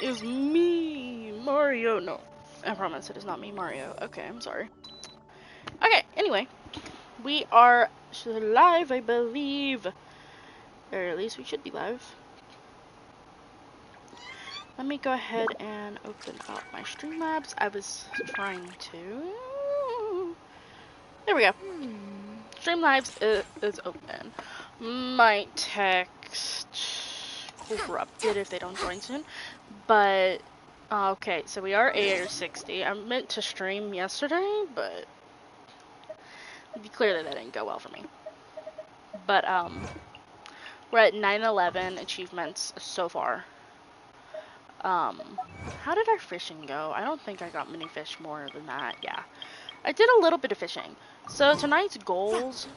is me, Mario. No, I promise it is not me, Mario. Okay, I'm sorry. Okay, anyway, we are live, I believe. Or at least we should be live. Let me go ahead and open up my Streamlabs. I was trying to... There we go. Streamlabs is open. My text corrupted if they don't join soon. But, okay, so we are AR60. I meant to stream yesterday, but clearly that didn't go well for me. But, we're at 911 achievements so far. How did our fishing go? I don't think I got many fish more than that. Yeah, I did a little bit of fishing. So tonight's goals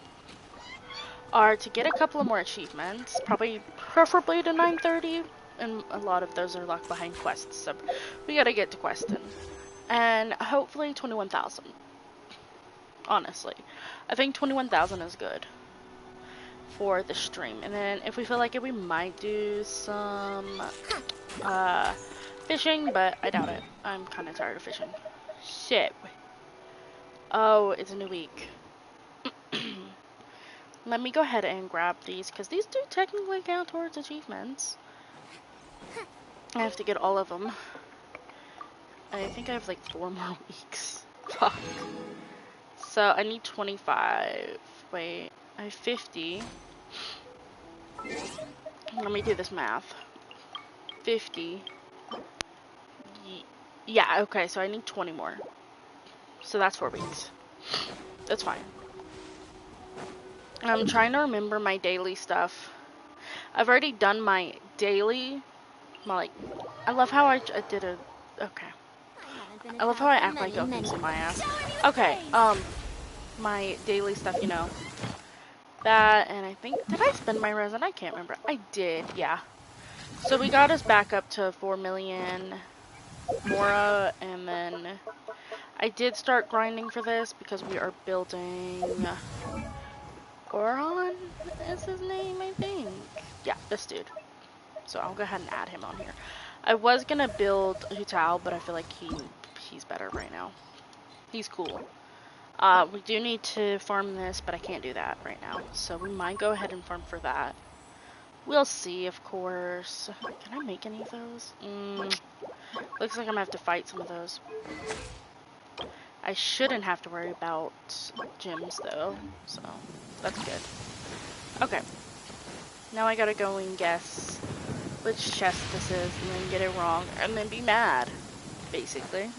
are to get a couple of more achievements, preferably to 930, and a lot of those are locked behind quests, so we gotta get to questing. And hopefully 21,000. Honestly, I think 21,000 is good for the stream. And then if we feel like it, we might do some fishing, but I doubt it. I'm kind of tired of fishing. Shit. Oh, it's a new week. Let me go ahead and grab these, because these do technically count towards achievements. I have to get all of them. I think I have like 4 more weeks. Fuck. So I need 25. Wait, I have 50. Let me do this math. 50. Yeah, okay, so I need 20 more. So that's 4 weeks. That's fine. I'm trying to remember my daily stuff. I've already done my daily. I love how I did a. Okay. I love how I act like Goku's in my ass. Okay, my daily stuff, you know. That, and I think, did I spend my resin? I can't remember. I did, yeah. So we got us back up to 4 million Mora, and then I did start grinding for this because we are building Oron is his name, I think. Yeah, this dude. So I'll go ahead and add him on here. I was gonna build Hutao, but I feel like he's better right now. He's cool. We do need to farm this, but I can't do that right now. So we might go ahead and farm for that. We'll see, of course. Can I make any of those? Looks like I'm gonna have to fight some of those. I shouldn't have to worry about gems though, so that's good. Okay. Now I gotta go and guess which chest this is and then get it wrong and then be mad, basically.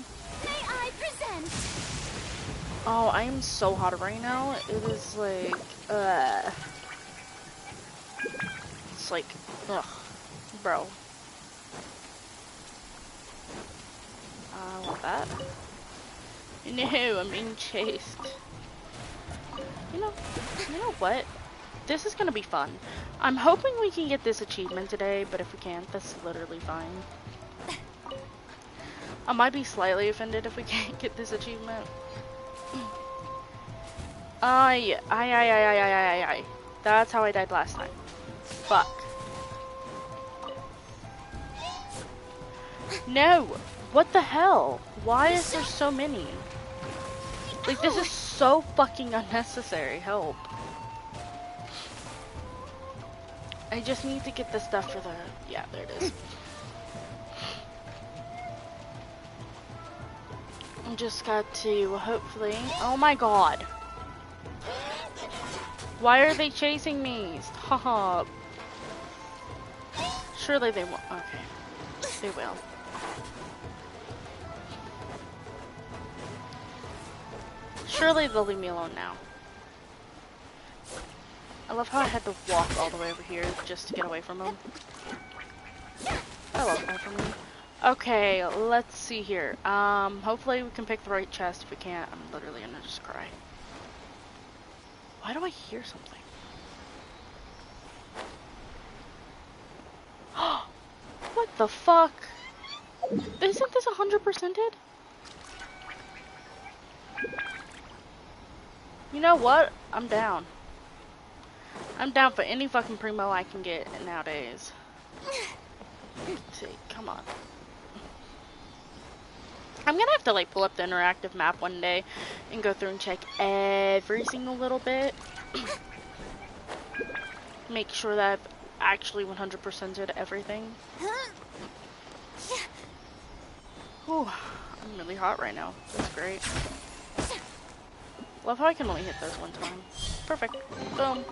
May I present? Oh, I am so hot right now. It is like, it's like, ugh, bro. I want that. No, I'm being chased. You know what? This is gonna be fun. I'm hoping we can get this achievement today, but if we can't, that's literally fine. I might be slightly offended if we can't get this achievement. Aye. That's how I died last time. Fuck. No! What the hell? Why is there so many? Like, this is so fucking unnecessary. Help. I just need to get the stuff for the... Yeah, there it is. I just got to, hopefully... Oh my god. Why are they chasing me? Stop. Surely they won't. Okay. They will. Surely they'll leave me alone now. I love how I had to walk all the way over here just to get away from them. I love that for me. Okay, let's see here. Hopefully we can pick the right chest. If we can't, I'm literally gonna just cry. Why do I hear something? What the fuck? Isn't this 100%ed? You know what? I'm down. I'm down for any fucking primo I can get nowadays. See, come on. I'm gonna have to like pull up the interactive map one day and go through and check every single little bit. Make sure that I've actually 100%ed everything. Whew, I'm really hot right now. That's great. Love how I can only hit those one time. Perfect. Boom.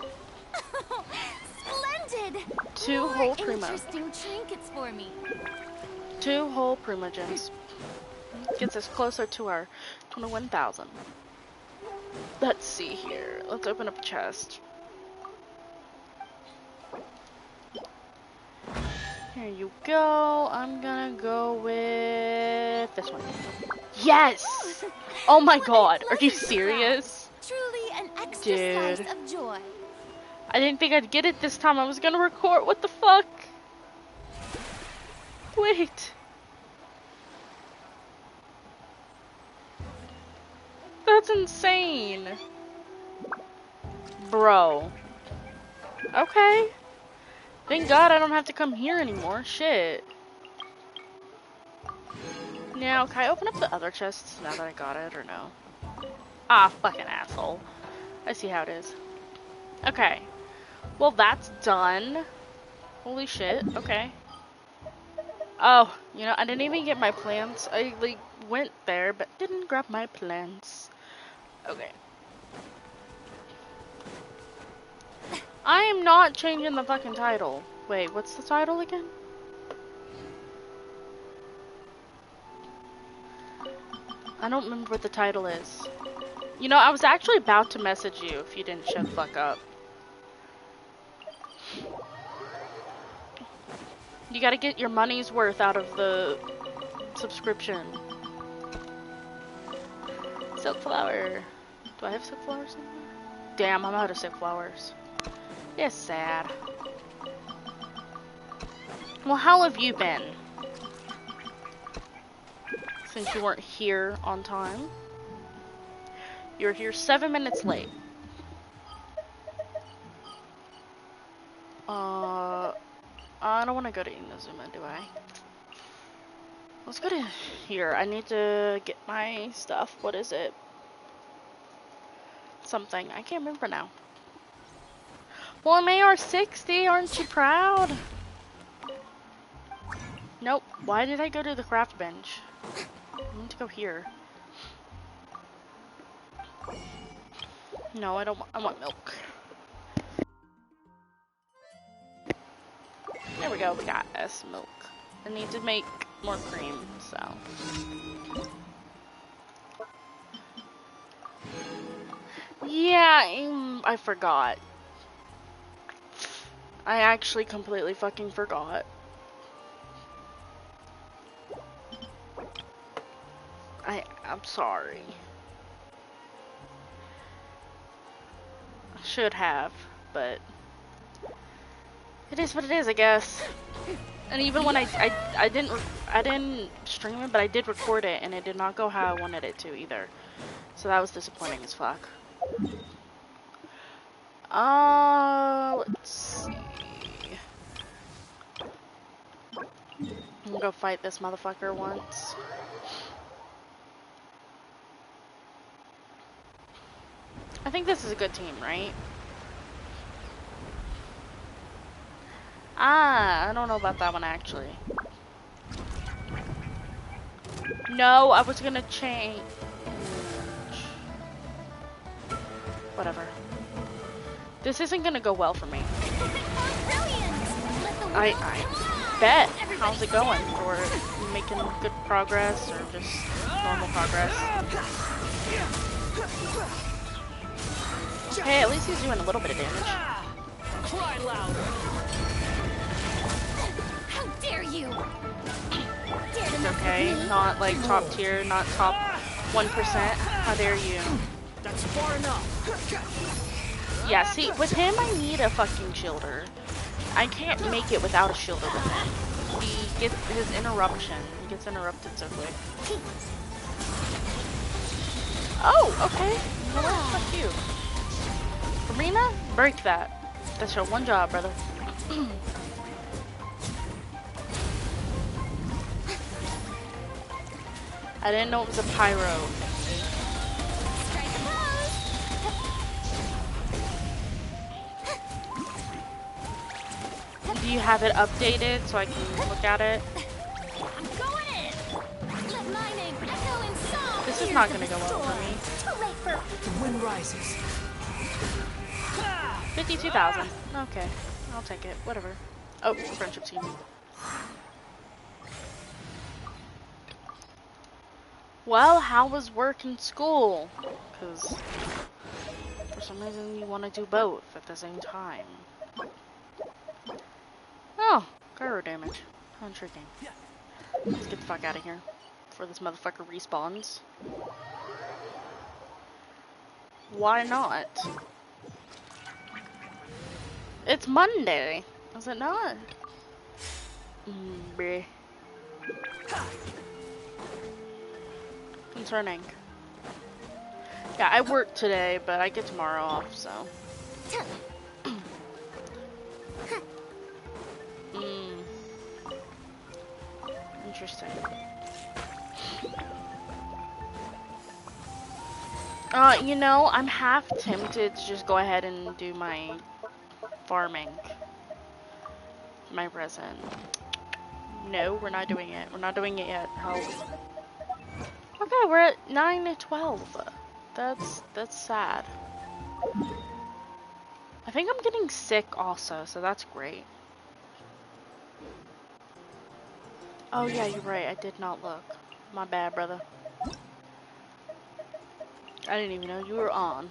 Splendid! 2 whole Primo. Interesting trinkets for me. 2 whole Primo gems. Gets us closer to our 21,000. Let's see here. Let's open up a chest. Here you go. I'm gonna go with this one. Yes! Oh my god, are you serious? Truly an extra Dude. slice of joy. I didn't think I'd get it this time. I was gonna record. What the fuck? Wait. That's insane. Bro. Okay. Thank God I don't have to come here anymore. Shit. Now, can I open up the other chests now that I got it, or no? Ah, fucking asshole. I see how it is. Okay. Well, that's done. Holy shit. Okay. Oh, you know, I didn't even get my plants. I, like, went there, but didn't grab my plants. Okay. I am not changing the fucking title. Wait, what's the title again? I don't remember what the title is. You know, I was actually about to message you if you didn't shut the fuck up. You gotta get your money's worth out of the subscription. Silk flower. Do I have silk flowers somewhere? Damn, I'm out of silk flowers. It's sad. Well, how have you been? Since you weren't here on time. You're here 7 minutes late. I don't want to go to Inazuma, do I? Let's go to here. I need to get my stuff. What is it? Something. I can't remember now. Well, I'm AR-60. Aren't you proud? Nope. Why did I go to the craft bench? I need to go here. No, I don't want, I want milk. There we go, we got us milk. I need to make more cream, so. Yeah, I forgot. I actually completely fucking forgot. I'm sorry. I should have, but it is what it is, I guess. And even when I didn't stream it, but I did record it, and it did not go how I wanted it to either. So that was disappointing as fuck. Let's see. I'm gonna go fight this motherfucker once. I think this is a good team, right? I don't know about that one actually. No, I was gonna change. Whatever. This isn't gonna go well for me. I bet. How's it going? Or making good progress, or just normal progress? Hey, at least he's doing a little bit of damage. Cry louder. How dare you? It's okay. Not like top tier, not top 1%. How dare you? That's far enough. Yeah, see, with him I need a fucking shielder. I can't make it without a shielder with him. He gets his interruption. He gets interrupted so quick. Oh, okay. You know what? Fuck you. Arena? Break that. That's your one job, brother. I didn't know it was a pyro. Strike a pose. Do you have it updated so I can look at it? I'm going in. Let my name echo in song. This is Ears not of gonna the go well for me. storm. Too late for. The wind rises. 52,000. Okay, I'll take it. Whatever. Oh, friendship team. Well, how was work and school? Because for some reason you want to do both at the same time. Oh, gyro damage. How intriguing. Let's get the fuck out of here before this motherfucker respawns. Why not? It's Monday, is it not? Bleh. Concerning. Yeah, I work today, but I get tomorrow off, so. Interesting. You know, I'm half tempted to just go ahead and do my farming. My resin. No, we're not doing it. We're not doing it yet. Help. Okay, we're at 9 to 12. That's sad. I think I'm getting sick also, so that's great. Oh yeah, you're right. I did not look. My bad, brother. I didn't even know you were on.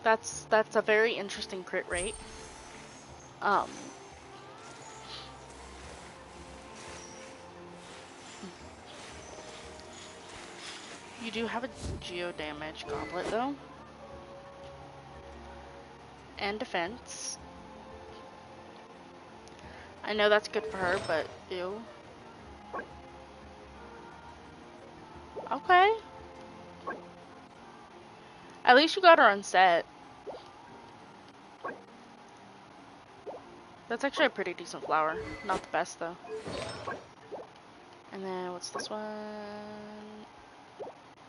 That's a very interesting crit rate. You do have a geo damage goblet though. And defense. I know that's good for her, but ew. Okay. At least you got her on set. That's actually a pretty decent flower. Not the best though. And then what's this one?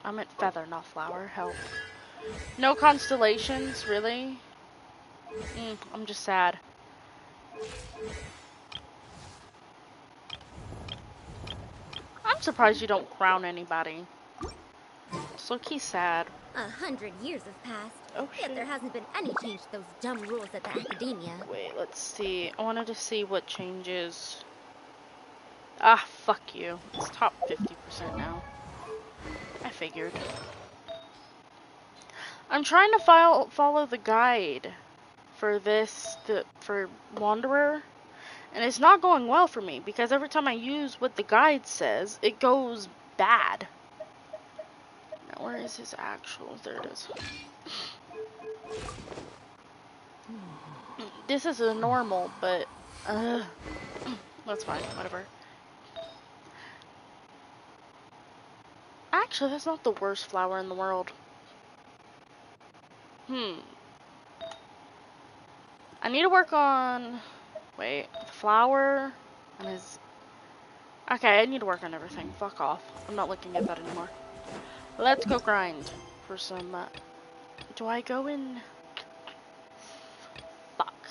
I meant feather, not flower. Help. No constellations, really? I'm just sad. I'm surprised you don't crown anybody. It's low-key sad. 100 years have passed. Oh shit. Yet there hasn't been any change to those dumb rules at the academia. Wait, let's see. I wanted to see what changes. Ah, fuck you. It's top 50% now. I figured. I'm trying to follow the guide for this, for Wanderer, and it's not going well for me because every time I use what the guide says, it goes bad. Now, where is his actual? There it is. This is a normal, but that's fine, whatever. Actually, that's not the worst flower in the world. I need to work on, wait, the flower and his, okay, I need to work on everything. Fuck off. I'm not looking at that anymore. Let's go grind for some, do I go in? Fuck.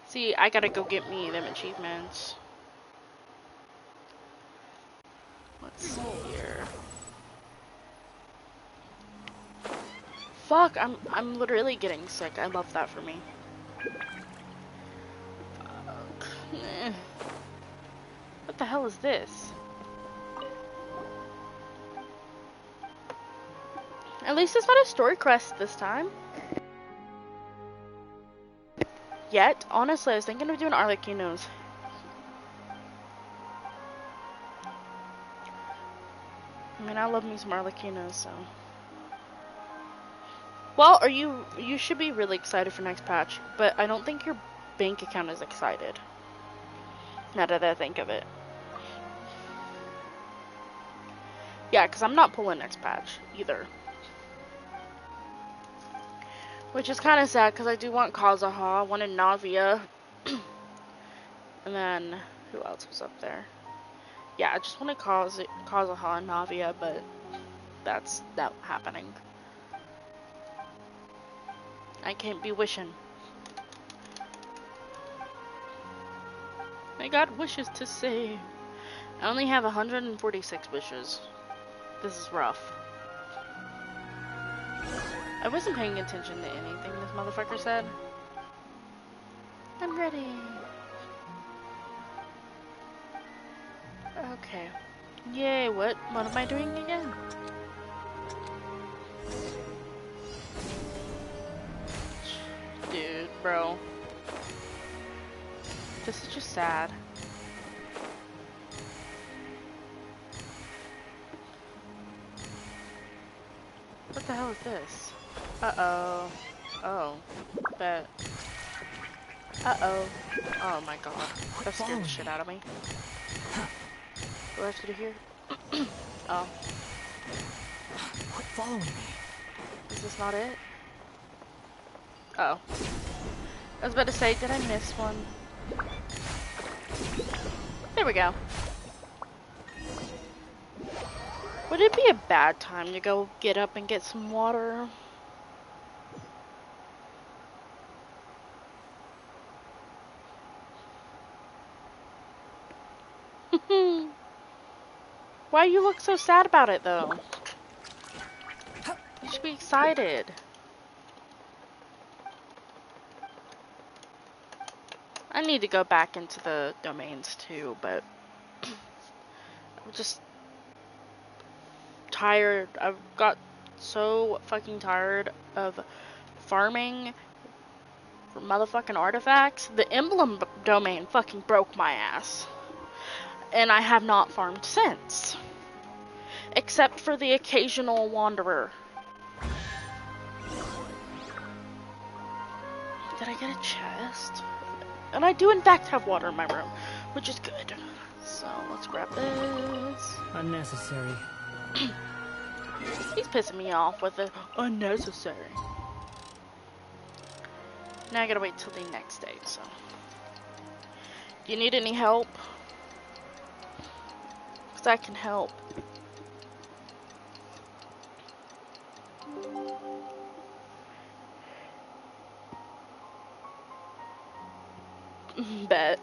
See, I gotta go get me them achievements. Let's see here. Fuck, I'm literally getting sick. I love that for me. What the hell is this? At least it's not a story quest this time. Yet, honestly, I was thinking of doing Arlecchino's. I mean, I love me some Arlecchinos, so. Well, you should be really excited for next patch, but I don't think your bank account is excited. Now that I think of it. Yeah, because I'm not pulling next patch, either. Which is kind of sad, because I do want Kazuha, I wanted Navia. And then, who else was up there? Yeah, I just want to cause a and Navia, but that's not happening. I can't be wishing. I got wishes to save. I only have 146 wishes. This is rough. I wasn't paying attention to anything this motherfucker said. I'm ready. Okay. Yay, what am I doing again? Dude, bro. This is just sad. What the hell is this? Uh-oh. Oh. Bet. Uh-oh. Oh my god. That scared the shit out of me. What do I have to do here? Oh. Quit following me. Is this not it? Oh. I was about to say, did I miss one? There we go. Would it be a bad time to go get up and get some water? Why you look so sad about it though? You should be excited. I need to go back into the domains too, but I'm just tired. I've got so fucking tired of farming for motherfucking artifacts. The emblem domain fucking broke my ass. And I have not farmed since. Except for the occasional wanderer. Did I get a chest? And I do in fact have water in my room, which is good. So let's grab this. Unnecessary. He's pissing me off with it. Unnecessary. Now I gotta wait till the next day, so. Do you need any help? Because I can help. Bet.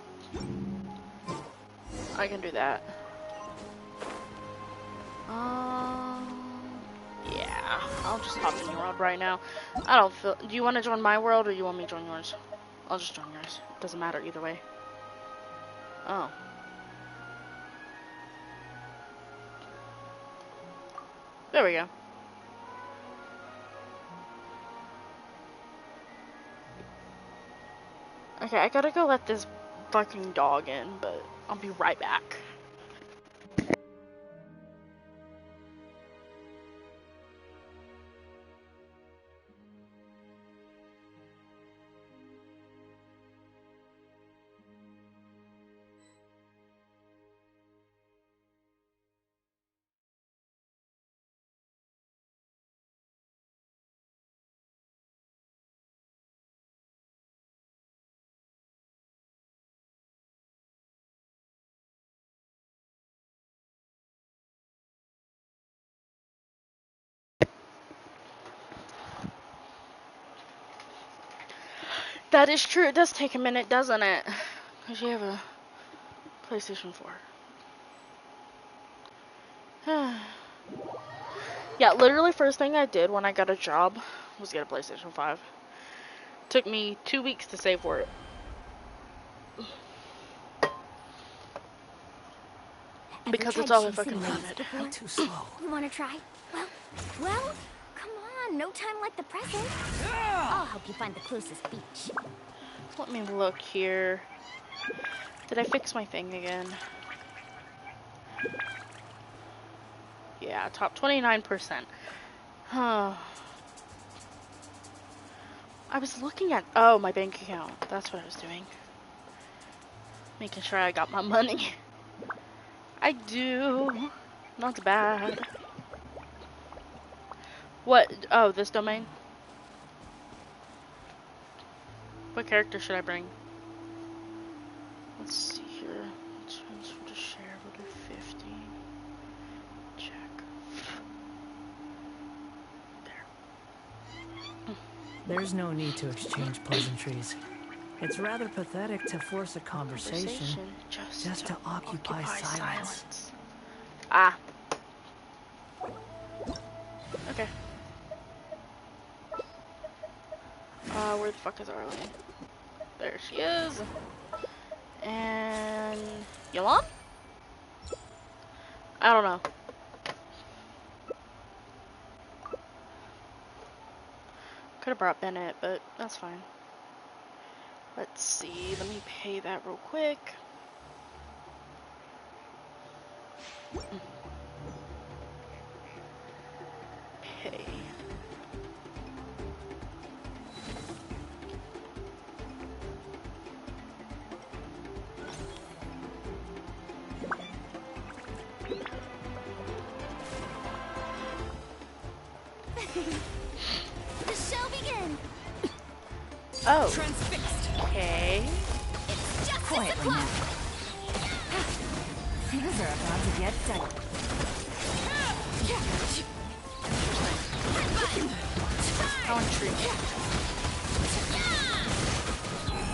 I can do that. Yeah. I'll just hop in your world right now. I don't feel... Do you want to join my world or you want me to join yours? I'll just join yours. Doesn't matter either way. Oh. There we go. Okay, I gotta go let this fucking dog in, but I'll be right back. That is true. It does take a minute, doesn't it? Because you have a PlayStation 4. Yeah, literally first thing I did when I got a job was get a PlayStation 5. Took me 2 weeks to save for it. Because it's all I fucking wanted. Not too slow. You want to try? Well, come on. No time like the present. I'll help you find the closest beach. Let me look here. Did I fix my thing again? Yeah, top 29%. Oh. I was looking at... Oh, my bank account. That's what I was doing. Making sure I got my money. I do. Not bad. What? Oh, this domain? What character should I bring? Let's see here. Transfer to share. We'll do 50. Check. There. There's no need to exchange pleasantries. It's rather pathetic to force a conversation just to occupy silence. Ah. Okay. Where the fuck is Arlene? There she is. And Yolan? I don't know. Could have brought Bennett, but that's fine. Let's see. Let me pay that real quick. Pay. The show begins. Oh. Transfixed. Okay. It's just Quietly now. Things are about to get dicey. How intriguing.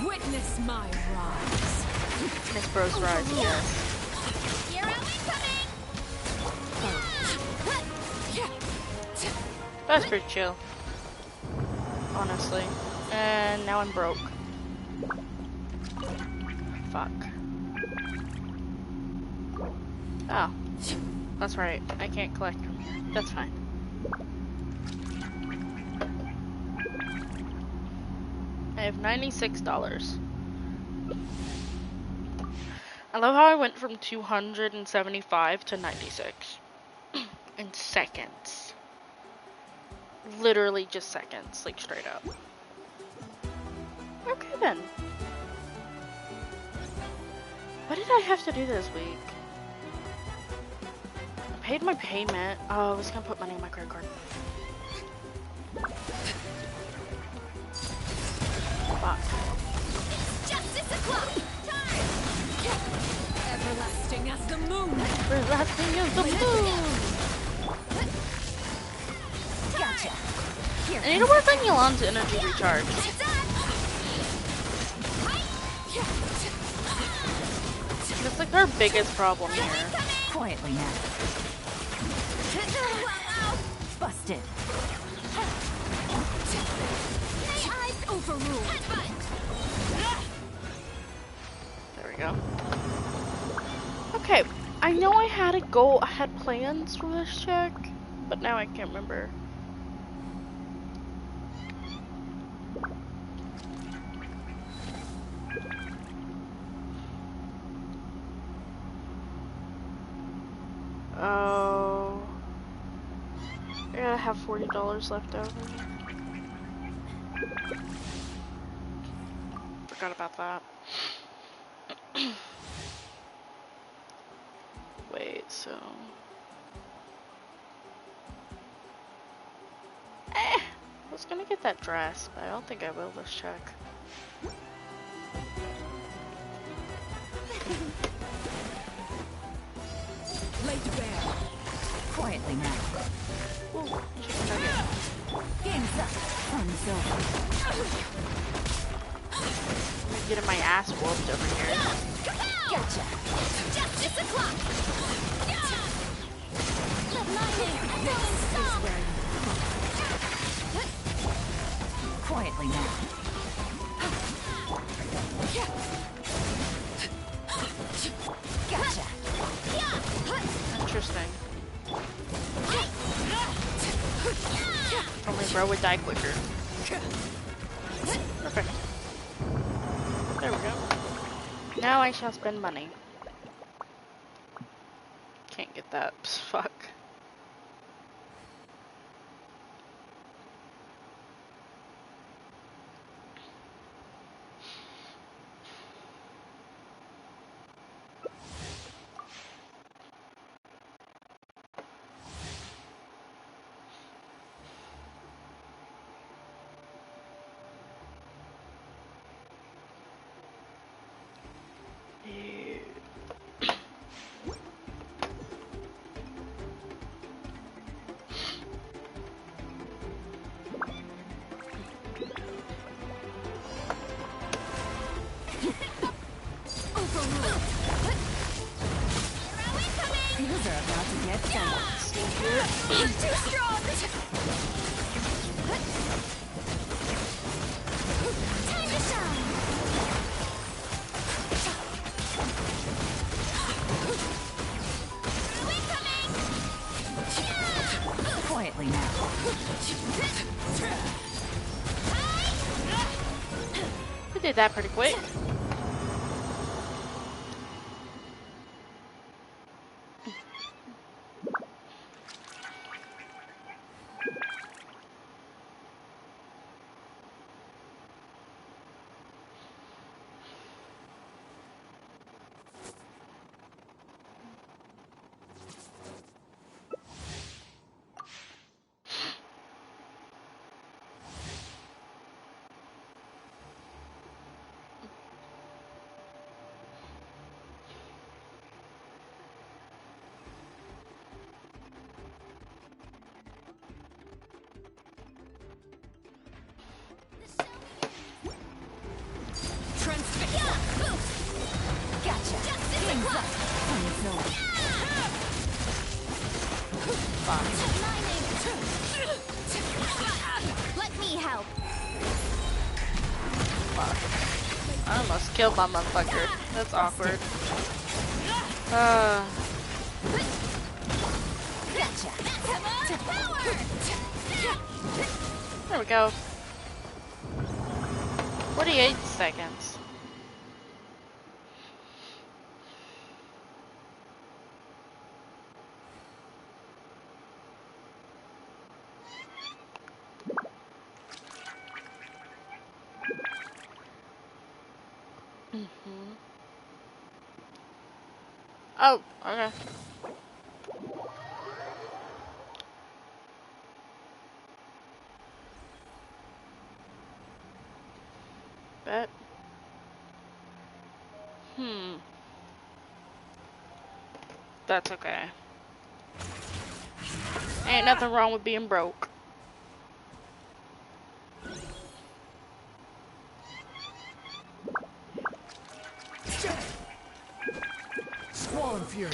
Witness my rise. Miss Bros Rise, yes. You're incoming. That's pretty chill. Honestly. And now I'm broke. Fuck. Oh. That's right. I can't collect from here. That's fine. I have $96. I love how I went from 275 to 96 in seconds. Literally just seconds, like straight up. Okay then. What did I have to do this week? I paid my payment. Oh, I was gonna put money on my credit card. Fuck. Justice o'clock. Everlasting as the moon. Everlasting is the moon! Gotcha. I need to work on Yolan's energy recharge. That's like our biggest problem here. Quietly now. Busted. Eyes overruled. There we go. Okay, I know I had I had plans for this check, but now I can't remember. Oh, I gotta have $40 left over. Forgot about that. Wait, so... I was gonna get that dress, but I don't think I will this check. Lay to bear. Quietly now. Ooh, chicken nugget. Game's up. Fun's over. I'm getting my ass whooped over here. Gotcha. Justice o'clock. Let my name echo in song. Quietly now. Gotcha. Interesting. Only bro would die quicker. Perfect. There we go. Now I shall spend money. Can't get that. Fuck. Things are about to get done. You're too strong. Time to shine. Quietly now. We did that pretty quick. Gotcha. Things up. On the floor. Let me help. Fuck. I almost killed my motherfucker. That's awkward. There we go. 48 seconds. Oh, okay. Bet. That's okay. Ain't nothing wrong with being broke. Squall and fury.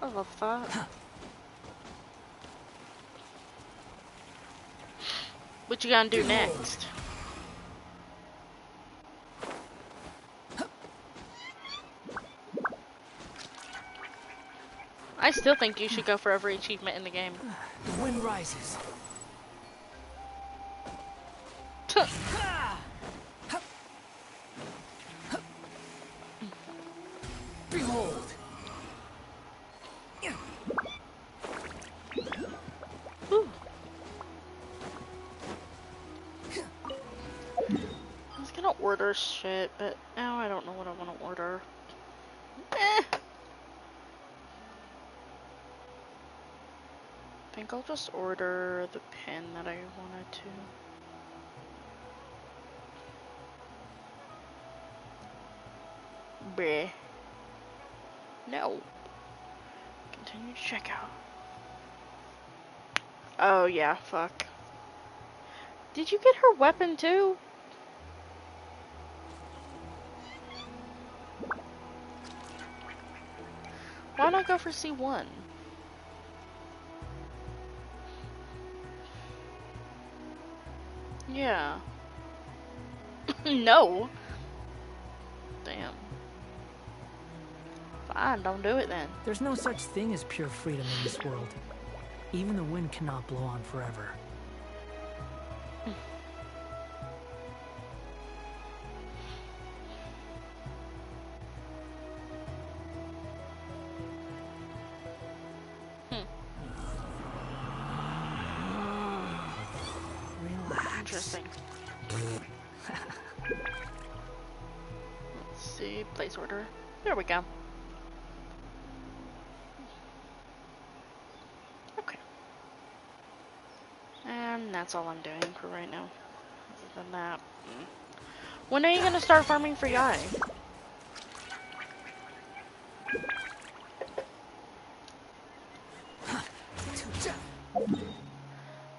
I love that. What you gonna do next? I still think you should go for every achievement in the game. The wind rises. Behold. Ooh. I was gonna order shit, but now I don't know what I want to order. I think I'll just order the pen that I wanted to. Bleh. No. Continue to checkout. Oh yeah, fuck. Did you get her weapon too? Why not go for C1? Yeah. No. Damn. Fine, don't do it then. There's no such thing as pure freedom in this world. Even the wind cannot blow on forever. Relax. Interesting. Let's see, place order. There we go. Okay. And that's all I'm doing for right now. Other than that, When are you gonna start farming for Yai?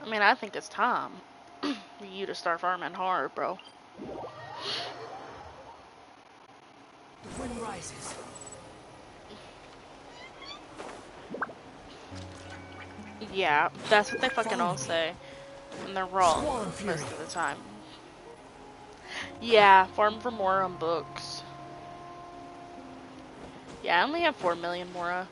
I mean, I think it's time for you to start farming hard, bro. The wind rises. Yeah, that's what they fucking all say. And they're wrong most of the time. Yeah, farm for more on books. Yeah, I only have 4 million Mora.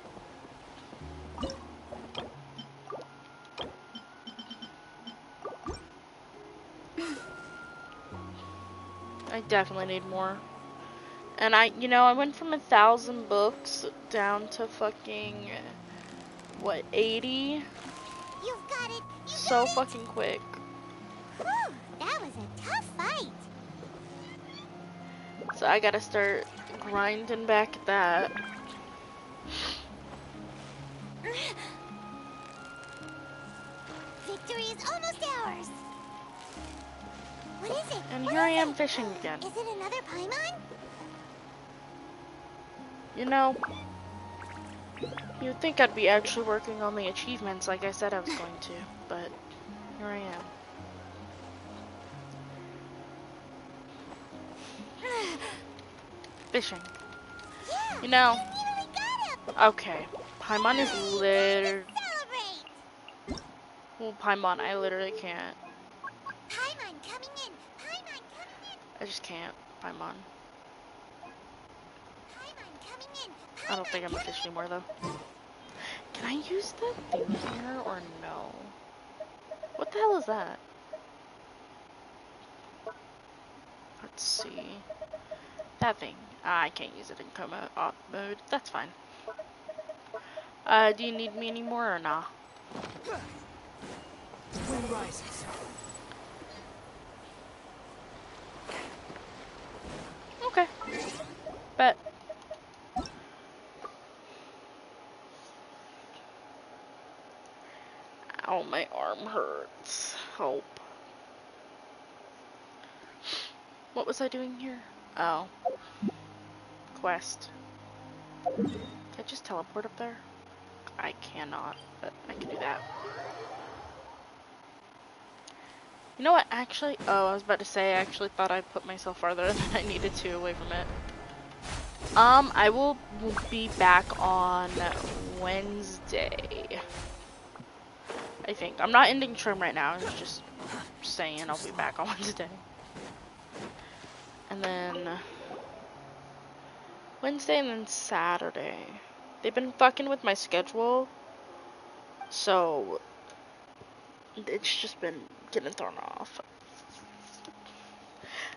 I definitely need more. And I went from 1,000 books down to fucking, what, 80? You've got it. So fucking quick. Whew, that was a tough fight. So I gotta start grinding back at that. Victory is almost ours. What is it? And What here I is am it? fishing again. Is it another Paimon? You know, you'd think I'd be actually working on the achievements like I said I was going to, but here I am. Fishing. Yeah, You know, you nearly got him. okay, Paimon is literally... Celebrate. Well, Paimon, I literally can't. Paimon coming in. Paimon coming in. I just can't. Paimon. Paimon coming in. I don't think I'm a fish anymore, though. Can I use the thing here, or no? What the hell is that? Let's see. That thing. Ah, I can't use it in coma off mode. That's fine. Do you need me anymore or nah? The wind rises. Okay. Bet. Ow, my arm hurts. Help. What was I doing here? Oh. Quest. Can I just teleport up there? I cannot, but I can do that. You know what, actually, oh, I was about to say, I actually thought I put myself farther than I needed to away from it. I will be back on Wednesday. I think. I'm not ending trim right now, it's just saying I'll be back on Wednesday. And then Wednesday and then Saturday. They've been fucking with my schedule, so it's just been getting thrown off.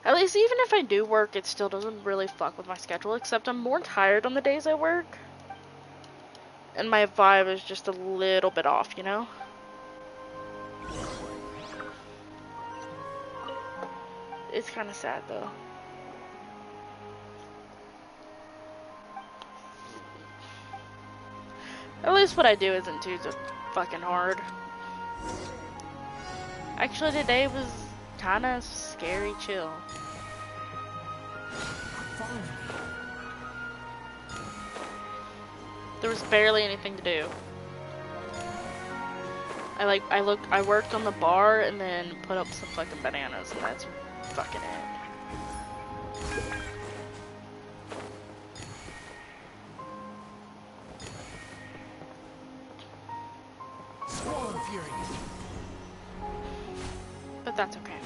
At least even if I do work, it still doesn't really fuck with my schedule, except I'm more tired on the days I work. And my vibe is just a little bit off, you know? It's kind of sad, though. At least what I do isn't too fucking hard. Actually, today was kind of scary chill. There was barely anything to do. I worked on the bar and then put up some fucking bananas, and that's fucking it. Squall and Fury. But that's okay.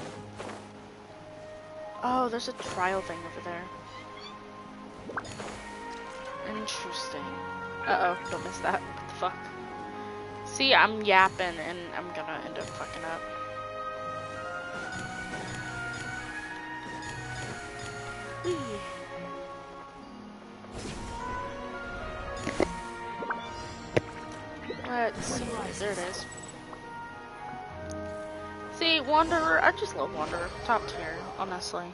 Oh, there's a trial thing over there. Interesting. Uh-oh, don't miss that. What the fuck? See, I'm yapping and I'm gonna end up fucking up. Whee. Let's see. There it is. See, Wanderer, I just love Wanderer. Top tier, honestly.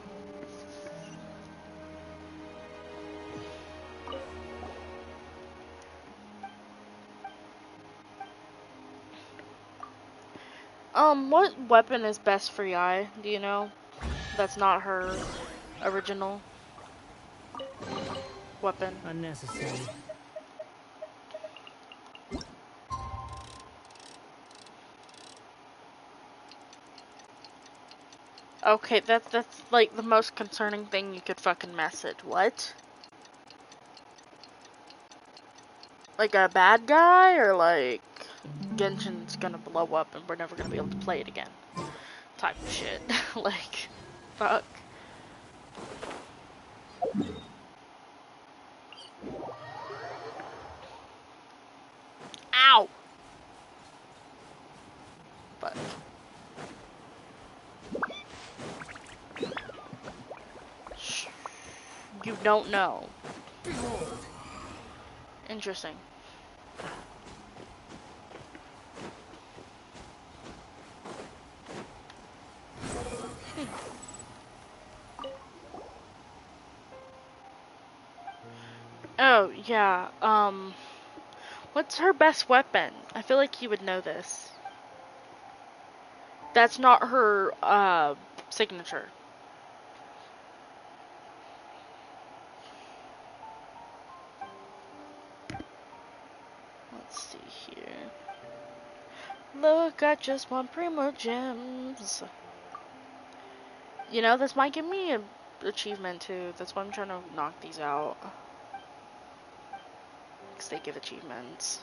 What weapon is best for Yai? Do you know? That's not her, original weapon. Unnecessary. Okay, that's like the most concerning thing you could fucking message. What? Like a bad guy, or like Genshin's gonna blow up and we're never gonna be able to play it again? Type of shit. Like, fuck. Ow! Fuck. You don't know. Interesting. Oh, yeah, what's her best weapon? I feel like he would know this. That's not her, signature. Let's see here. Look, I just want Primo Gems. You know, this might give me an achievement too. That's why I'm trying to knock these out. Because they give achievements.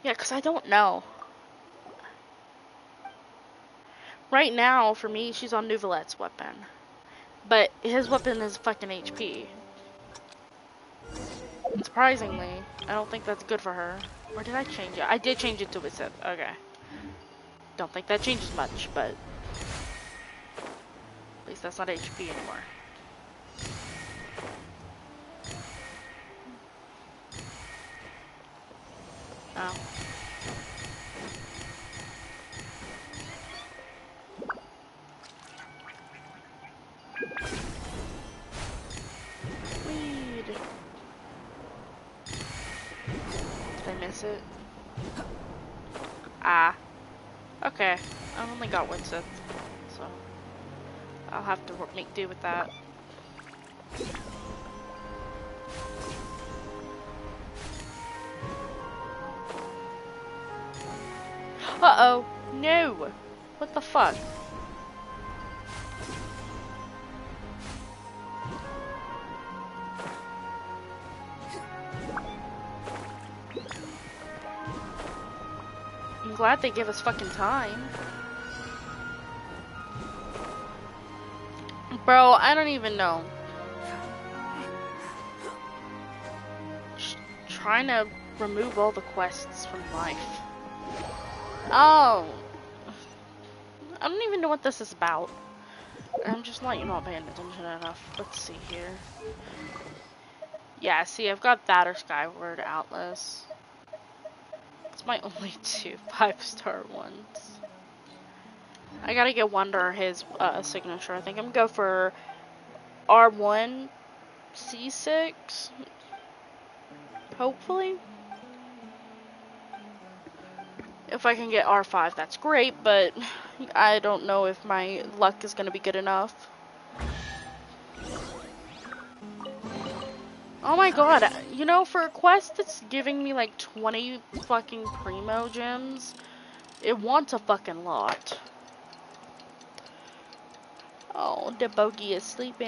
Yeah, because I don't know. Right now, for me, she's on Nouvelette's weapon. But his weapon is fucking HP. And surprisingly, I don't think that's good for her. Or did I change it? I did change it to a Sith. Okay. Don't think that changes much, but at least that's not HP anymore. Oh. Weed. Did I miss it? Ah. Okay. I only got one Sith, so I'll have to make do with that. Uh-oh. No. What the fuck? I'm glad they give us fucking time. Bro, I don't even know. Just trying to remove all the quests from life. Oh. I don't even know what this is about. I'm just like, you're not paying attention enough. Let's see here. Yeah, see, I've got that or Skyward Atlas. It's my only 2 5-star ones. I gotta get Wonder his signature. I think I'm gonna go for R1 C6. Hopefully. If I can get R5, that's great, but I don't know if my luck is gonna be good enough. Oh my god, you know, for a quest that's giving me like 20 fucking Primo Gems, it wants a fucking lot. Oh, the bogey is sleeping.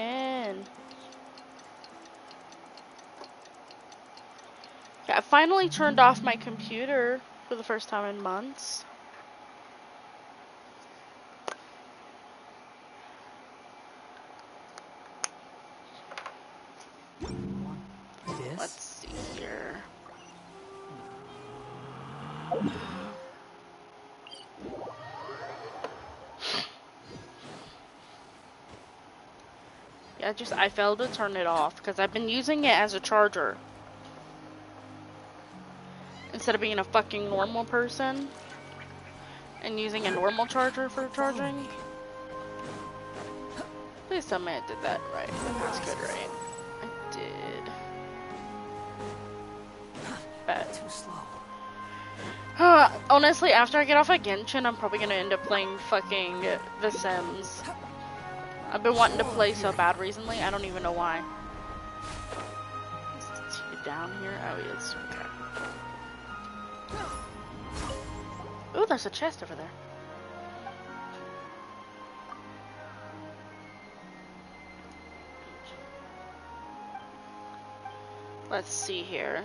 Yeah, I finally turned off my computer for the first time in months. This? Let's see here. Yeah, I failed to turn it off because I've been using it as a charger. Instead of being a fucking normal person and using a normal charger for charging. Please tell me I did that right. That's good, right? I did. Bet. Too slow. Honestly, after I get off of Genshin, I'm probably gonna end up playing fucking The Sims. I've been wanting to play so bad recently, I don't even know why. Is he down here? Oh, he is. Okay. Ooh, there's a chest over there. Let's see here.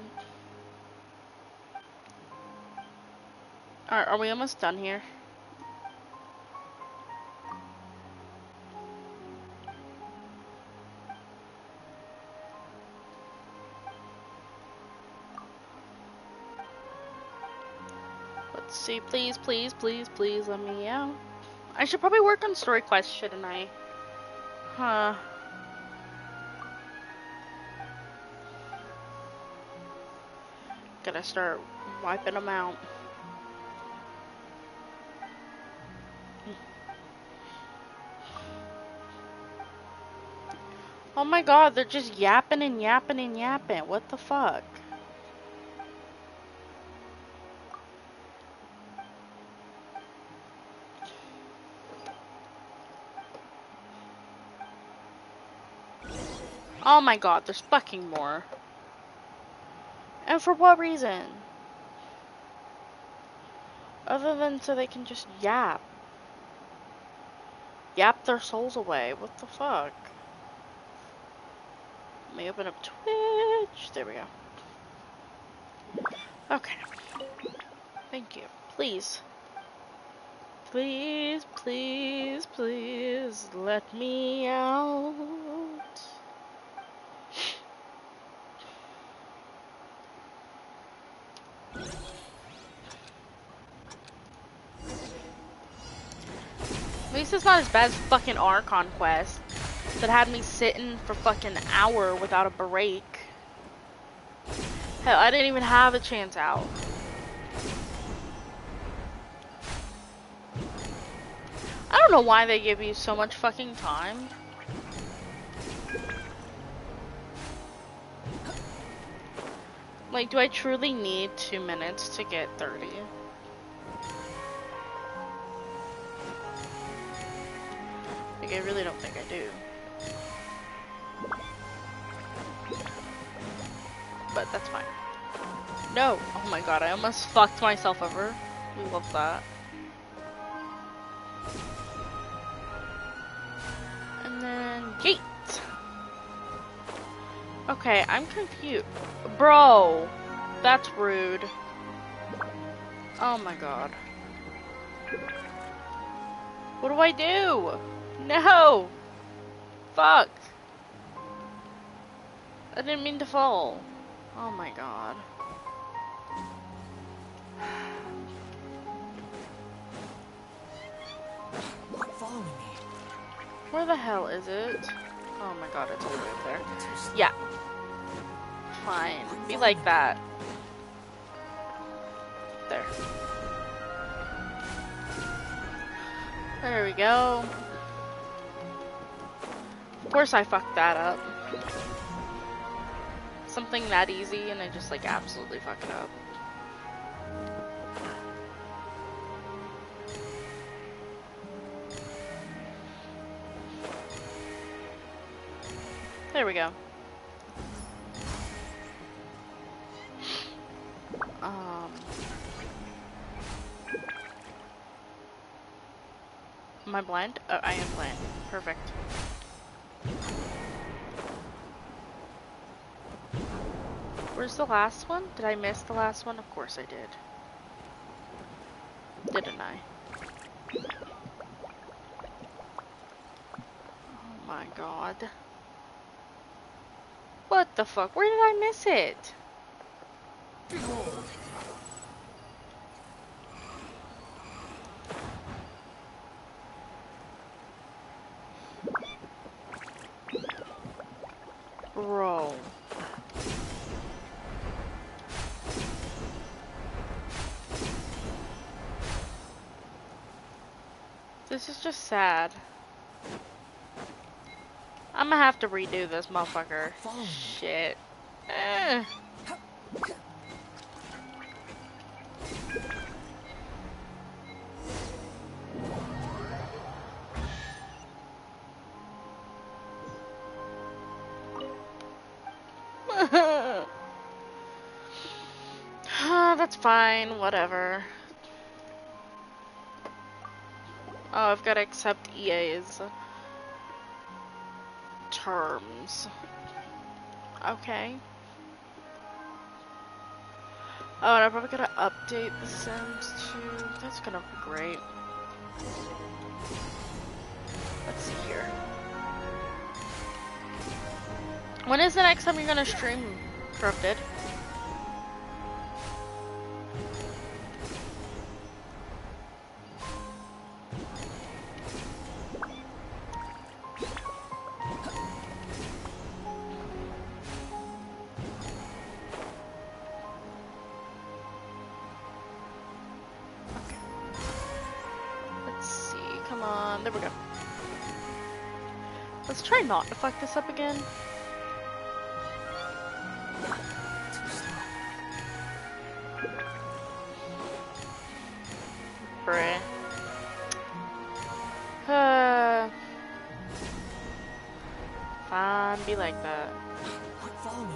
Are we almost done here? Let's see, please, please, please, please let me out. I should probably work on story quests, shouldn't I? Huh. Gotta start wiping them out. Oh my god, they're just yapping and yapping and yapping. What the fuck? Oh my god, there's fucking more. And for what reason? Other than so they can just yap. Yap their souls away. What the fuck? Let me open up Twitch. There we go. Okay. Thank you. Please. Please, please, please let me out. At least it's not as bad as fucking Archon Quest that had me sitting for fucking an hour without a break. Hell, I didn't even have a chance out. I don't know why they give you so much fucking time. Like, do I truly need 2 minutes to get 30? Like, I really don't think I do. But that's fine. No! Oh my god, I almost fucked myself over. We love that. And then, gate! Okay, I'm confused. Bro! That's rude. Oh my god. What do I do? No! Fuck! I didn't mean to fall. Oh my god. Follow me. Where the hell is it? Oh my god, it's all the way up there. Yeah. Fine. Be like that. There. There we go. Of course I fucked that up. Something that easy and I just like absolutely fuck it up. There we go. Am I blind? Oh, I am blind. Perfect. Where's the last one? Did I miss the last one? Of course I did. Didn't I? Oh my god. What the fuck? Where did I miss it? Behold. Bro. This is just sad. I'm gonna have to redo this motherfucker. Shit. That's fine, whatever. Oh, I've got to accept EA's terms. Okay. Oh, and I probably gotta update The Sims too. That's gonna be great. Let's see here. When is the next time you're gonna stream, Corrupted? There we go. Let's try not to fuck this up again. Too slow. Bruh. Fine, be like that. Quit following me.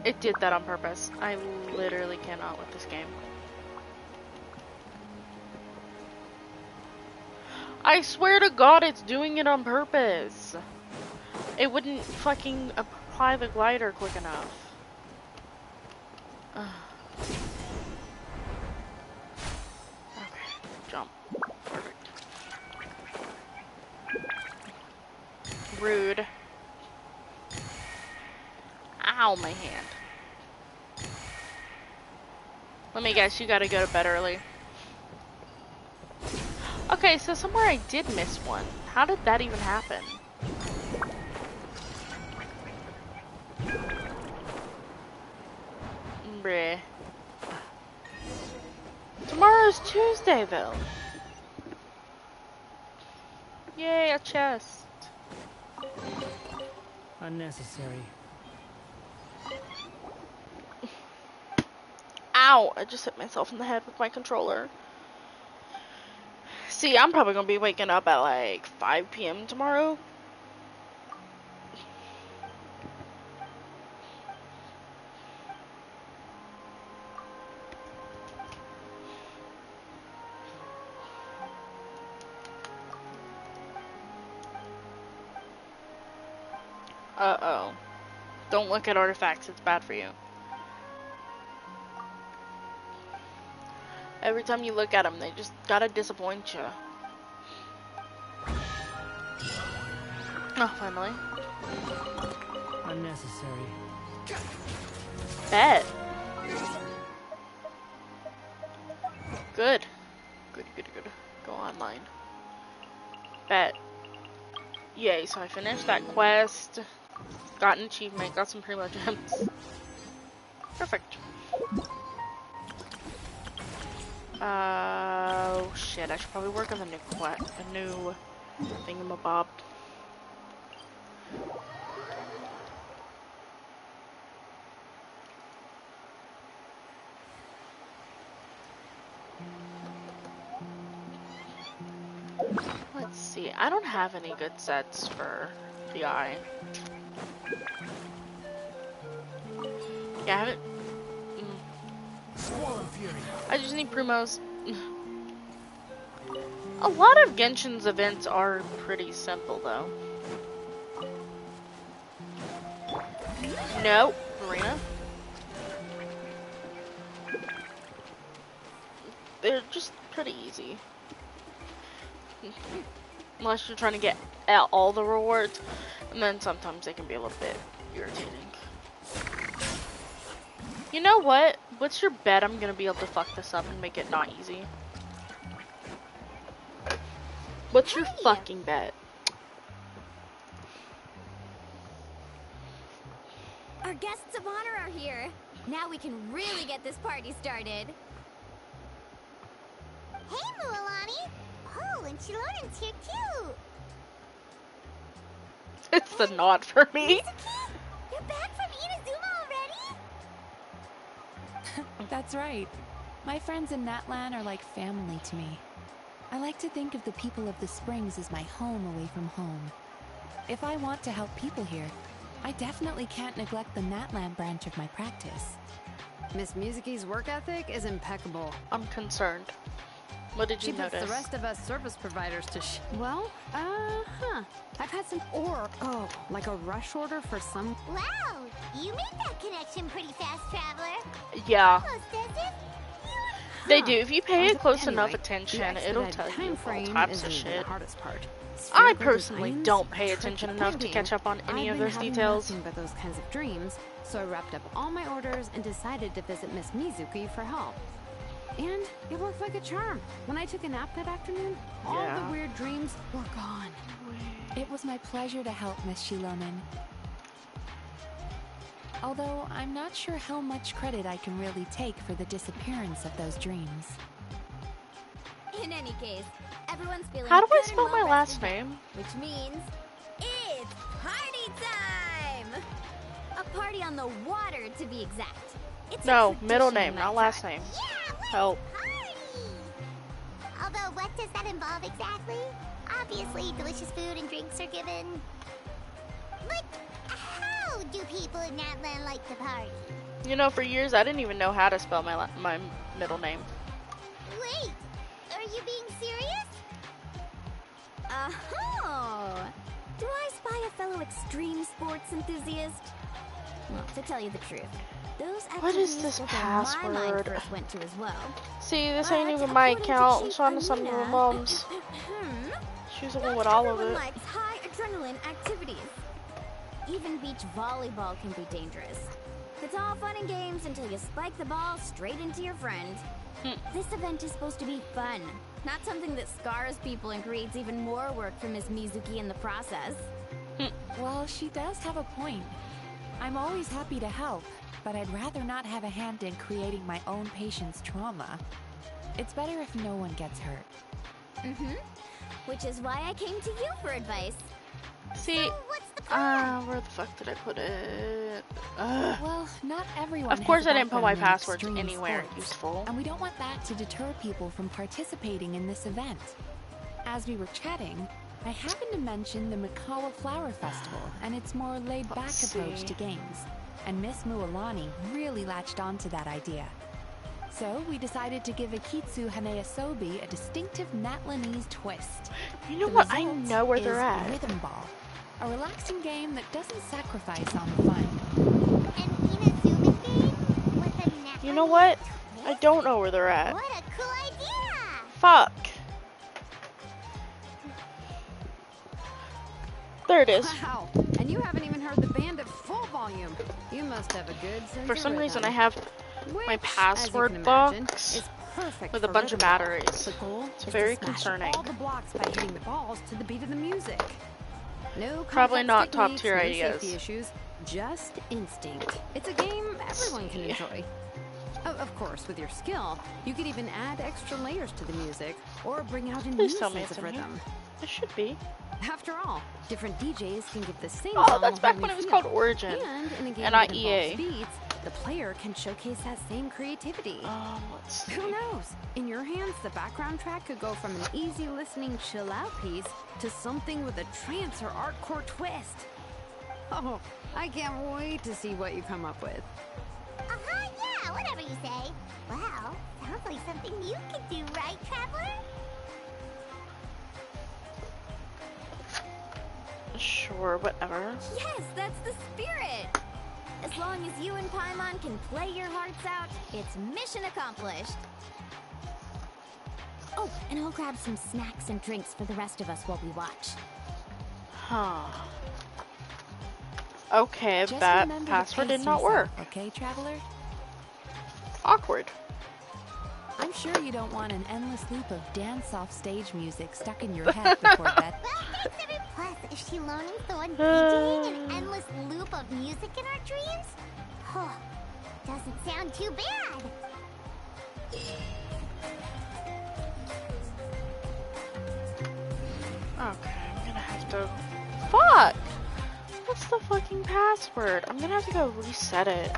It did that on purpose. I literally cannot with this game. I swear to God, it's doing it on purpose. It wouldn't fucking apply the glider quick enough. Okay, jump. Perfect. Rude. Ow, my hand. Let me guess, you gotta go to bed early. Okay, so somewhere I did miss one. How did that even happen? Bruh. Tomorrow's Tuesday, though. Yay, a chest. Unnecessary. Ow! I just hit myself in the head with my controller. See, I'm probably gonna be waking up at like 5 p.m. tomorrow. Uh-oh. Don't look at artifacts, it's bad for you. Every time you look at them, they just gotta disappoint you. Oh, finally. Unnecessary. Bet. Good. Good. Go online. Bet. Yay, so I finished that quest. Got an achievement, got some primo gems. Perfect. Oh shit, I should probably work on the new thingamabob. Let's see, I don't have any good sets for the eye. Yeah, I haven't. I just need primos. A lot of Genshin's events are pretty simple, though. No, Marina. They're just pretty easy. Unless you're trying to get all the rewards, and then sometimes they can be a little bit irritating. You know what? What's your bet I'm gonna be able to fuck this up and make it not easy? What's your fucking bet? Our guests of honor are here. Now we can really get this party started. Hey, Mualani! Oh, and Chilonen's here too! It's the nod for me. Mizuki, you're back from Inazuma already? That's right. My friends in Natlan are like family to me. I like to think of the people of the Springs as my home away from home. If I want to help people here, I definitely can't neglect the Natlan branch of my practice. Miss Mizuki's work ethic is impeccable. I'm concerned. What did you She puts notice? the rest of us service providers to I've had some like a rush order for some. Wow, you made that connection pretty fast, Traveler. Yeah, Almost as if they do. If you pay it close Anyway, enough the attention, expedited it'll tell you time all frame types of isn't shit. the hardest part. I Spherical personally designs, don't pay tricky attention enough to printing. catch up on any I've of been those having details. nothing but those kinds of dreams, so I wrapped up all my orders and decided to visit Miss Mizuki for help. And it worked like a charm. When I took a nap that afternoon, all Yeah. the weird dreams were gone. It was my pleasure to help, Miss Shilonen. Although I'm not sure how much credit I can really take for the disappearance of those dreams. in any case, everyone's feeling How do I good and spell my well last rested, name? which means it's party time. A party on the water, to be exact. It's a No, middle tradition name, in my not last tribe. name. Yeah, let's Help. party. Although, what does that involve exactly? Obviously, delicious food and drinks are given. But how do people in Natlan like to party? You know, for years I didn't even know how to spell my middle name. Wait, are you being serious? Oh, do I spy a fellow extreme sports enthusiast? Well, to tell you the truth, those What is activities this were where my mind password? first went to as well. See, this ain't But even my according to account. I'm Chief trying to send to my Amina, mom's. She's the one with all of everyone it. likes high adrenaline activities. Even beach volleyball can be dangerous. It's all fun and games until you spike the ball straight into your friend. This event is supposed to be fun, not something that scars people and creates even more work for Miss Mizuki in the process. Well, she does have a point. I'm always happy to help, but I'd rather not have a hand in creating my own patient's trauma. It's better if no one gets hurt. Which is why I came to you for advice. See, So what's the plan? where the fuck did I put it? Well, not everyone Of course has a I didn't put my background in passwords extreme anywhere sports, useful. and we don't want that to deter people from participating in this event. As we were chatting, I happened to mention the Mikawa Flower Festival and its more laid-back Let's approach see. to games, and Miss Mualani really latched onto that idea. So we decided to give Akitsu Hanaesobi a distinctive Natlanese twist. You know The what? I result know where they're is at. Rhythm Ball, a relaxing game that doesn't sacrifice on the fun. An Inazuma's game with a Natlan You know what? twist? I don't know where they're at. What a cool idea! Fuck. There it is. Wow, and you haven't even heard the band at full volume. You must have a good sense For of some reason I rhythm. have Which, my as you password can imagine, box is perfect with a for bunch of rhythm ball. batteries. The goal It's is very to smash concerning. all the blocks by hitting the balls to the beat of the music. No Probably complex not top techniques, tier no ideas. safety issues, just instinct. It's a game everyone can enjoy. Of course, with your skill, you could even add extra layers to the music or bring out a new Please tell me sense it's of in here. rhythm. It should be. After all, different DJs can give the same Oh, song that's a back whole when new it was feel. called Origin. And in a game And not that EA. involves beats, the player can showcase that same creativity. Let's see. Who knows? In your hands, the background track could go from an easy listening chill out piece to something with a trance or artcore twist. Oh, I can't wait to see what you come up with. Yeah, whatever you say. Well, sounds like something you could do, right, Traveler? Sure, whatever. Yes, that's the spirit! As long as you and Paimon can play your hearts out, it's mission accomplished. Oh, and I'll grab some snacks and drinks for the rest of us while we watch. Huh. Okay, Just that remember to password pace did not yourself, work. Okay, Traveler? Awkward. I'm sure you don't want an endless loop of dance-off stage music stuck in your head before bed. Well, thanks, everyone. Plus, if Shilone's the one DJing an endless loop of music in our dreams, oh, doesn't sound too bad. Okay, I'm gonna have to... Fuck! What's the fucking password? I'm gonna have to go reset it.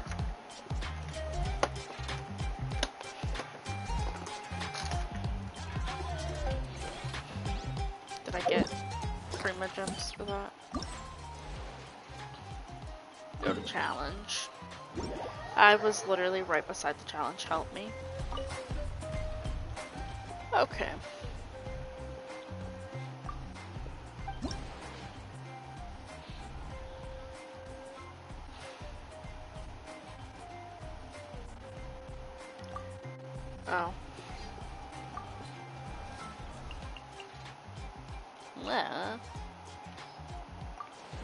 Did I get Prima gems for that? go to challenge. I was literally right beside the challenge. Help me. Okay. Oh. Well.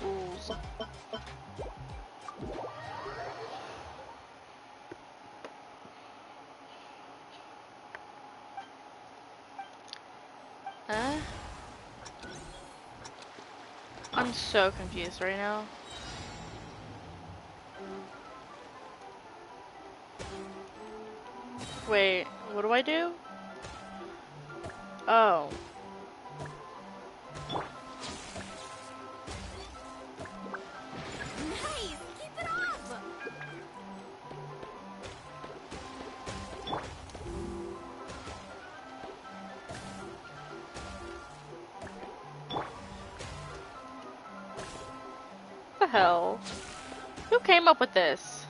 Rules. I'm so confused right now. Wait, what do I do? Oh. Nice! Keep it up! What the hell? Who came up with this?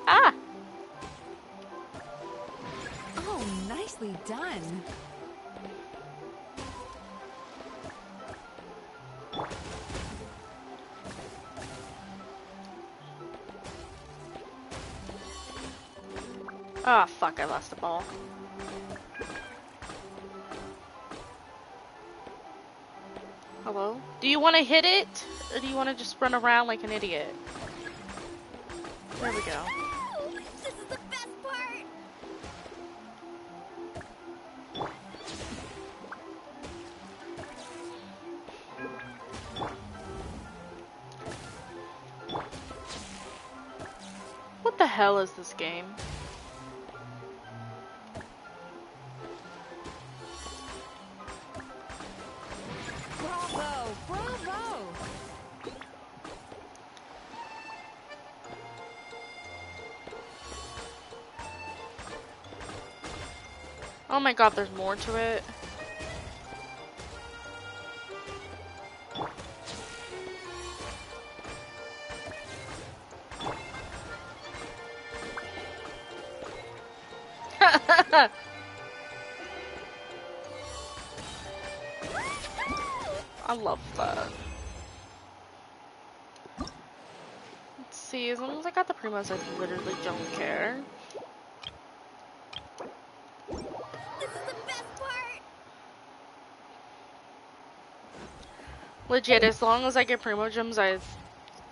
Ah! Oh, nicely done. Ah, fuck, I lost the ball. Hello? Do you want to hit it? Or do you want to just run around like an idiot? There we go. This is the best part! What the hell is this game? Bravo! Bravo! Oh my god, there's more to it. I love that. Let's see, as long as I got the Primos, I literally don't care. This is the best part! Legit, as long as I get Primogems, I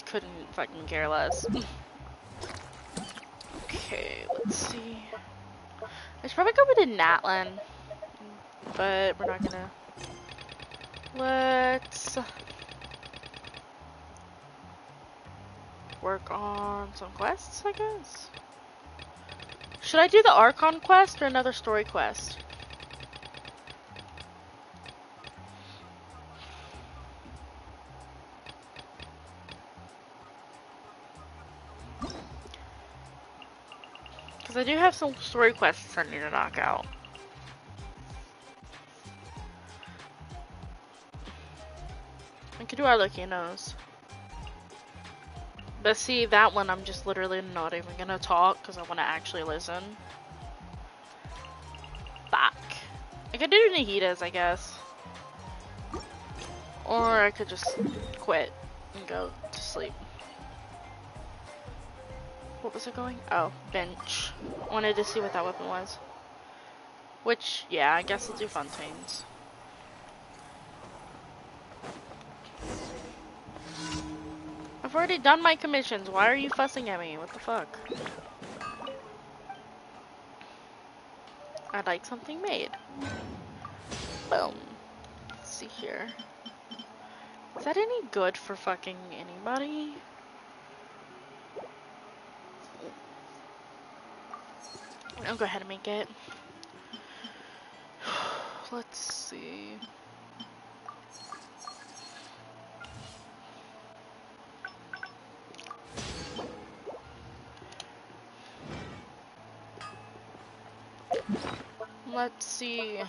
couldn't fucking care less. Okay, let's see. I should probably go with a Natlan, but we're not gonna. Let's work on some quests, I guess. Should I do the Archon quest or another story quest? Because I do have some story quests I need to knock out. I could do Arlecchino's. But see, that one I'm just literally not even gonna talk because I want to actually listen. Fuck. I could do Nahida's, I guess. Or I could just quit and go to sleep. What was it going? Oh, bench. Wanted to see what that weapon was. Which, yeah, I guess I'll do Fontaines. I've already done my commissions. Why are you fussing at me? What the fuck? I'd like something made. Boom. Let's see here. Is that any good for fucking anybody? I'll go ahead and make it. Let's see. Let's see.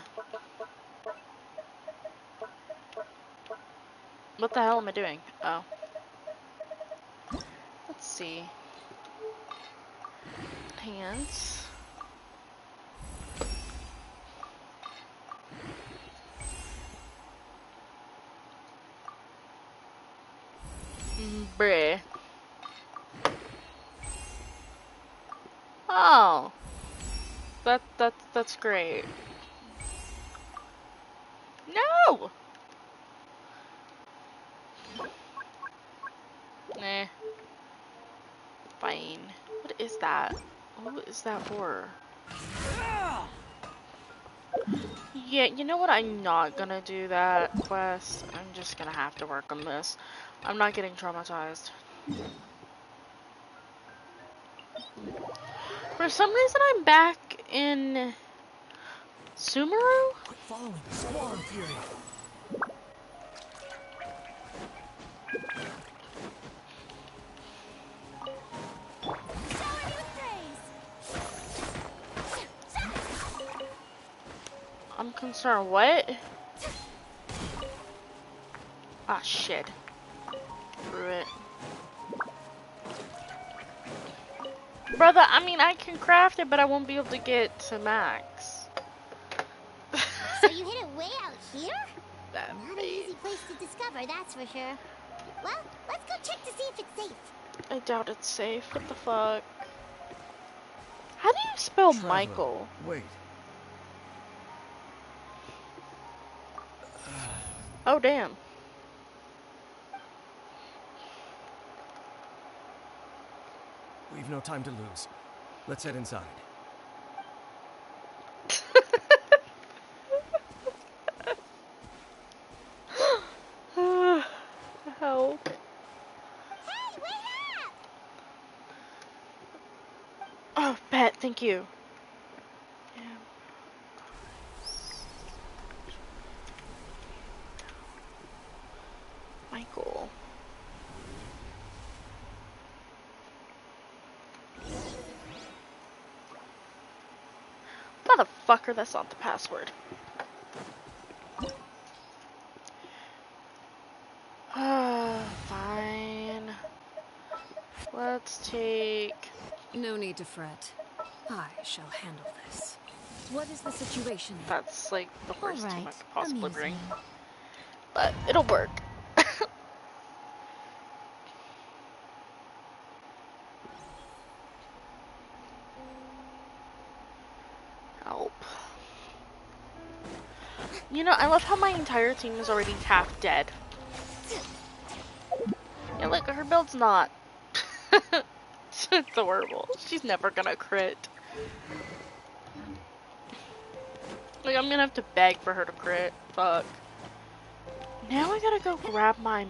What the hell am I doing? Oh. Let's see. Hands. Bruh. Oh. That's great. No! Nah. Fine. What is that? What is that for? Yeah, you know what? I'm not gonna do that quest. I'm just gonna have to work on this. I'm not getting traumatized. For some reason, I'm back in Sumeru? Quit following the Squall and Fury. I'm concerned. What? Ah, shit. Screw it. Brother, I mean, I can craft it, but I won't be able to get to max. So you hid it way out here? That Not an easy place to discover, that's for sure. Well, let's go check to see if it's safe. I doubt it's safe. What the fuck? How do you spell Trevor, Michael? Wait. Oh, damn. We've no time to lose. Let's head inside. Help. Hey, wait up! Oh, bet. Thank you. Michael. Motherfucker, that's not the password. Fine. Let's take... No need to fret. I shall handle this. What is the situation? That's like the worst team I Alright, could possibly amuse bring. me. But it'll work. Help. You know, I love how my entire team is already half dead. Yeah, look, her build's not. It's horrible. She's never gonna crit. Like, I'm gonna have to beg for her to crit. Fuck. Now I gotta go grab my...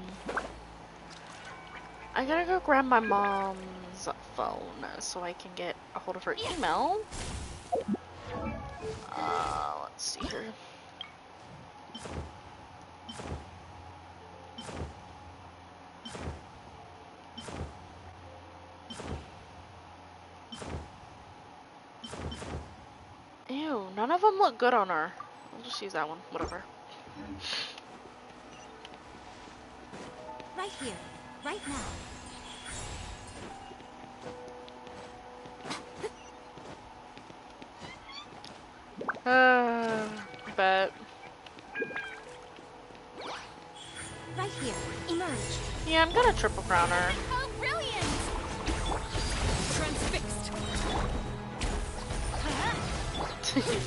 I gotta go grab my mom's phone so I can get a hold of her email. Let's see here. Ew, none of them look good on her. I'll just use that one, whatever. Right here, right now. Bet. Right here, emerge. Yeah, I'm gonna triple crown her. How brilliant! Transfixed.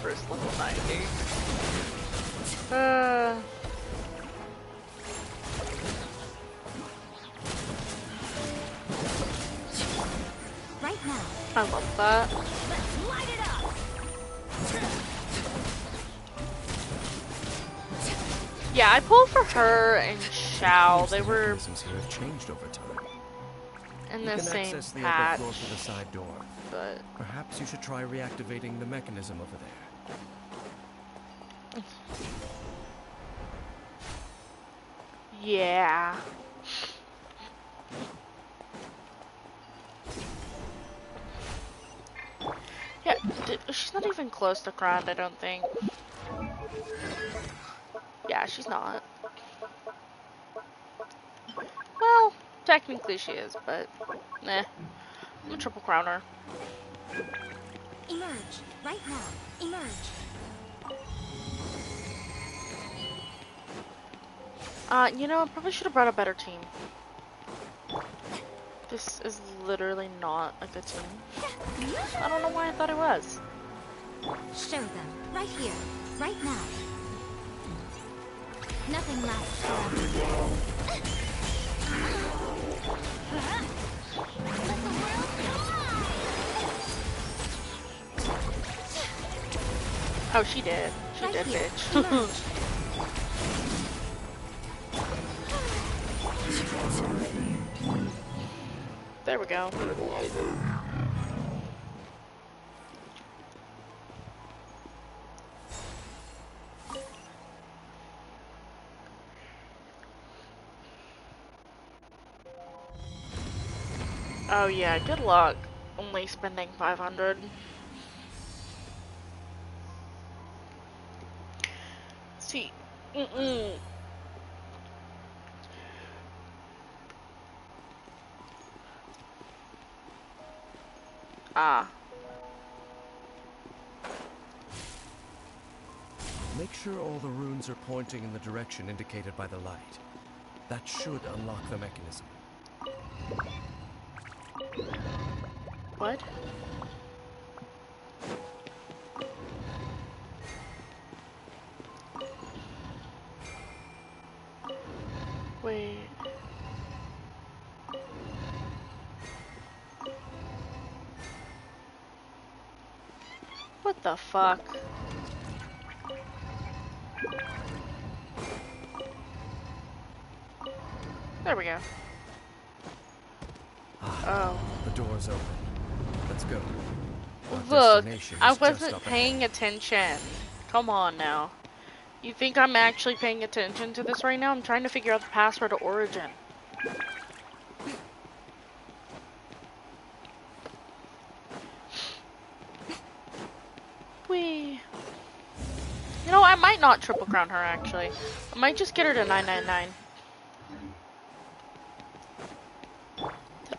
First level 90. Right now. I love that. Let's light it up! Yeah, I pulled for her and Shao. They were Mechanisms here have changed over time. in You the can same access the upper patch, floor through the side door. but Perhaps you should try reactivating the mechanism over there. yeah. Yeah, she's not even close to crowned, I don't think. Yeah, she's not. Technically she is, but nah. I'm a triple crowner. Emerge. Right now. Emerge. You know, I probably should have brought a better team. This is literally not a good team. I don't know why I thought it was. Show them. Right here. Right now. Nothing lasts forever. Let the world collide! Oh, she did. She did, bitch. There we go. Oh yeah, good luck. Only spending 500. See. Ah. Make sure all the runes are pointing in the direction indicated by the light. That should unlock the mechanism. What? Wait. What the fuck? There we go. Oh. The door's open. Let's go. Our Look, destination I is just wasn't up paying ahead. attention. Come on now. You think I'm actually paying attention to this right now? I'm trying to figure out the password to Origin. Whee. You know, I might not triple crown her actually. I might just get her to 999.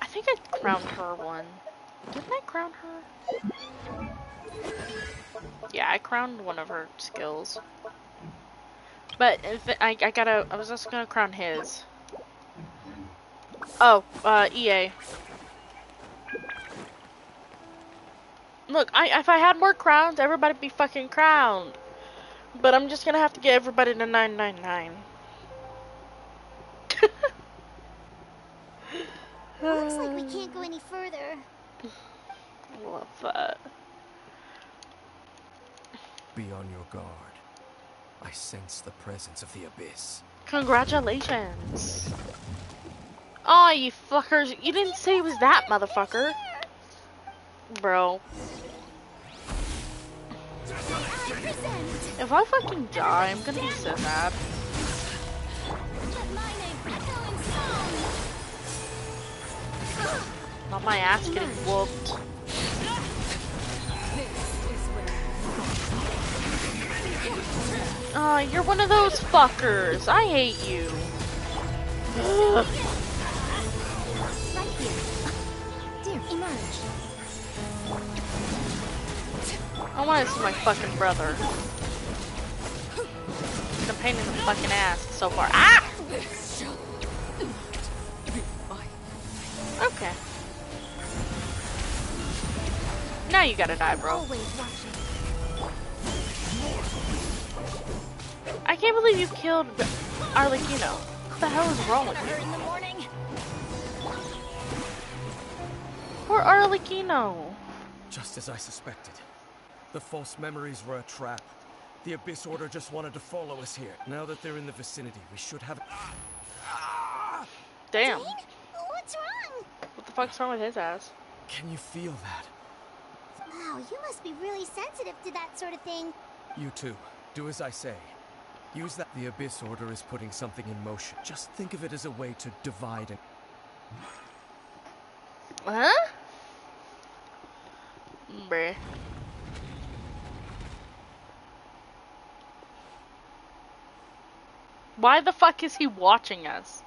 I think I crowned her one. Didn't I crown her? Yeah, I crowned one of her skills. But if I was also gonna crown his. Oh, EA. Look, if I had more crowns, everybody'd be fucking crowned. But I'm just gonna have to get everybody to 999. Looks like we can't go any further. I love that. Be on your guard. I sense the presence of the abyss. Congratulations. Aw, you fuckers. You didn't say it was that motherfucker. Bro. If I fucking die, I'm gonna be so mad. Let my name echo in song. Not my ass getting whooped. Oh, you're one of those fuckers. I hate you. Ugh. Right here. Dear, emerge. I want to see my fucking brother. He's a pain in the fucking ass so far. Ah! Okay. Now you gotta die, bro. Always watching. I can't believe you killed Arlecchino. What the hell is wrong with you? In the morning. Poor Arlecchino. Just as I suspected. The false memories were a trap. The Abyss Order just wanted to follow us here. Now that they're in the vicinity, we should have... Damn. Dane? What's wrong? What the fuck's wrong with his ass? Can you feel that? Wow, you must be really sensitive to that sort of thing. You too. Do as I say. Use that. The Abyss Order is putting something in motion. Just think of it as a way to divide and... Huh? Bruh. Why the fuck is he watching us?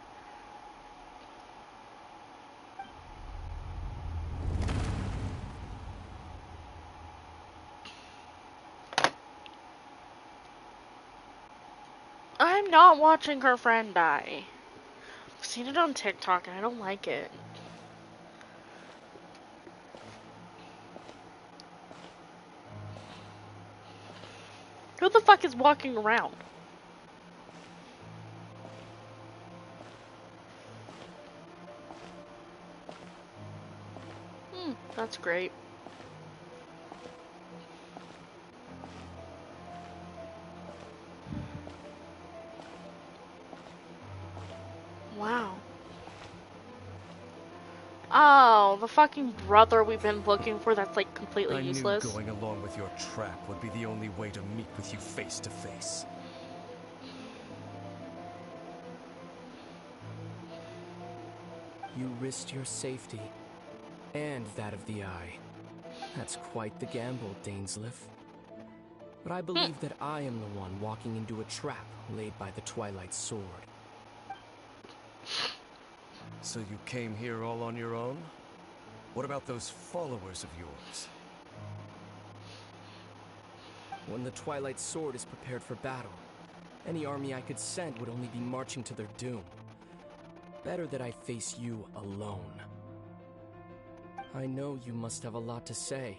I'm not watching her friend die. I've seen it on TikTok and I don't like it. Who the fuck is walking around? That's great. Wow. Oh, the fucking brother we've been looking for that's like completely useless. I knew going along with your trap would be the only way to meet with you face to face. You risked your safety, and that of the Eye. That's quite the gamble, Dainsleif. But I believe that I am the one walking into a trap laid by the Twilight Sword. So you came here all on your own? What about those followers of yours? When the Twilight Sword is prepared for battle, any army I could send would only be marching to their doom. Better that I face you alone. I know you must have a lot to say.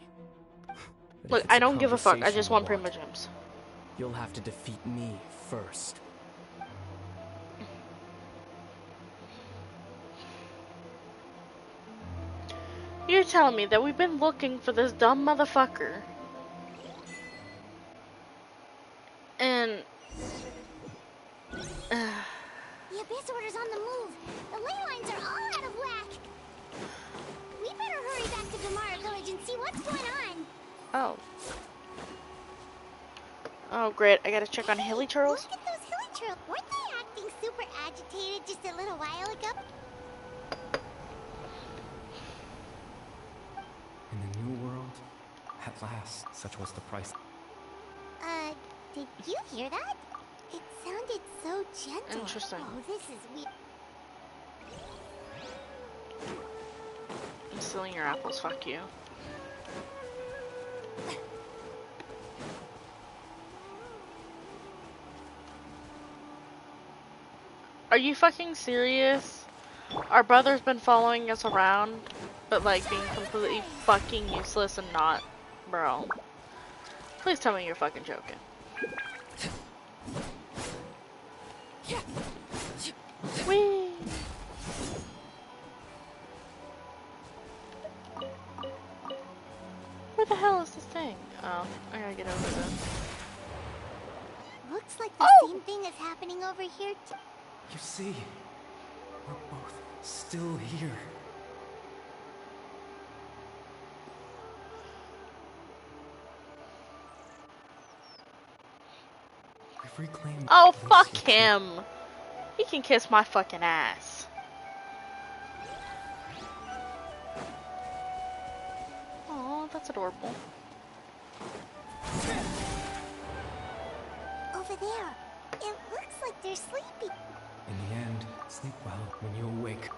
Look, I don't give a fuck. I just want Primogems. You'll have to defeat me first. You're telling me that we've been looking for this dumb motherfucker. And... The Abyss Order's on the move. The ley lines are all out of whack. We better hurry back to Gamara Village and see what's going on. Oh. Oh, great. I gotta check on Hilly Turtles. Look at those Hilly Turtles. Weren't they acting super agitated just a little while ago? In the new world, at last, such was the price. Did you hear that? It sounded so gentle. Interesting. Oh, this is weird. I'm stealing your apples, fuck you. Are you fucking serious? Our brother's been following us around, but like being completely fucking useless and not, bro. Please tell me you're fucking joking. Whee! Where the hell is this thing? Oh, I gotta get over this. Looks like the same thing is happening over here. You see, we're both still here. We've reclaimed. Oh, fuck him! He can kiss my fucking ass. Oh, that's adorable. Over there. It looks like they're sleeping. In the end, sleep well when you awake.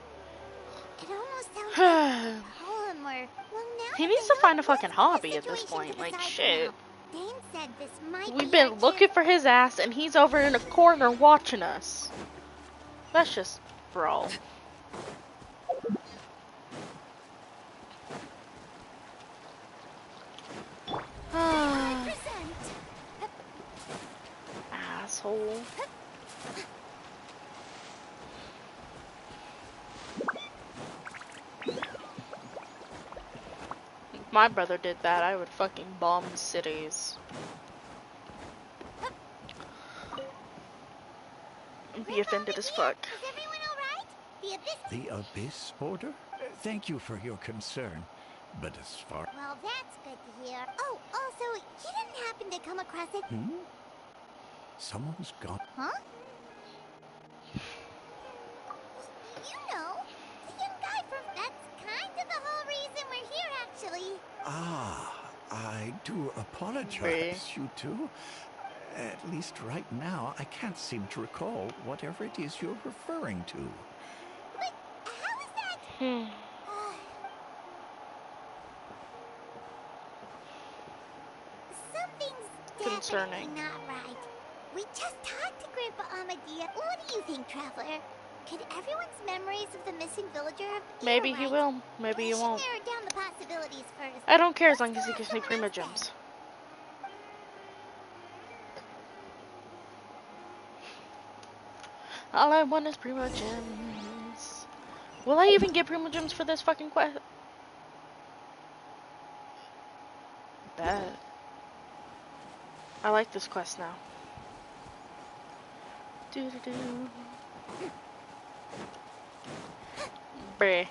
It almost sounds like a poem or... Well, now He needs to find a fucking hobby at this point. Like, shit. Dane said this might We've be our been looking for his ass and he's over in a corner watching us. That's just, bro. Asshole. If my brother did that, I would fucking bomb cities. And be offended as fuck. Is everyone alright? The Abyss Order? Thank you for your concern. But as far... Well, that's good to hear. Oh, also, you didn't happen to come across it... Someone's gone... Huh? You know, the young guy from... That's kind of the whole reason we're here, actually. Ah, I do apologize, you two. At least right now, I can't seem to recall whatever it is you're referring to. But how is that? Something's Concerning. definitely not right. We just talked to Grandpa Amadia. What do you think, Traveler? Could everyone's memories of the missing villager be Maybe he right? will. Maybe he We should won't. narrow down the possibilities first. I don't care as long Let's as he go gives have me some Prima instead. Gems. All I want is Prima Gems. Will I even get Prima Gems for this fucking quest? Bet. I like this quest now. Do. Bruh.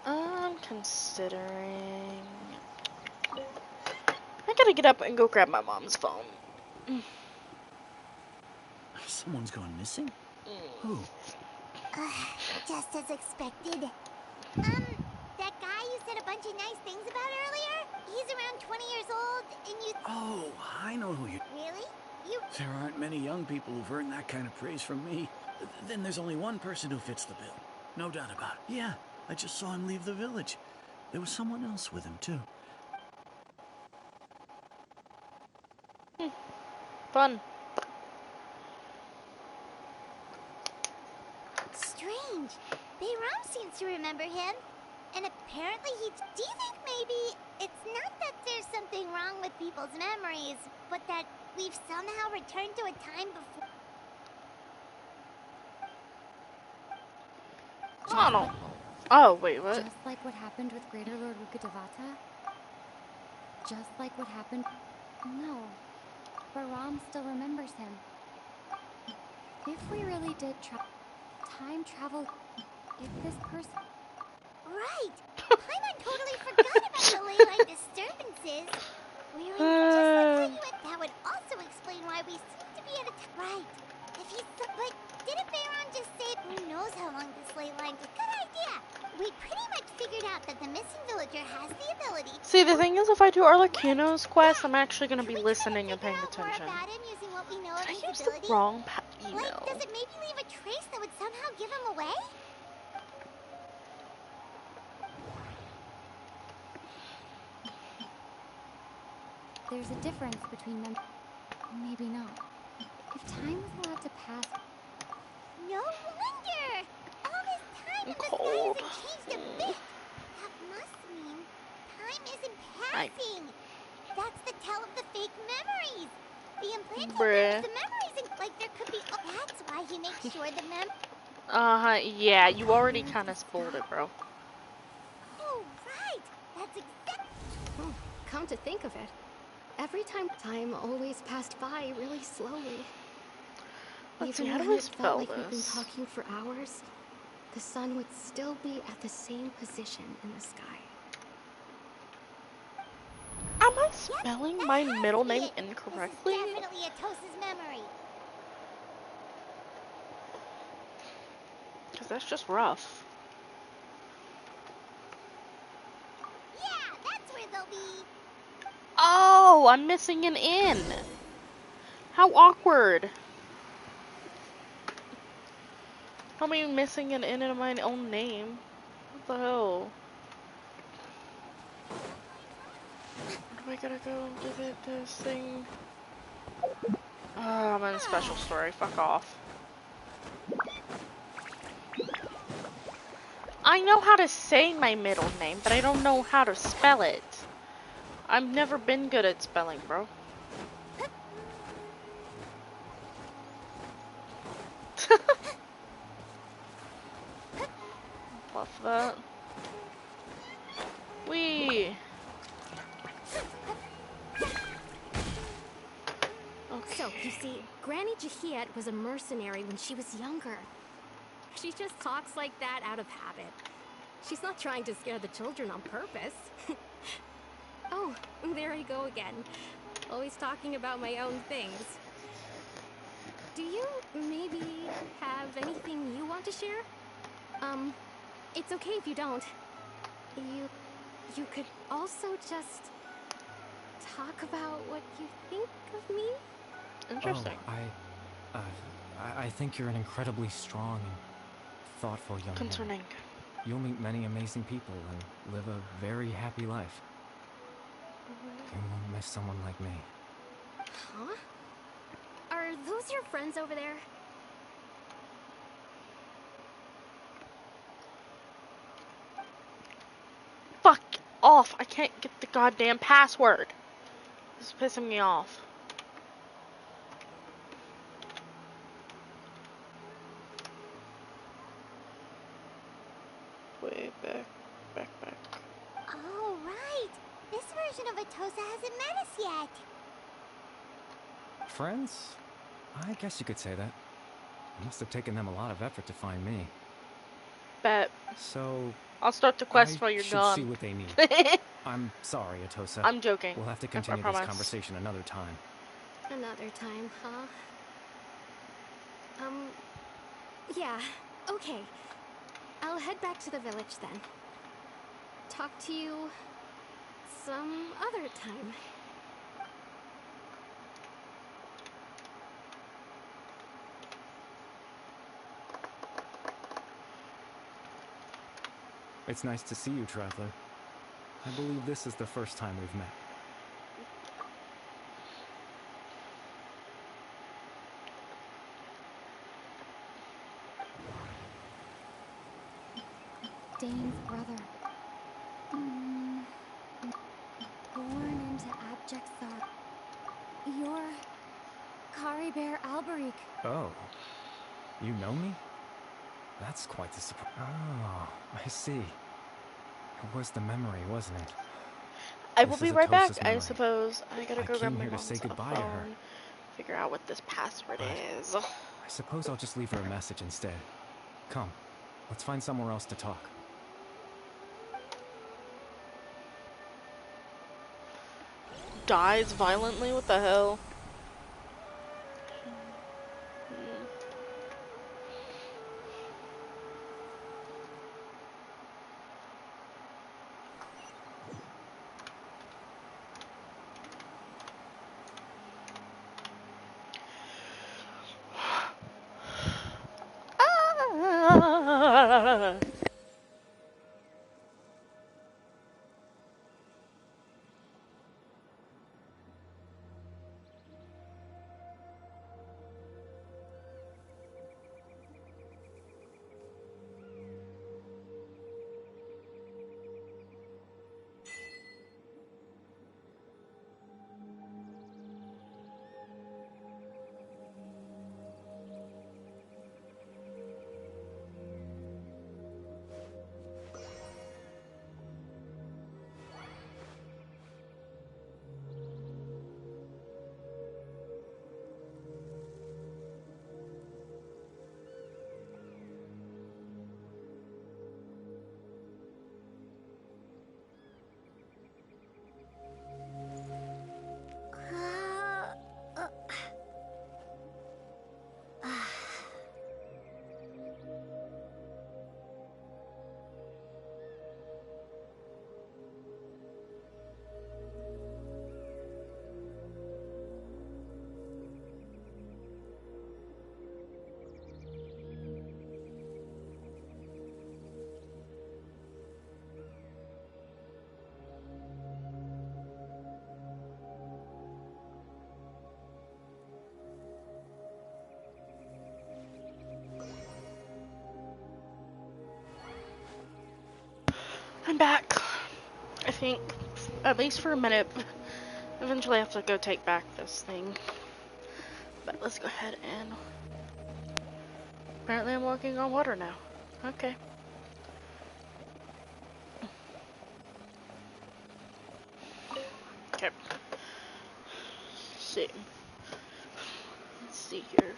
I'm considering. I gotta get up and go grab my mom's phone. Someone's gone missing? Who? Just as expected. That guy you said a bunch of nice things about earlier? He's around 20 years old, and you... Oh, I know who you... Really? You... There aren't many young people who've earned that kind of praise from me. Then there's only one person who fits the bill. No doubt about it. Yeah, I just saw him leave the village. There was someone else with him, too. Fun. Strange. Bayram seems to remember him. And apparently he... Do you think maybe it's not that there's something wrong with people's memories, but that we've somehow returned to a time before... I don't know. Oh, wait, what? Just like what happened with Greater Lord Rukkhadevata? Just like what happened... No. Bahram still remembers him. If we really did time travel... If this person... Right! Paimon totally forgot about the ley line disturbances. We're in just like how you went. That would also explain why we seem to be at a right. If he's but didn't Bayram just say who knows how long this ley line is? Good idea. We pretty much figured out that the missing villager has the ability. See, the thing is, if I do Arlecchino's quest, I'm actually gonna be listening and paying attention. What we know Did of I his use ability? the wrong email? Like, does it maybe leave a trace that would somehow give him away? There's a difference between them. Maybe not. If time was allowed to pass... No wonder! All this time and the sky hasn't changed a bit. That must mean time isn't passing. That's the tell of the fake memories. The implanted the memories and like there could be... That's why he makes sure the yeah, you already kind of spoiled it, bro. Oh, right! That's exactly... Oh, come to think of it. Every time always passed by really slowly. Let's see, Even how do when I it spell felt like we've been this? talking for hours, the sun would still be at the same position in the sky. Am I spelling my middle name incorrectly? This is definitely Atos's memory. Because that's just rough. Yeah, that's where they'll be. Oh, I'm missing an N. How awkward. How am I missing an N in my own name? What the hell? Where do I gotta go and give it this thing? Oh, I'm in a special story. Fuck off. I know how to say my middle name, but I don't know how to spell it. I've never been good at spelling, bro. Buff that. Wee. Okay. So, you see, Granny Jahiet was a mercenary when she was younger. She just talks like that out of habit. She's not trying to scare the children on purpose. Oh, there I go again. Always talking about my own things. Do you maybe have anything you want to share? It's okay if you don't. You could also just talk about what you think of me? Interesting. Oh, I think you're an incredibly strong and thoughtful young Concerning. woman. You'll meet many amazing people and live a very happy life. You won't miss someone like me. Huh? Are those your friends over there? Fuck off! I can't get the goddamn password. This is pissing me off. Way back. Oh, right. This version of Atosa hasn't met us yet. Friends? I guess you could say that. It must have taken them a lot of effort to find me. Bet. So... I'll start the quest while you're gone. See what they need. I'm sorry, Atosa. I'm joking. We'll have to continue this conversation another time. Another time, huh? Yeah, okay. I'll head back to the village then. Talk to you some other time. It's nice to see you, Traveler. I believe this is the first time we've met. Dane's brother. Born into abject thought. You're Caribert Alberic. Oh. You know me? That's quite the surprise. Oh, I see. It was the memory, wasn't it? I will be right back, I suppose. I gotta go grab my mom's to say goodbye to her. Figure out what this password is. I suppose I'll just leave her a message instead. Come, let's find somewhere else to talk. Dies violently? What the hell? I'm back. I think, at least for a minute. Eventually I have to go take back this thing. But let's go ahead and... Apparently I'm walking on water now. Okay. Okay. See. Let's see here.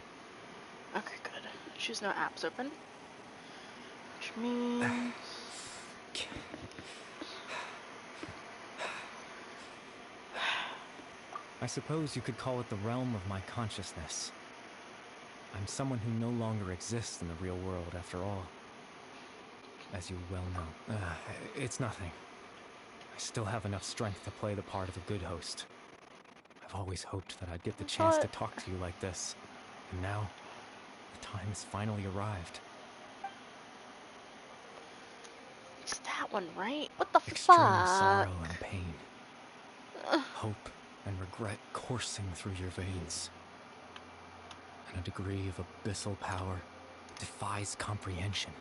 Okay, good. Choose no apps open. Which means... I suppose you could call it the realm of my consciousness. I'm someone who no longer exists in the real world after all. As you well know. It's nothing. I still have enough strength to play the part of a good host. I've always hoped that I'd get the chance to talk to you like this. And now, the time has finally arrived. It's that one, right? What the Extreme fuck? sorrow and pain. Hope and regret coursing through your veins. And a degree of abyssal power defies comprehension.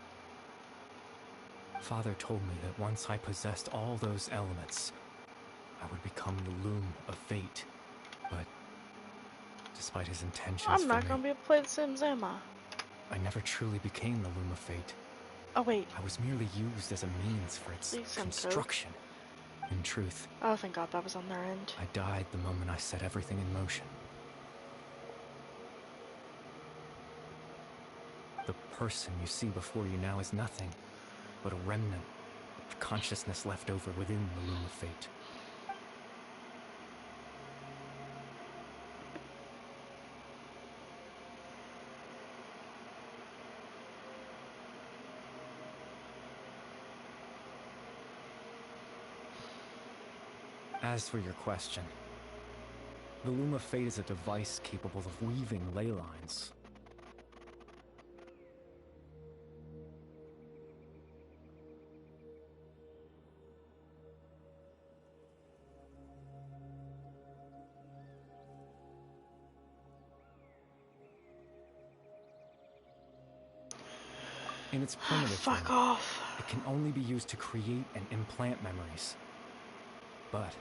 Father told me that once I possessed all those elements, I would become the Loom of Fate. But despite his intentions I'm not gonna be able to play The Sims, am I? I never truly became the Loom of Fate. Oh wait. I was merely used as a means for its construction. In truth. Oh, thank God that was on their end. I died the moment I set everything in motion. The person you see before you now is nothing but a remnant of consciousness left over within the Loom of Fate. As for your question, the Loom of Fate is a device capable of weaving ley lines. In its primitive form, it can only be used to create and implant memories. But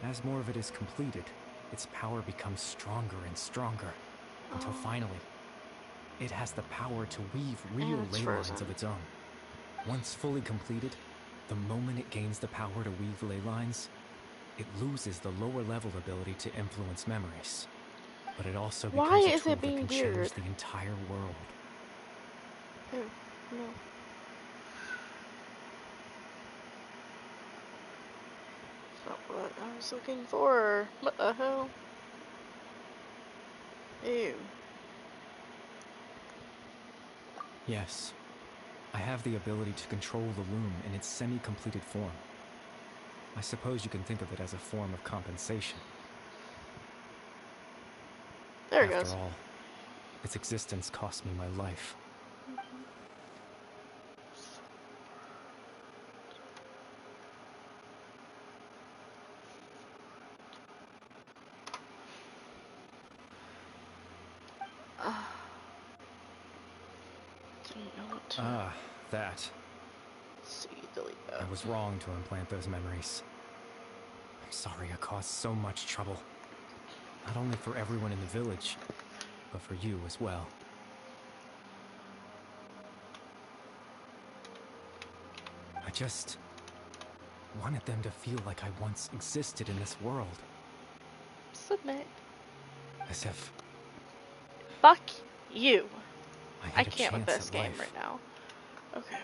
as more of it is completed, its power becomes stronger and stronger, until finally, it has the power to weave real ley lines of its own. Once fully completed, the moment it gains the power to weave ley lines, it loses the lower level ability to influence memories. But it also becomes a tool that can change the entire world. Oh, no. Not what I was looking for. What the hell? Ew. Yes. I have the ability to control the Loom in its semi-completed form. I suppose you can think of it as a form of compensation. There it goes. After all, its existence cost me my life. Ah, that. See, delete that. I was wrong to implant those memories. I'm sorry I caused so much trouble. Not only for everyone in the village, but for you as well. I just wanted them to feel like I once existed in this world. Submit. As if... Fuck you. I had a can't with chance this at game life. right now. Okay.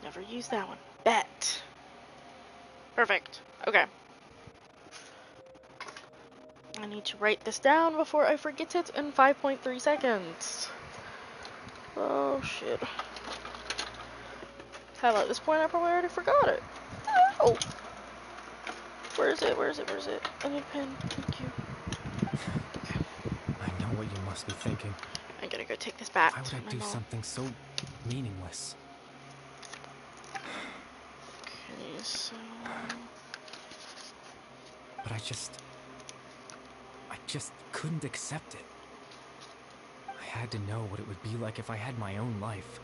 Never use that one. Bet. Perfect. Okay. I need to write this down before I forget it in 5.3 seconds. Oh shit. Hell, at this point I probably already forgot it. Oh! Where is it? Where is it? Where is it? I need a pen. Thank you. Okay. I know what you must be thinking. I'm gonna go take this back. Why would I do something so meaningless? Okay, so... But I just couldn't accept it. I had to know what it would be like if I had my own life.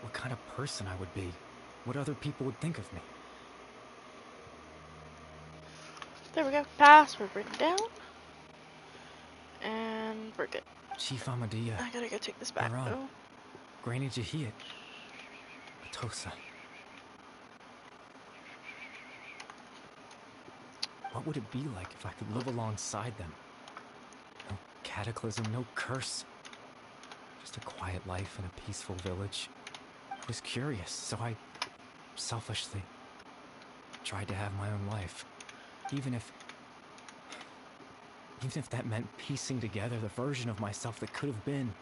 What kind of person I would be. What other people would think of me. There we go. Password written down. And we're good. Chief Ahmadiyya. I gotta go take this back Baron, though. Granny Jahiyat. Atosa. What would it be like if I could live alongside them? No cataclysm, no curse. Just a quiet life in a peaceful village. I was curious, so I selfishly tried to have my own life. Even if that meant piecing together the version of myself that could have been.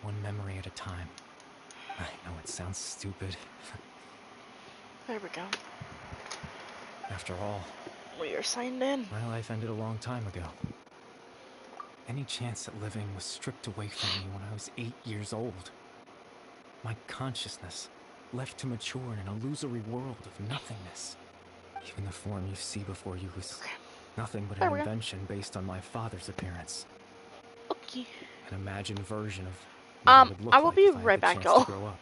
One memory at a time. I know it sounds stupid. There we go. After all, We are signed in. my life ended a long time ago. Any chance at living was stripped away from me when I was 8 years old. My consciousness left to mature in an illusory world of nothingness. Even the form you see before you was nothing but an invention based on my father's appearance. Okay. An imagined version of what I would look I will like be if I had right the back, chance y'all. to grow up.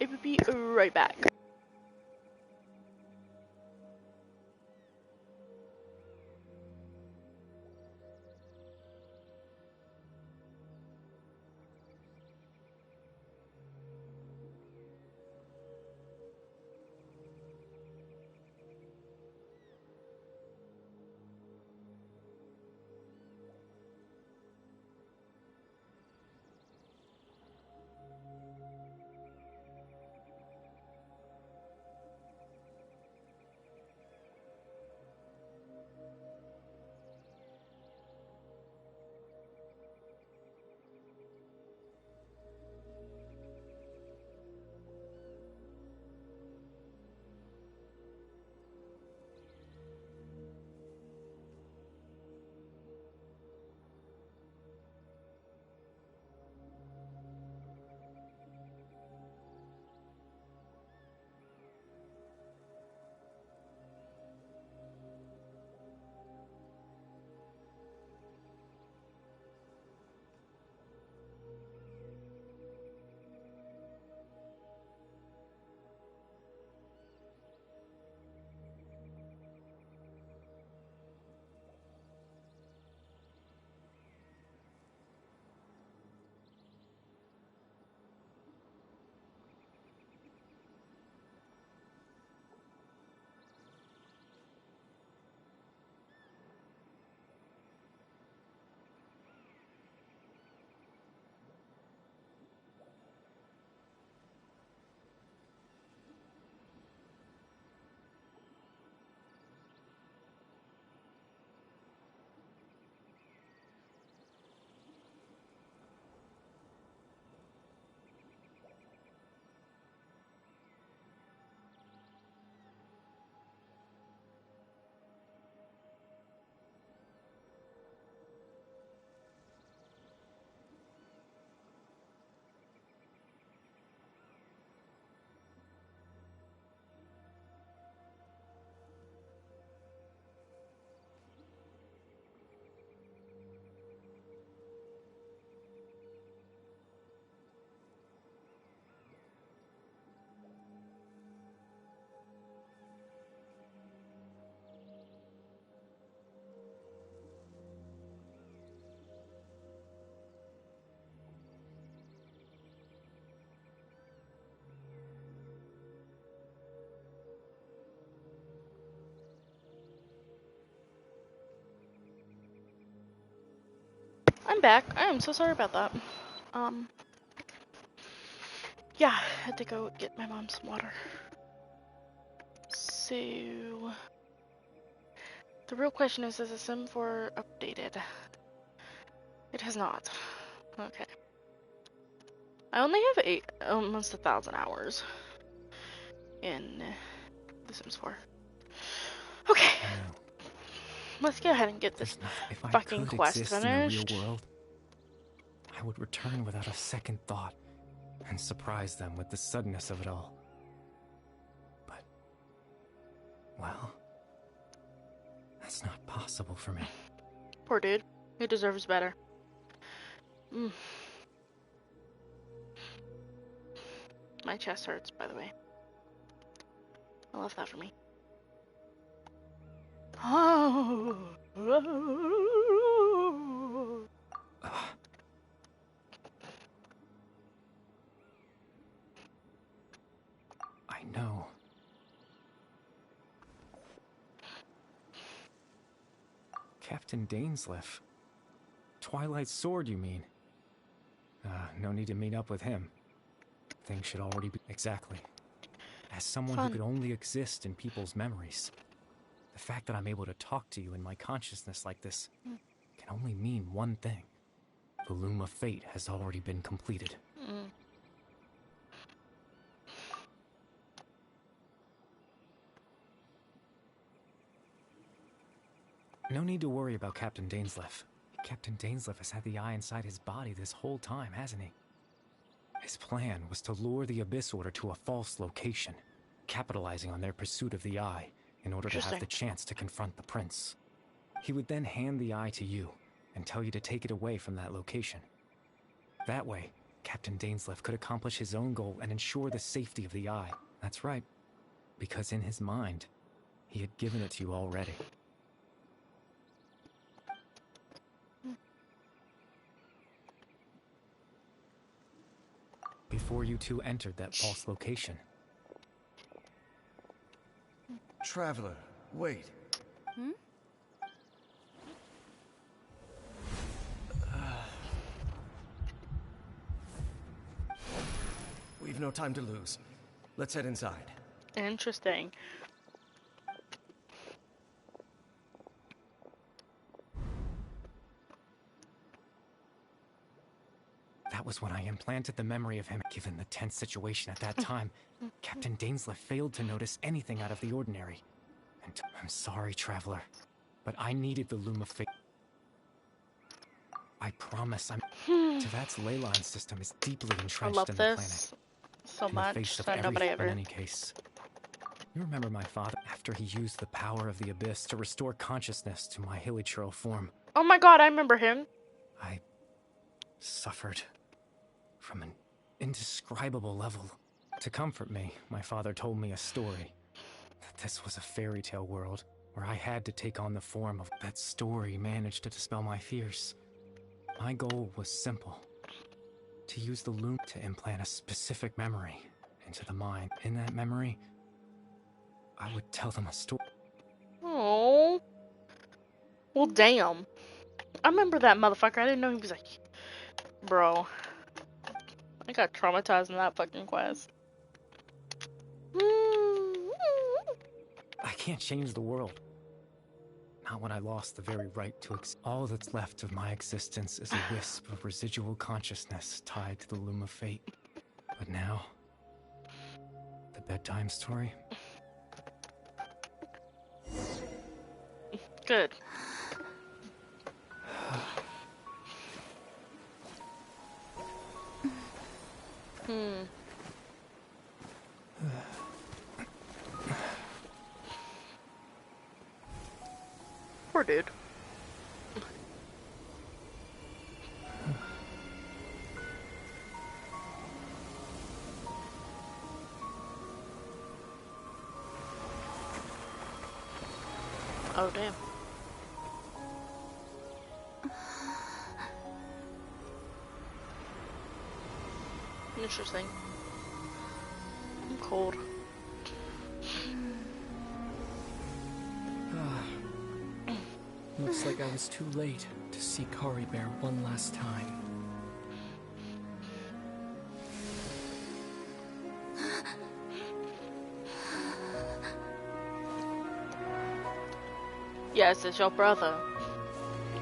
It would be right back. I'm back. I am so sorry about that. Yeah, I had to go get my mom some water. So, the real question is the Sim 4 updated? It has not. Okay. I only have almost 1,000 hours in The Sims 4. Okay. Let's go ahead and get this fucking quest finished. In the real world, I would return without a second thought and surprise them with the suddenness of it all. But, well, that's not possible for me. Poor dude. He deserves better. My chest hurts, by the way. I love that for me. Oh. I know. Captain Dainsleif. Twilight Sword, you mean? No need to meet up with him. Things should already be... Exactly. As someone who could only exist in people's memories, the fact that I'm able to talk to you in my consciousness like this can only mean one thing. The Loom of Fate has already been completed. No need to worry about Captain Dainsleif. Captain Dainsleif has had the eye inside his body this whole time, hasn't he? His plan was to lure the Abyss Order to a false location, capitalizing on their pursuit of the eye in order to have the chance to confront the prince. He would then hand the eye to you and tell you to take it away from that location. That way, Captain Dainsleif could accomplish his own goal and ensure the safety of the eye. That's right, because in his mind, he had given it to you already. Before you two entered that false location. Traveler, wait. Hmm? We've no time to lose. Let's head inside. Interesting. That was when I implanted the memory of him. Given the tense situation at that time, Captain Dainsleif failed to notice anything out of the ordinary. And I'm sorry, Traveler, but I needed the Loom of Fate. I promise Teyvat's ley line system is deeply entrenched in the planet. So in much the face of that nobody everything, ever. in any case. You remember my father after he used the power of the Abyss to restore consciousness to my Hilichurl form. Oh my god, I remember him. I suffered from an indescribable level. To comfort me, my father told me a story. That this was a fairy tale world where I had to take on the form of that story managed to dispel my fears. My goal was simple. To use the loom to implant a specific memory into the mind. In that memory, I would tell them a story. Oh. Well, damn. I remember that motherfucker. I didn't know he was like... Bro. I got traumatized in that fucking quest. I can't change the world. Not when I lost the very right to all that's left of my existence is a wisp of residual consciousness tied to the Loom of Fate. But now, the bedtime story. Good. Poor dude. Oh, damn. Interesting. I'm cold. Looks like I was too late to see Kari Bear one last time. Yes, it's your brother.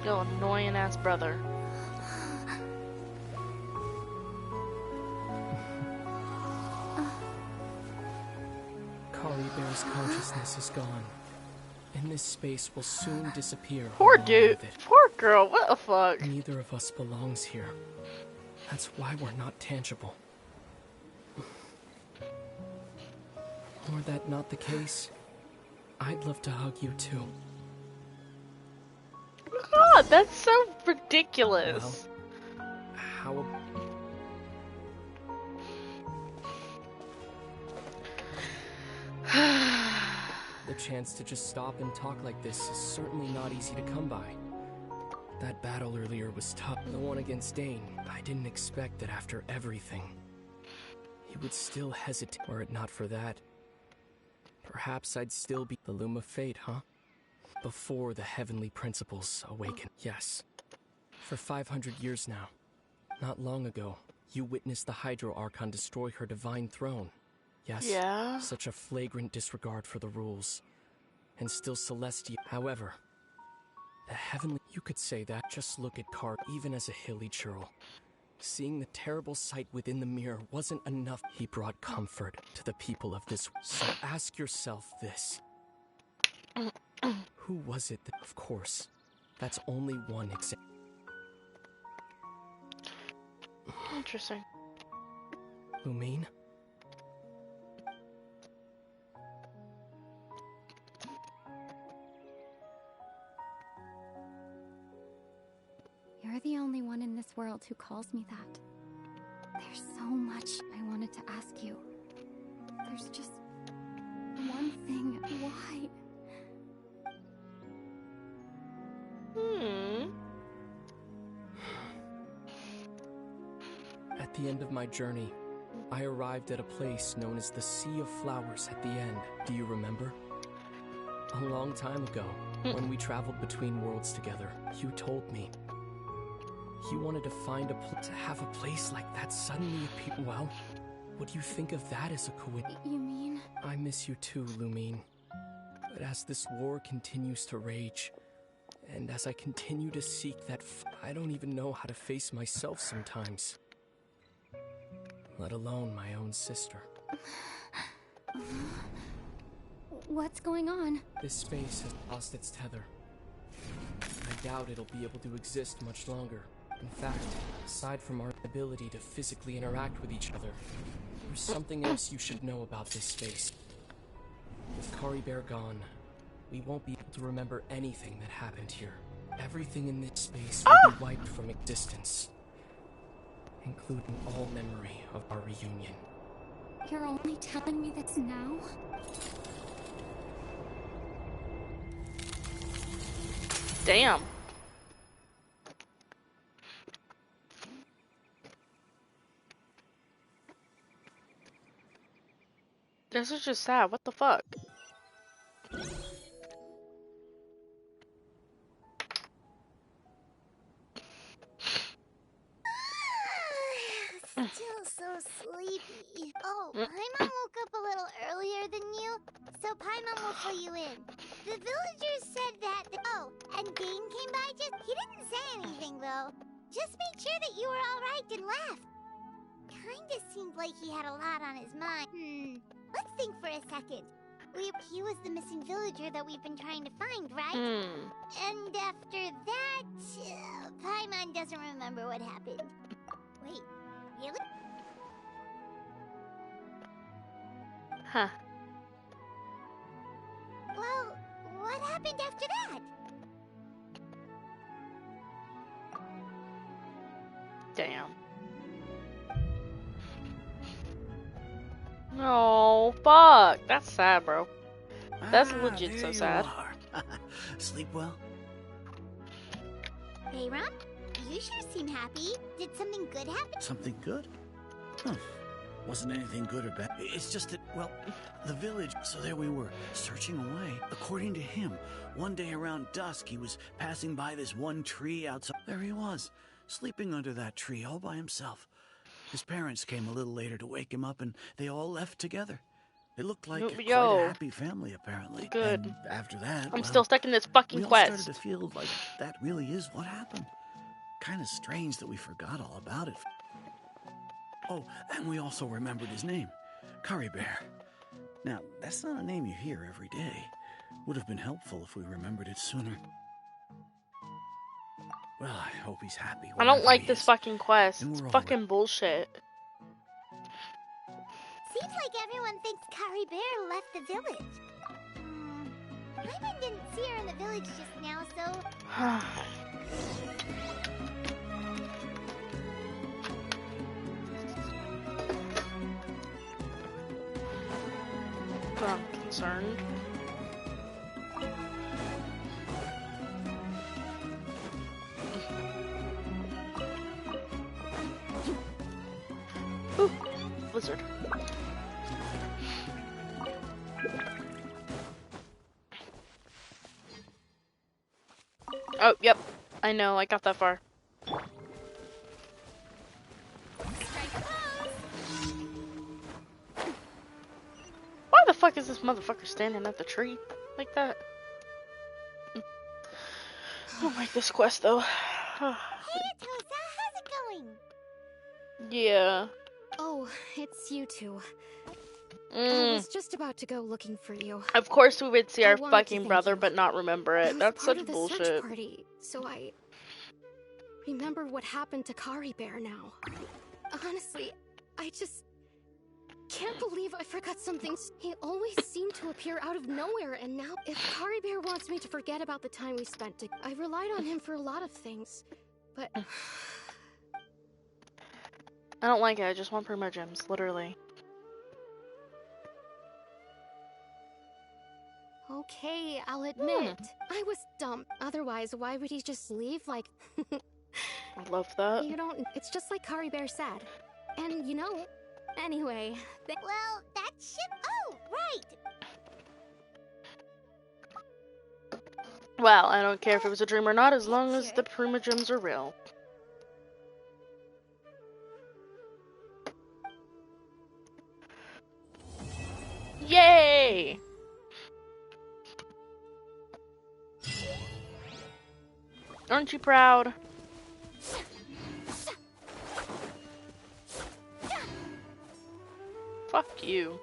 Your annoying ass brother. Kari Bear's consciousness is gone. And this space will soon disappear. Poor dude. Poor girl. What the fuck? Neither of us belongs here. That's why we're not tangible. Were that not the case, I'd love to hug you too. God, that's so ridiculous. Well, how the chance to just stop and talk like this is certainly not easy to come by. That battle earlier was tough. The one against Dane. I didn't expect that after everything, he would still hesitate. Were it not for that, perhaps I'd still be the Loom of Fate, huh? Before the heavenly principles awaken. Yes. For 500 years now. Not long ago, you witnessed the Hydro Archon destroy her divine throne. Yes. Yeah. Such a flagrant disregard for the rules. And still Celestia. However, the heavenly... You could say that. Just look at Kar, even as a Hilichurl. Seeing the terrible sight within the mirror wasn't enough. He brought comfort to the people of this... So ask yourself this. Who was it? Of course. That's only one example. Interesting. Lumine? You're the only one in this world who calls me that. There's so much I wanted to ask you. There's just one thing. Why? At the end of my journey, I arrived at a place known as the Sea of Flowers at the end. Do you remember? A long time ago, when we traveled between worlds together, you told me you wanted to find to have a place like that suddenly appear. Well, would you think of that as a coincidence? You mean? I miss you too, Lumine. But as this war continues to rage, and as I continue to seek that I don't even know how to face myself sometimes. Let alone my own sister. What's going on? This space has lost its tether. I doubt it'll be able to exist much longer. In fact, aside from our ability to physically interact with each other, there's something else you should know about this space. With Caribert gone, we won't be able to remember anything that happened here. Everything in this space will be wiped from existence, including all memory of our reunion. You're only telling me this now? Damn. This is just sad. What the fuck? Still so sleepy. Oh, Paimon woke up a little earlier than you, so Paimon will fill you in. The villagers said that. Oh, and Dane came by just. He didn't say anything though. Just made sure that you were all right and left. Kinda seemed like he had a lot on his mind. Let's think for a second. He was the missing villager that we've been trying to find, right? And after that, Paimon doesn't remember what happened. Wait, really? Huh. Well, what happened after that? Damn. No, fuck. That's sad, bro. That's legit so sad. Sleep well? Hey, Ron? You sure seem happy. Did something good happen? Something good? Wasn't anything good or bad. It's just that, well, the village, so there we were, searching away. According to him, one day around dusk, he was passing by this one tree outside. There he was, sleeping under that tree all by himself. His parents came a little later to wake him up, and they all left together. It looked like quite a happy family, apparently. Good. And after that, I'm still stuck in this fucking quest. We all started to feel like that really is what happened. Kind of strange that we forgot all about it. Oh, and we also remembered his name, Caribert. Now, that's not a name you hear every day. Would have been helpful if we remembered it sooner. Well, I hope he's happy. I don't like this fucking quest. It's fucking bullshit. Seems like everyone thinks Caribert left the village. Paimon didn't see her in the village just now, so... I'm concerned. Ooh, lizard. Oh, yep. I know, I got that far. Why the fuck is this motherfucker standing at the tree like that? I don't like this quest though. Hey, Atosa, how's it going? Yeah. Oh, it's you two. I was just about to go looking for you. Of course we would see I our wanted to fucking thank brother you. but not remember I it. was That's part such of the bullshit. search party, so I remember what happened to Kari Bear now. Honestly, I just can't believe I forgot something. He always seemed to appear out of nowhere, and now if Kari Bear wants me to forget about the time we spent together, I relied on him for a lot of things, but I don't like it. I just want Primo Gems, literally. okay, I'll admit, I was dumb. Otherwise, why would he just leave like... I love that. You don't... It's just like Kari Bear said. And, you know... Anyway... Well, that ship... Oh, right! Well, I don't care if it was a dream or not, as long as the Primo Gems are real. Yay! Aren't you proud? Fuck you.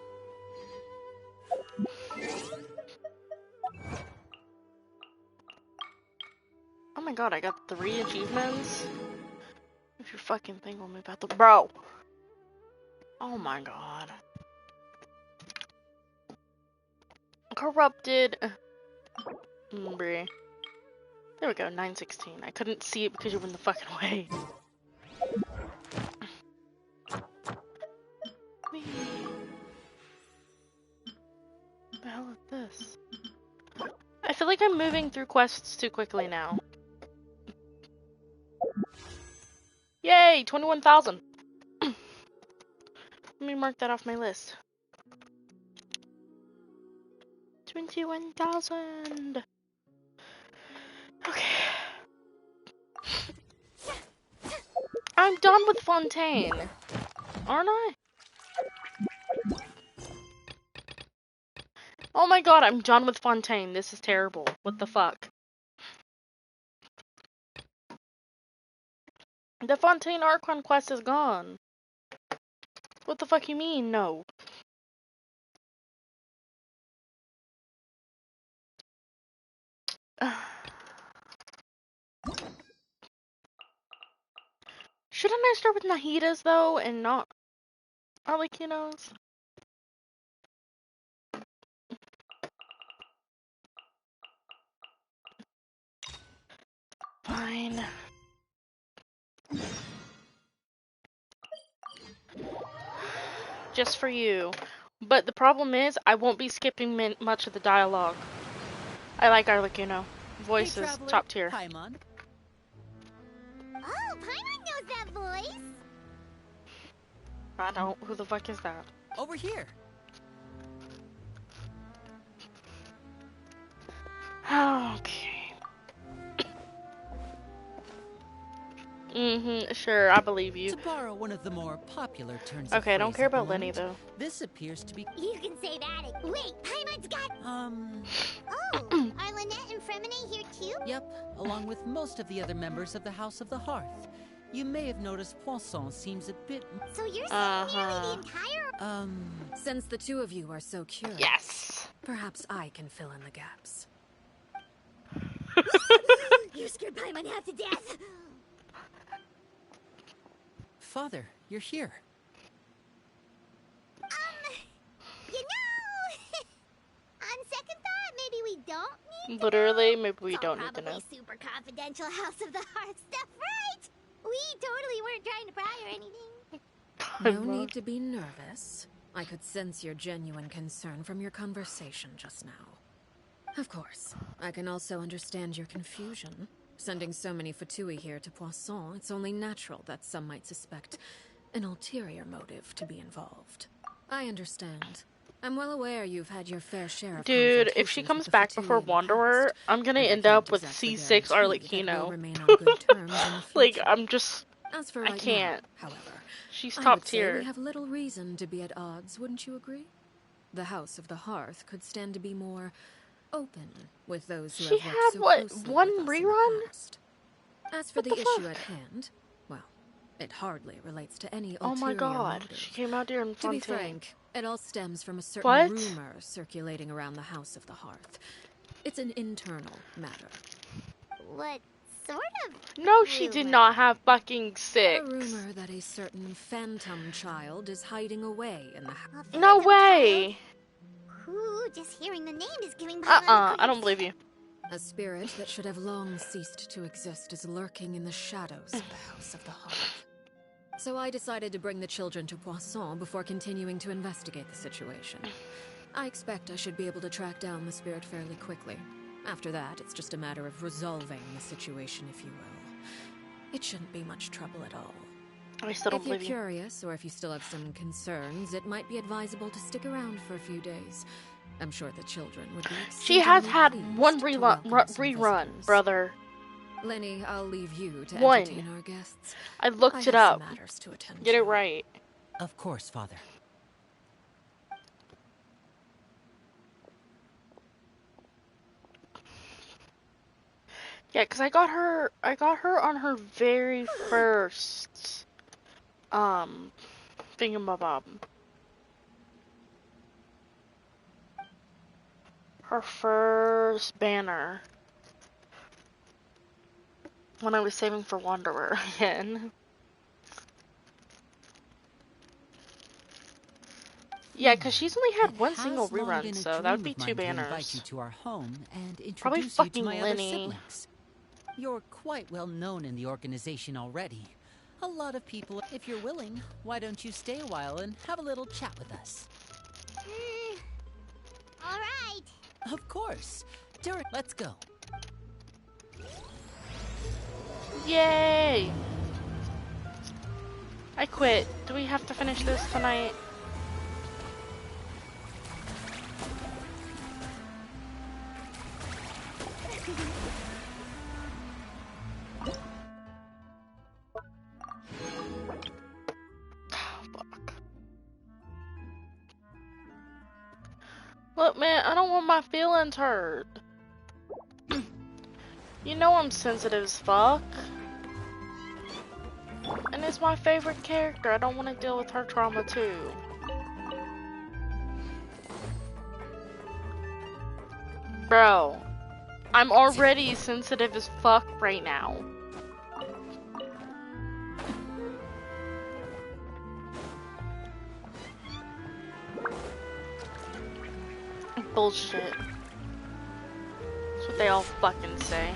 Oh my god, I got 3 achievements? If your fucking thing will move out the- Bro! Oh my god. Corrupted. Bruh. There we go, 916. I couldn't see it because you were in the fucking way. What the hell is this? I feel like I'm moving through quests too quickly now. Yay! 21,000! Let me mark that off my list. 21,000! Okay. I'm done with Fontaine, aren't I? Oh my god, I'm done with Fontaine. This is terrible. What the fuck? The Fontaine Archon quest is gone. What the fuck you mean, no? Shouldn't I start with Nahidas though, and not Arlequinos? Fine. Just for you. But the problem is, I won't be skipping much of the dialogue. I like Arlecchino. Voice is top tier. Paimon. Oh, Paimon knows that voice. I don't. Who the fuck is that? Over here. Okay. Sure, I believe you. To borrow one of the more popular turns. Okay, I don't care about Lenny though. This appears to be. You can say that. Wait, Paimon's got. Oh, are Lynette and Fremine here too? Yep, along with most of the other members of the House of the Hearth. You may have noticed Poisson seems a bit. So you're saying nearly the entire. Since the two of you are so curious. Yes. Perhaps I can fill in the gaps. You scared Paimon half to death. Father, you're here. You know, on second thought, maybe we don't need. Literally, maybe we don't need to know. Probably super confidential House of the Hearth stuff, right? We totally weren't trying to pry or anything. No need to be nervous. I could sense your genuine concern from your conversation just now. Of course, I can also understand your confusion. Sending so many Fatui here to Poisson, it's only natural that some might suspect an ulterior motive to be involved. I understand. I'm well aware you've had your fair share of Dude, if she comes back before Wanderer, I'm gonna end up with C6 Arlecchino. Like, I'm just... I can't. However, she's top tier. We have little reason to be at odds, wouldn't you agree? The House of the Hearth could stand to be more open with those who She have worked had, so what, one rerun? As for the issue at hand, well, It hardly relates to any Oh my ulterior god, motive. she came out here in To be Fontaine. frank, it all stems from a certain What? rumor circulating around the House of the Hearth. It's an internal matter. What sort of? No, she did not have fucking A six. rumor that a certain phantom child is hiding away in the house. No way. Ooh, just hearing the name is giving me I don't believe you. A spirit that should have long ceased to exist is lurking in the shadows of the House of the Hearth. So I decided to bring the children to Poisson before continuing to investigate the situation. I expect I should be able to track down the spirit fairly quickly. After that, it's just a matter of resolving the situation, if you will. It shouldn't be much trouble at all. I still don't If you're believe you. curious, or if you still have some concerns, it might be advisable to stick around for a few days. I'm sure the children would be She has exceedingly had pleased one to rerun, welcome some rerun, visitors. brother. Lenny, I'll leave you to One. entertain our guests. I looked it have up. some matters to attend Get it to. right. Of course, Father. Yeah, cause I got her on her very first, thingamabob. Her first banner. When I was saving for Wanderer again. Yeah, cause she's only had one single rerun, so that would be 2 Invite banners. you to our home and Probably introduce you to fucking my Lenny. other siblings. You're quite well known in the organization already. A lot of people. If you're willing, why don't you stay a while and have a little chat with us? All right. Of course. Let's go. Yay! I quit. Do we have to finish this tonight? Look, man, I don't want my feelings hurt. You know I'm sensitive as fuck. And it's my favorite character. I don't want to deal with her trauma too. Bro, I'm already sensitive as fuck right now. Bullshit. That's what they all fucking say.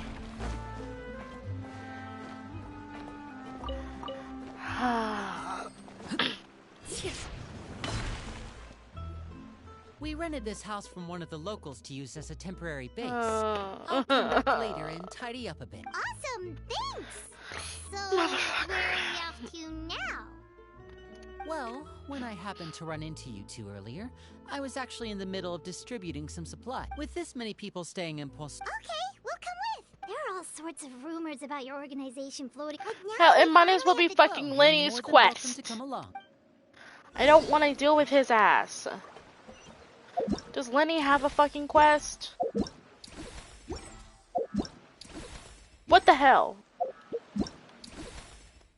We rented this house from one of the locals to use as a temporary base. I'll come back later and tidy up a bit. Awesome, thanks. So, where are we off to now? Well, when I happened to run into you two earlier, I was actually in the middle of distributing some supply. With this many people staying in Poisson. Okay, we'll come with. There are all sorts of rumors about your organization floating. Like now, Hell, it might as well be fucking Lenny's More than welcome quest. to come along. I don't want to deal with his ass. Does Lenny have a fucking quest? What the hell?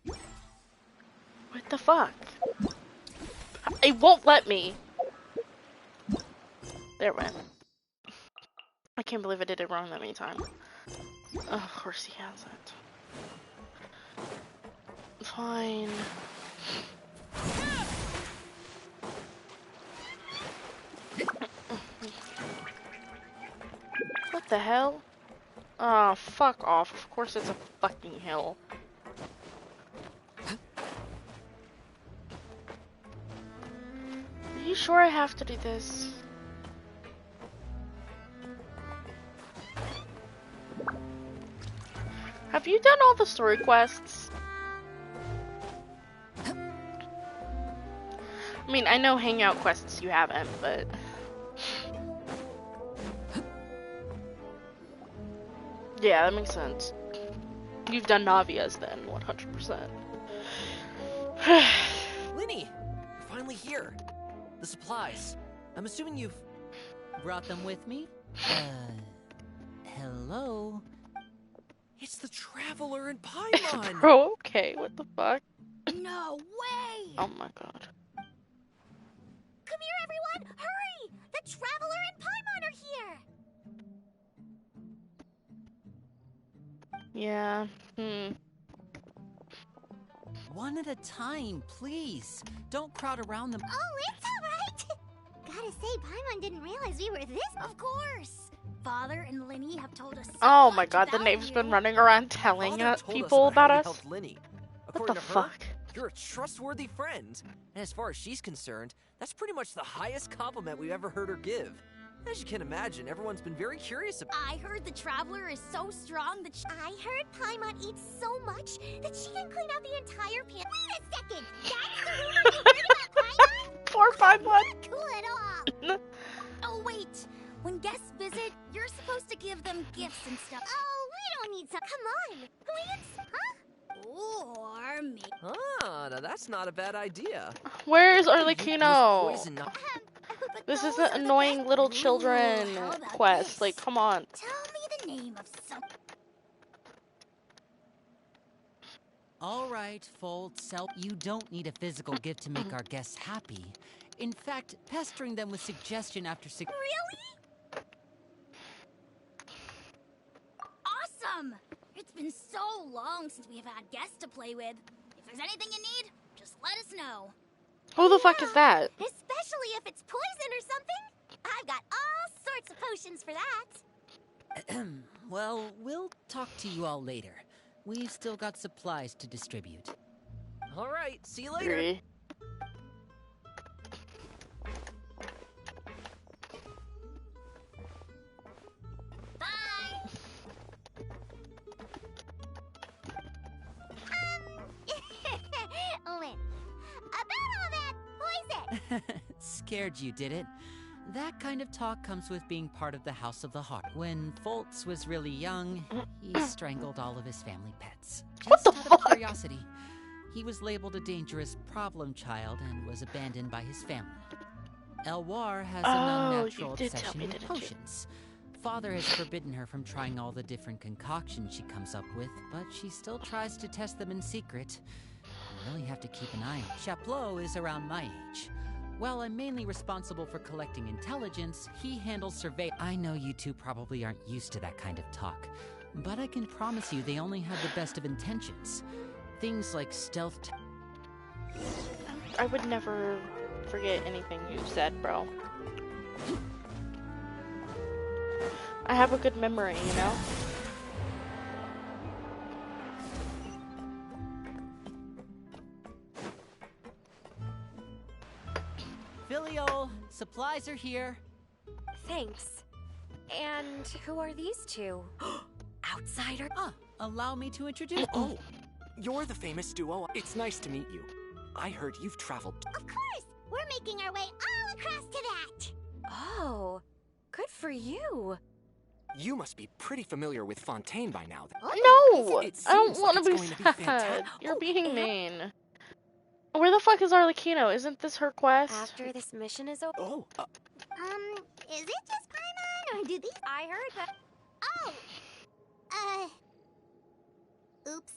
What the fuck? It won't let me. There it went. I can't believe I did it wrong that many times. Oh, of course he has it. Fine. What the hell? Oh, fuck off. Of course it's a fucking hill. Are you sure I have to do this? Have you done all the story quests? I mean, I know hangout quests you haven't, but... Yeah, that makes sense. You've done Navia's then, 100%. Lenny! You're finally here. The supplies. I'm assuming you've... Brought them with me? Hello? It's the Traveler and Paimon! Bro, okay, what the fuck? No way! Oh my god. Come here, everyone! Hurry! The Traveler and Paimon are here! Yeah. One at a time, please. Don't crowd around them. Oh, it's alright! Gotta say, Paimon didn't realize we were this. Of course! Father and Linny have told us so Oh my much god, the about name's you. been running around telling Father told people about how you us. helped Linny. What According the to her, fuck? you're a trustworthy friend. And as far as she's concerned, that's pretty much the highest compliment we've ever heard her give. As you can imagine, everyone's been very curious about. I heard the Traveler is so strong that I heard Paimon eats so much that she can clean out the entire pan. Wait a second! That's the rumor you heard about Paimon? 451. Not cool at all! Oh, wait. When guests visit, you're supposed to give them gifts and stuff. Oh, we don't need some. Come on. Please? Huh? Or maybe. Ah, now that's not a bad idea. Where's Use Arlecchino? poison not- This is an annoying little children quest. Like, come on. Tell me the name of some. All right, Fold Self. You don't need a physical gift to make our guests happy. In fact, pestering them with suggestion after Really? Awesome! It's been so long since we have had guests to play with. If there's anything you need, just let us know. Who the fuck is that? Especially if it's poison or something. I've got all sorts of potions for that. Well, we'll talk to you all later. We've still got supplies to distribute. All right, see you later. Three. Bye. Lynn, about all that poison. Scared you, did it? That kind of talk comes with being part of the House of the Heart. When Foltz was really young, he strangled all of his family pets. Just out of curiosity. He was labeled a dangerous problem child and was abandoned by his family. Elwar has an unnatural obsession with potions. Father has forbidden her from trying all the different concoctions she comes up with, but she still tries to test them in secret. You really have to keep an eye on. Chaplot is around my age. While I'm mainly responsible for collecting intelligence, he handles survey. I know you two probably aren't used to that kind of talk, but I can promise you they only have the best of intentions. Things like stealth. I would never forget anything you said, bro. I have a good memory, you know? Filial, supplies are here. Thanks. And who are these two? Outsider? Allow me to introduce. Oh, you're the famous duo. It's nice to meet you. I heard you've traveled. Of course! We're making our way all across to that! Oh, good for you. You must be pretty familiar with Fontaine by now. No! I It don't seems want like to it's be going to be sad. fantastic. You're being mean. Where the fuck is Arlecchino? Isn't this her quest? After this mission is over. Oh, Is it just Paimon, or do these? I heard that. Oh! Oops.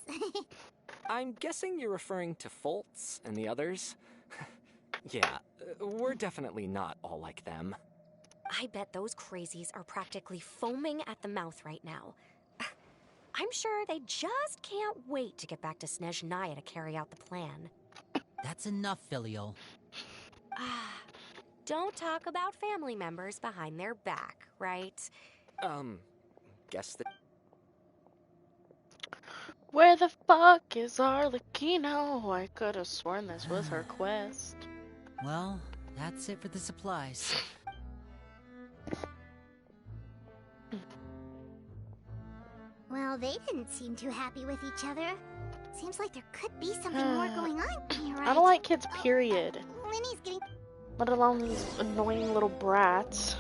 I'm guessing you're referring to Foltz and the others? Yeah, we're definitely not all like them. I bet those crazies are practically foaming at the mouth right now. I'm sure they just can't wait to get back to Snezhnaya to carry out the plan. That's enough, Filial. Don't talk about family members behind their back, right? Guess that. Where the fuck is Arlecchino? I could have sworn this was her quest. Well, that's it for the supplies. Well, they didn't seem too happy with each other. Seems like there could be something more going on here, right? I don't like kids, period. Linny's getting... Let alone these annoying little brats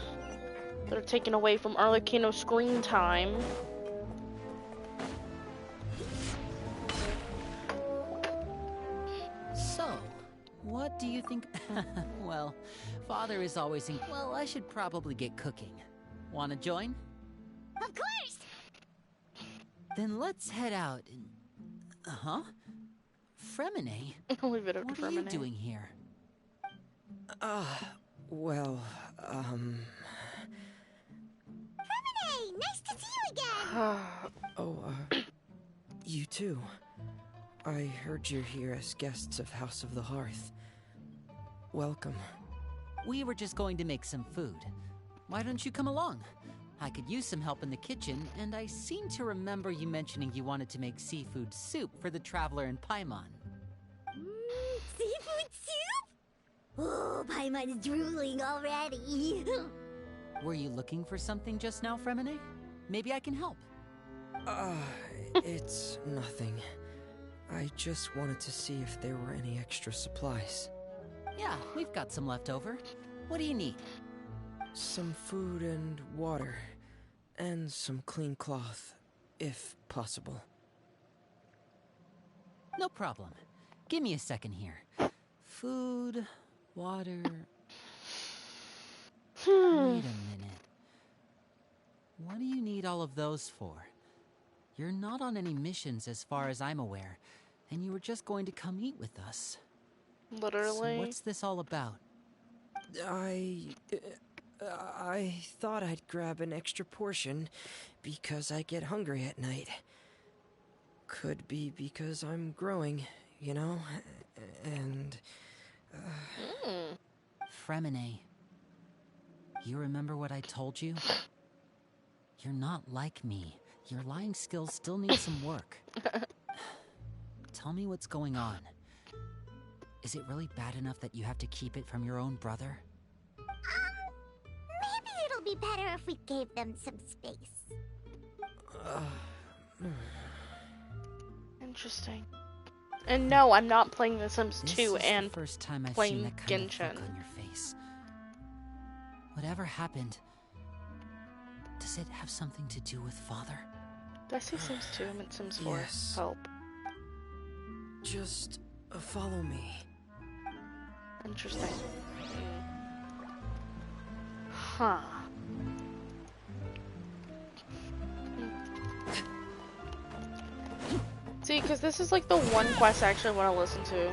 that are taken away from Arlecchino's screen time. So, what do you think? Well, Father is always in. Well, I should probably get cooking. Wanna join? Of course! Then let's head out. Fremine, I'll leave it up to what are you Fremine. doing here? Well, Hey, nice to see you again! You too. I heard you're here as guests of House of the Hearth. Welcome. We were just going to make some food. Why don't you come along? I could use some help in the kitchen, and I seem to remember you mentioning you wanted to make seafood soup for the traveler in Paimon. Seafood soup? Oh, Paimon's drooling already. Were you looking for something just now, Fremine? Maybe I can help. It's nothing. I just wanted to see if there were any extra supplies. Yeah, we've got some left over. What do you need? Some food and water. And some clean cloth, if possible. No problem. Give me a second here. Food, water... Wait a minute. What do you need all of those for? You're not on any missions as far as I'm aware, and you were just going to come eat with us. Literally. So what's this all about? I thought I'd grab an extra portion because I get hungry at night. Could be because I'm growing, you know? And... Fremine, you remember what I told you? You're not like me. Your lying skills still need some work. Tell me what's going on. Is it really bad enough that you have to keep it from your own brother? Maybe it'll be better if we gave them some space. Interesting. And no, I'm not playing The Sims 2 and the first time I've playing seen that kind of Genshin. look on your face. Whatever happened, does it have something to do with Father? Did I say Sims 2? I meant Sims 4. Yes. Help. Just follow me. Interesting. Huh. See, because this is like the one quest I actually want to listen to.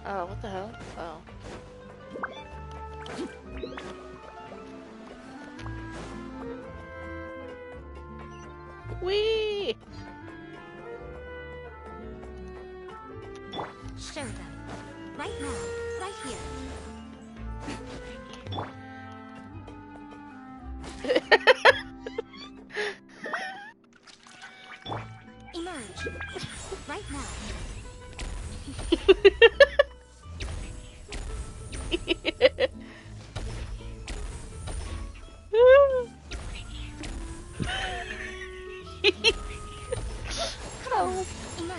Oh, what the hell? Oh. Whee! Show them. Right now. Right here. Emerge. Right now. Help. Emerge.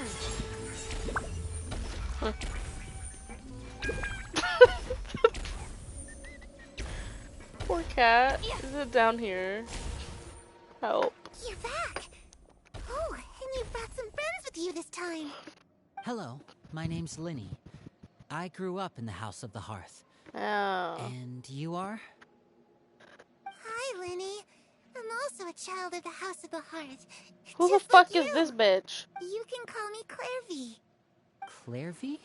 Poor cat. Is it down here? Help. You're back. Oh, and you've brought some friends with you this time. Hello, my name's Linny. I grew up in the House of the Hearth. Oh. And you are? Hi, Linny. I'm also a child of the House of the Hearth. Who the Just fuck like is this bitch? You can call me Clairvy. Clairvy?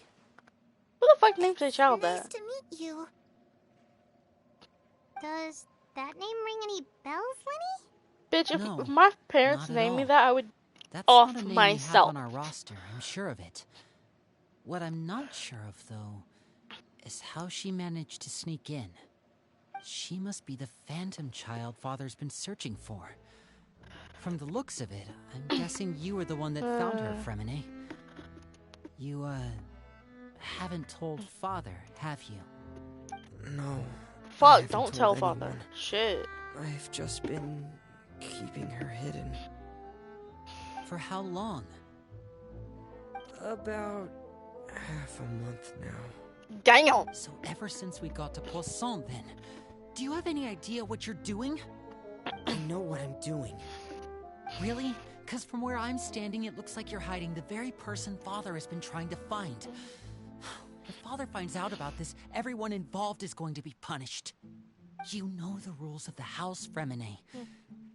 Who the fuck names their child Nice that? to meet you. Does that name ring any bells, Linny? Bitch, if No, my parents not at named me all. that, I would That's off not a name myself. we have on our roster, I'm sure of it. What I'm not sure of, though, is how she managed to sneak in. She must be the phantom child Father's been searching for. From the looks of it, I'm guessing you were the one that found her, Fremine. You, haven't told Father, have you? No. I Fuck, haven't don't told tell anyone. Father. Shit. I've just been keeping her hidden. For how long? About half a month now. Damn! So ever since we got to Poisson, then, do you have any idea what you're doing? I know what I'm doing. Really? Because from where I'm standing, it looks like you're hiding the very person Father has been trying to find. If Father finds out about this, everyone involved is going to be punished. You know the rules of the house, Fremine.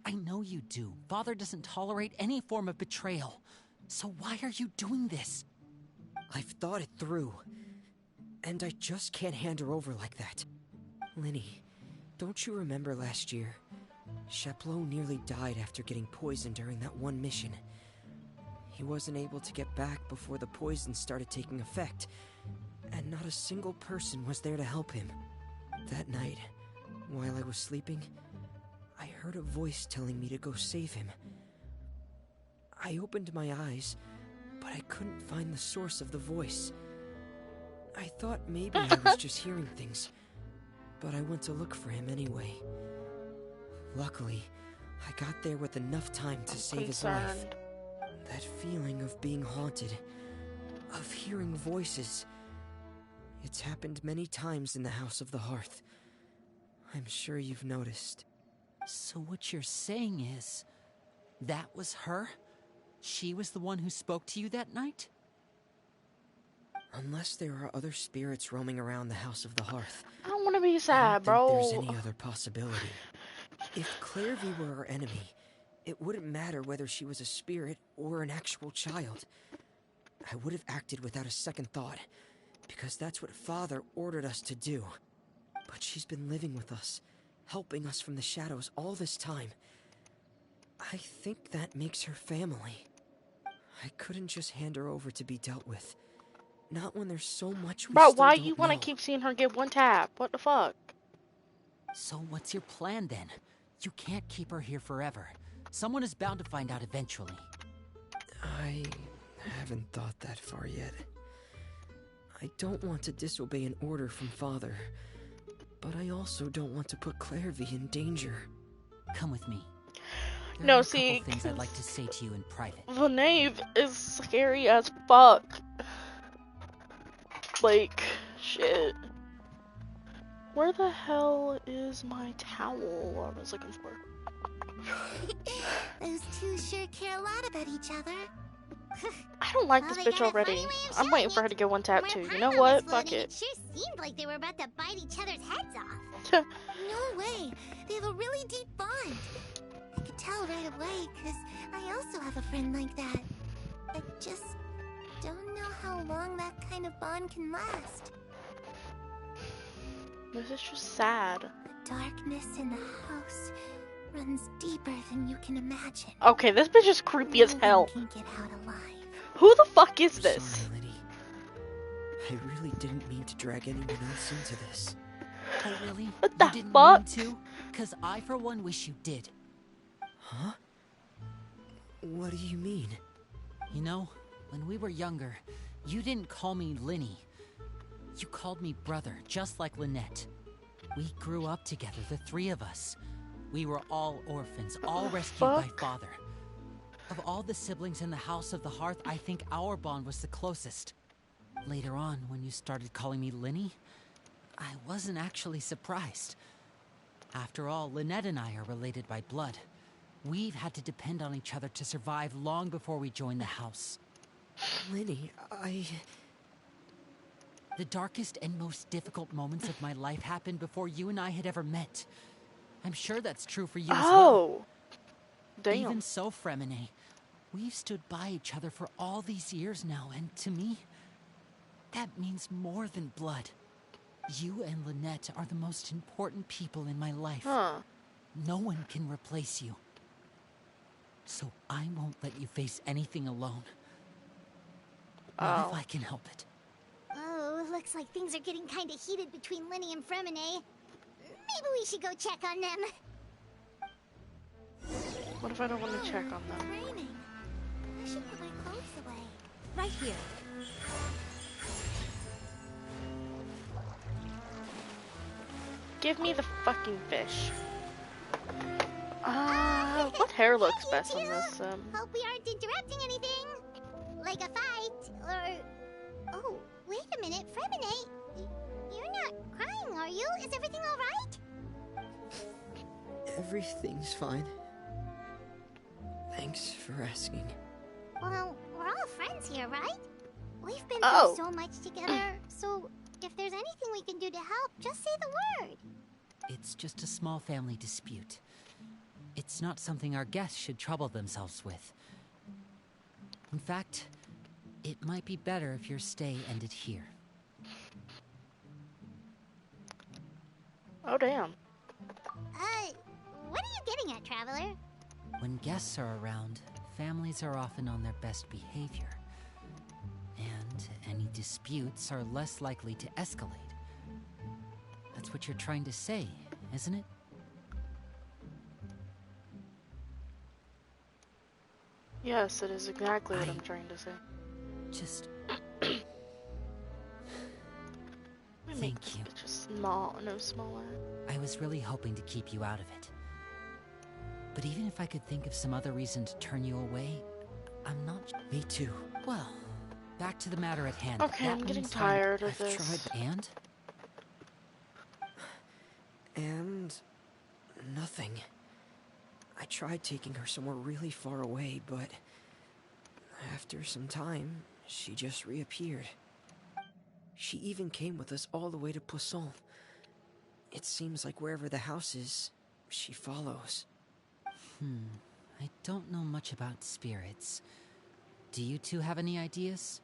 I know you do. Father doesn't tolerate any form of betrayal. So why are you doing this? I've thought it through. And I just can't hand her over like that. Lyney, don't you remember last year? Chapleau nearly died after getting poisoned during that one mission. He wasn't able to get back before the poison started taking effect, and not a single person was there to help him. That night, while I was sleeping, I heard a voice telling me to go save him. I opened my eyes, but I couldn't find the source of the voice. I thought maybe I was just hearing things, but I went to look for him anyway. Luckily, I got there with enough time to save his life. That feeling of being haunted, of hearing voices, it's happened many times in the House of the Hearth. I'm sure you've noticed. So what you're saying is, that was her? She was the one who spoke to you that night? Unless there are other spirits roaming around the House of the Hearth. I don't want to be sad, bro. There's any other possibility. If Clairvy were our enemy, it wouldn't matter whether she was a spirit or an actual child. I would have acted without a second thought, because that's what Father ordered us to do. But she's been living with us, helping us from the shadows all this time. I think that makes her family. I couldn't just hand her over to be dealt with. Not when there's so much we Bro, still why don't you want to know. keep seeing her get one tap? What the fuck? So what's your plan then? You can't keep her here forever. Someone is bound to find out eventually. I haven't thought that far yet. I don't want to disobey an order from Father, but I also don't want to put Clairvy in danger. Come with me. There No, are a see, couple things I'd like to say to you in private. The Knave is scary as fuck. Like, shit. Where the hell is my towel I was looking for? Those two sure care a lot about each other. I don't like this bitch already. I'm waiting for her to get one tap too. You know what? Fuck It it. sure seemed like they were about to bite each other's heads off. No way. They have a really deep bond. I could tell right away, because I also have a friend like that. I just don't know how long that kind of bond can last. This is just sad. The darkness in the house runs deeper than you can imagine. Okay, this bitch is creepy as hell. Can get out alive. Who the fuck is this? Sorry, Lyney. I really didn't mean to drag anyone else into this. Oh, really? What the you didn't fuck? mean to? Because I, for one, wish you did. Huh? What do you mean? You know, when we were younger, you didn't call me Lyney. You called me brother, just like Lynette. We grew up together, the three of us. We were all orphans, all rescued by Father. Of all the siblings in the House of the Hearth, I think our bond was the closest. Later on, when you started calling me Lyney, I wasn't actually surprised. After all, Lynette and I are related by blood. We've had to depend on each other to survive long before we joined the house. Lyney, The darkest and most difficult moments of my life happened before you and I had ever met. I'm sure that's true for you as well. Damn. Even so, Fremine, we've stood by each other for all these years now, and to me, that means more than blood. You and Lynette are the most important people in my life. No one can replace you. So I won't let you face anything alone. Not if I can help it. Oh, looks like things are getting kind of heated between Lyney and Fremine. Maybe we should go check on them. What if I don't want to check on them? It's raining. I should put my clothes away. Right here. Give me the fucking fish. What hair looks best on this? Hope we aren't interrupting anything. Like a fight, or... Oh, wait a minute, Fremine. You're not crying, are you? Is everything alright? Everything's fine. Thanks for asking. Well, we're all friends here, right? We've been through so much together, so if there's anything we can do to help, just say the word. It's just a small family dispute. It's not something our guests should trouble themselves with. In fact, it might be better if your stay ended here. Oh, damn. What are you getting at, Traveler? When guests are around, families are often on their best behavior. And any disputes are less likely to escalate. That's what you're trying to say, isn't it? Yes, it is exactly what I'm trying to say. Just... Thank you. It's just small, no smaller. I was really hoping to keep you out of it. But even if I could think of some other reason to turn you away, I'm not... Me too. Well, back to the matter at hand. Okay, I'm getting tired of this. And? And... nothing. I tried taking her somewhere really far away, but... after some time, she just reappeared. She even came with us all the way to Poisson. It seems like wherever the house is, she follows. I don't know much about spirits. Do you two have any ideas?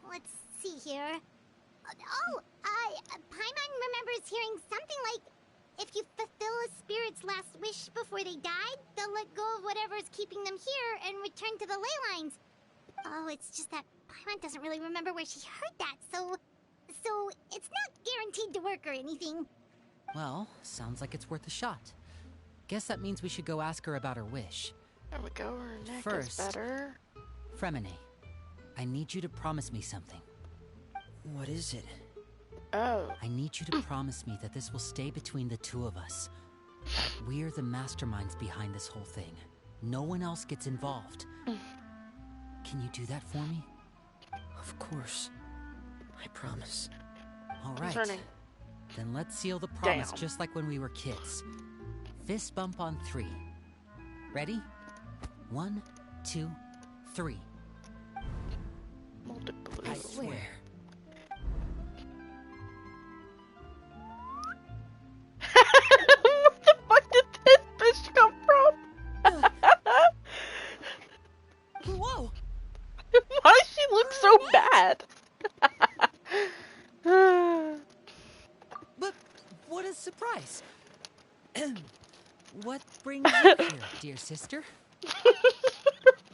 Let's see here. Paimon remembers hearing something like, if you fulfill a spirit's last wish before they died, they'll let go of whatever's keeping them here and return to the ley lines. Oh, it's just that Paimon doesn't really remember where she heard that, so it's not guaranteed to work or anything. Well, sounds like it's worth a shot. Guess that means we should go ask her about her wish. There we go, her neck First, is better. Fremine, I need you to promise me something. What is it? Oh. I need you to promise me that this will stay between the two of us. We're the masterminds behind this whole thing. No one else gets involved. Can you do that for me? Of course. I promise. All right. Then let's seal the promise just like when we were kids. Fist bump on 3. Ready? 1, 2, 3. I swear. Where the fuck did this bitch come from? Whoa! Why does she look so bad? But what a surprise! What brings you here, dear sister?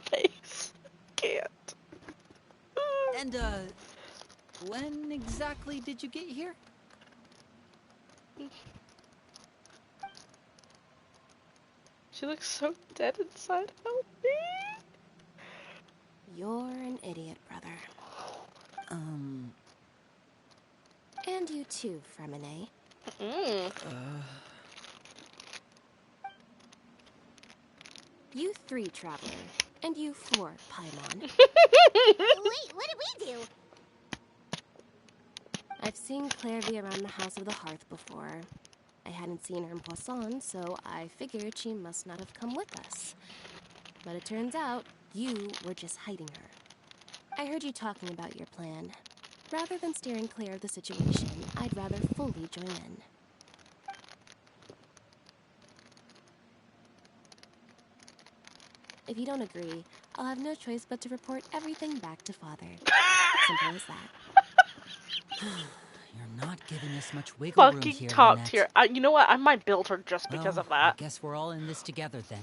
Face. Can't. And, when exactly did you get here? She looks so dead inside. Help me. You're an idiot, brother. And you too, Fremine. You 3, Traveler. And you 4, Paimon. Wait, what did we do? I've seen Clairvy around the House of the Hearth before. I hadn't seen her in Poisson, so I figured she must not have come with us. But it turns out, you were just hiding her. I heard you talking about your plan. Rather than steering clear of the situation, I'd rather fully join in. If you don't agree, I'll have no choice but to report everything back to Father. Simple as that. You're not giving us much wiggle room here, talked here. You know what? I might build her just because of that. I guess we're all in this together then.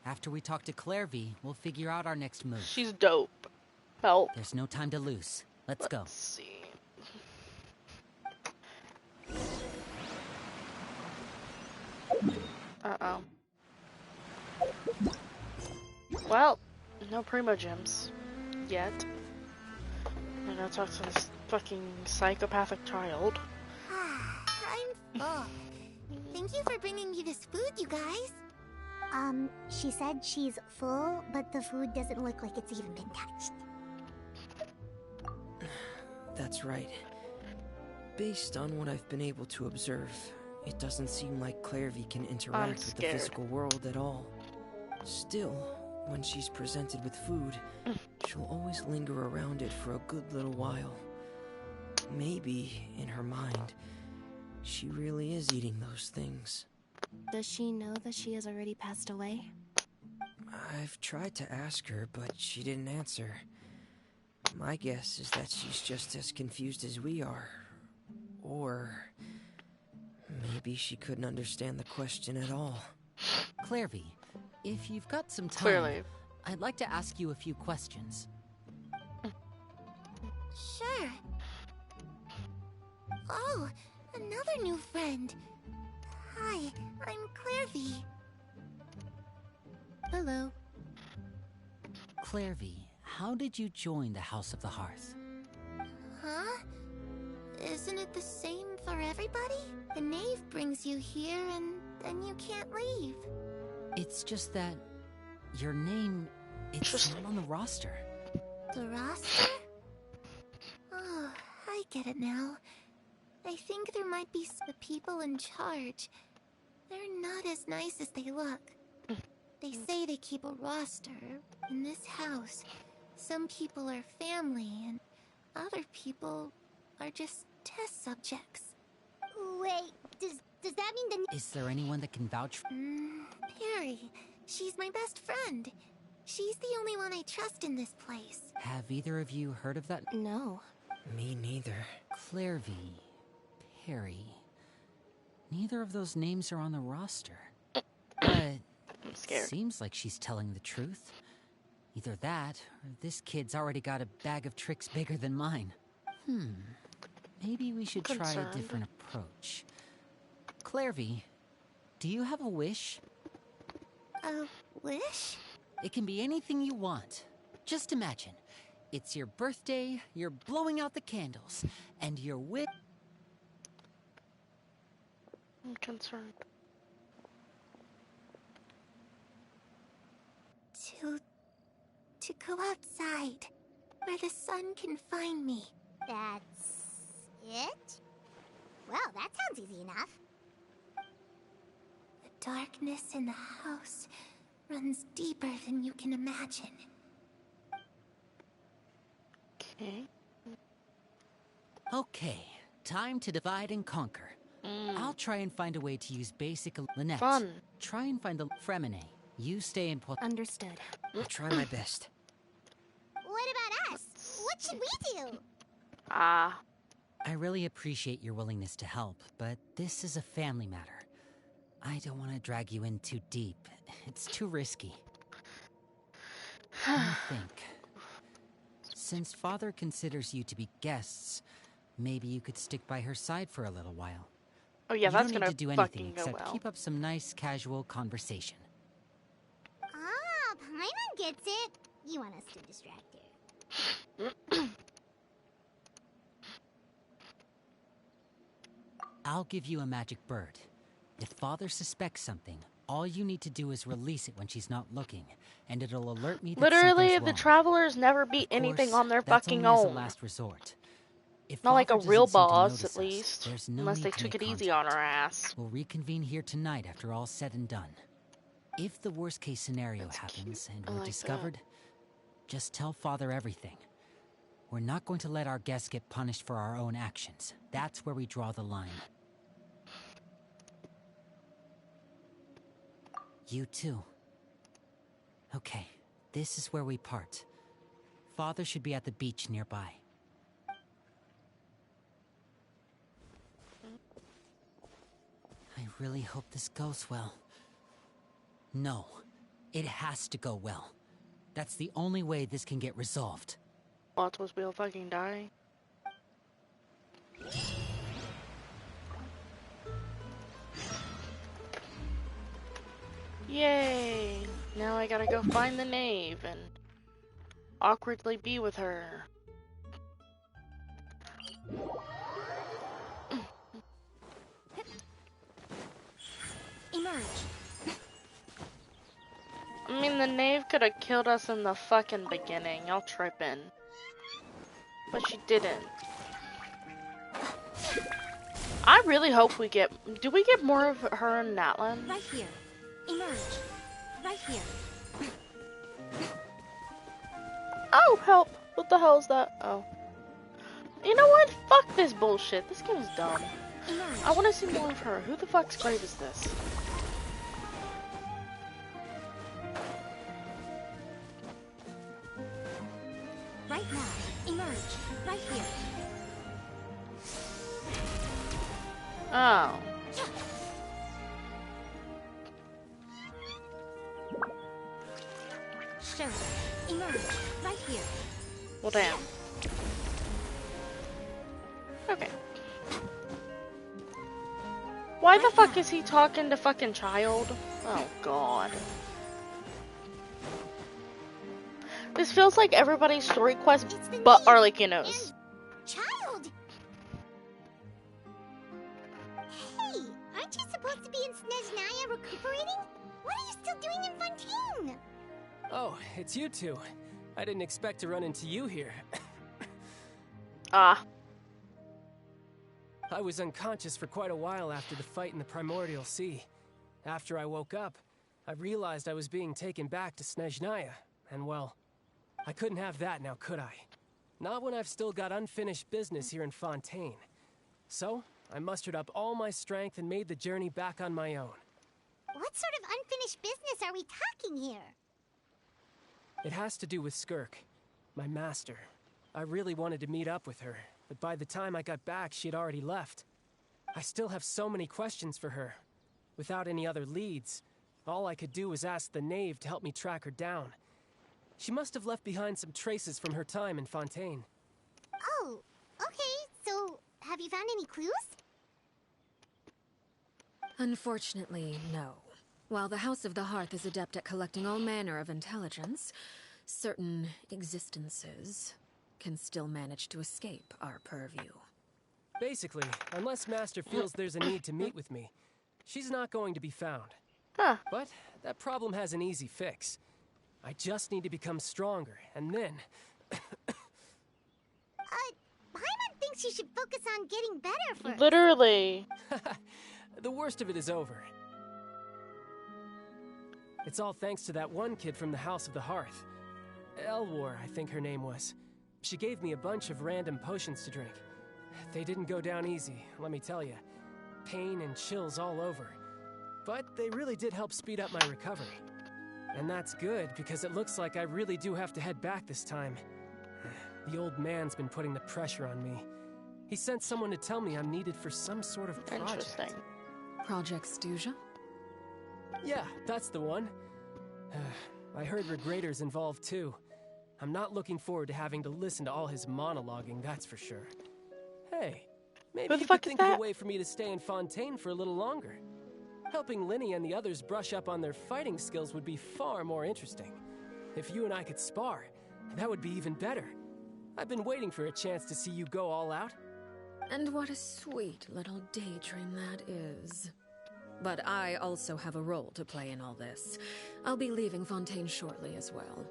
After we talk to Clairvy, we'll figure out our next move. She's dope. Help. There's no time to lose. Let's go. Let's see. Uh-oh. Well, no Primo Gems. Yet. I'm gonna talk to this fucking psychopathic child. I'm full. Thank you for bringing me this food, you guys. She said she's full, but the food doesn't look like it's even been touched. That's right. Based on what I've been able to observe, it doesn't seem like Clairvy can interact with the physical world at all. Still, when she's presented with food, she'll always linger around it for a good little while. Maybe, in her mind, she really is eating those things. Does she know that she has already passed away? I've tried to ask her, but she didn't answer. My guess is that she's just as confused as we are. Or maybe she couldn't understand the question at all. Clairvy, if you've got some time, Clearly. I'd like to ask you a few questions. Sure. Oh, another new friend. Hi, I'm Clairvy. Hello. Clairvy, how did you join the House of the Hearth? Huh? Isn't it the same for everybody? The knave brings you here and then you can't leave. It's just that your name, it's not on the roster. The roster? Oh, I get it now. I think there might be the people in charge. They're not as nice as they look. They say they keep a roster. In this house, some people are family and other people are just test subjects. Wait, does that mean the... Is there anyone that can vouch for... Perry. She's my best friend. She's the only one I trust in this place. Have either of you heard of that? No. Me neither. Clairvy, Perry. Neither of those names are on the roster. But I'm scared. Seems like she's telling the truth. Either that, or this kid's already got a bag of tricks bigger than mine. Maybe we should try a different approach. Clairvy, do you have a wish? A wish? It can be anything you want. Just imagine. It's your birthday, you're blowing out the candles, and your wish... I'm concerned. To go outside, where the sun can find me. That's it? Well, that sounds easy enough. The darkness in the house runs deeper than you can imagine. Okay, time to divide and conquer. I'll try and find a way to use basic... Lynette, Fun. Try and find the Fremine. You stay in... Understood. I'll try my best. What about us? What should we do? I really appreciate your willingness to help, but this is a family matter. I don't want to drag you in too deep. It's too risky. Let me think. Since Father considers you to be guests, maybe you could stick by her side for a little while. Oh yeah, that's gonna You don't need to do fucking anything go except well. keep up some nice, casual conversation. Ah, Paimon gets it. You want us to distract her. I'll give you a magic bird. If Father suspects something, all you need to do is release it when she's not looking, and it'll alert me that Literally, something's the wrong. travelers never beat Of anything course, on their that's fucking only as a own. last resort. If Not like a Father real doesn't seem to boss, notice at us, least. there's no Unless need they to took make it easy on our ass. We'll reconvene here tonight after all's said and done. If the worst case scenario happens and I we're like discovered, just tell Father everything. We're not going to let our guests get punished for our own actions. That's where we draw the line. You too. Okay, this is where we part. Father should be at the beach nearby. I really hope this goes well. No, it has to go well. That's the only way this can get resolved. Watch us, we'll fucking die. Yay! Now I gotta go find the knave and awkwardly be with her. Emerge. I mean, the knave could have killed us in the fucking beginning. Y'all tripping. But she didn't. I really hope we get... Do we get more of her in Natlan? Right here. Emerge. Right here. Oh, help! What the hell is that? Oh. You know what? Fuck this bullshit. This game is dumb. I want to see more of her. Who the fuck's grave is this? right now. Emerge. Right here. Oh. Show. Emerge. Right here. Well, damn. Okay. Why the fuck is he talking to fucking child? Oh god. This feels like everybody's story quest but Arlecchino's. Child! Hey, aren't you supposed to be in Snezhnaya recuperating? What are you still doing in Fontaine? Oh, it's you two. I didn't expect to run into you here. Ah. I was unconscious for quite a while after the fight in the Primordial Sea. After I woke up, I realized I was being taken back to Snezhnaya, and well, I couldn't have that now, could I? Not when I've still got unfinished business here in Fontaine. So, I mustered up all my strength and made the journey back on my own. What sort of unfinished business are we talking here? It has to do with Skirk, my master. I really wanted to meet up with her, but by the time I got back, she had already left. I still have so many questions for her. Without any other leads, all I could do was ask the Knave to help me track her down. She must have left behind some traces from her time in Fontaine. Oh, okay, so have you found any clues? Unfortunately, no. While the House of the Hearth is adept at collecting all manner of intelligence, certain existences can still manage to escape our purview. Basically, unless Master feels there's a need to meet with me, she's not going to be found. Huh. But that problem has an easy fix. I just need to become stronger, and then... Paimon thinks you should focus on getting better first. Literally. The worst of it is over. It's all thanks to that one kid from the House of the Hearth. Elwar, I think her name was. She gave me a bunch of random potions to drink. They didn't go down easy, let me tell you. Pain and chills all over. But they really did help speed up my recovery. And that's good, because it looks like I really do have to head back this time. The old man's been putting the pressure on me. He sent someone to tell me I'm needed for some sort of project. Interesting. Project Stuja? Yeah, that's the one. I heard Regrader's involved too. I'm not looking forward to having to listen to all his monologuing, that's for sure. Hey, maybe you could think of a way for me to stay in Fontaine for a little longer. Helping Lyney and the others brush up on their fighting skills would be far more interesting. If you and I could spar, that would be even better. I've been waiting for a chance to see you go all out. And what a sweet little daydream that is. But I also have a role to play in all this. I'll be leaving Fontaine shortly as well.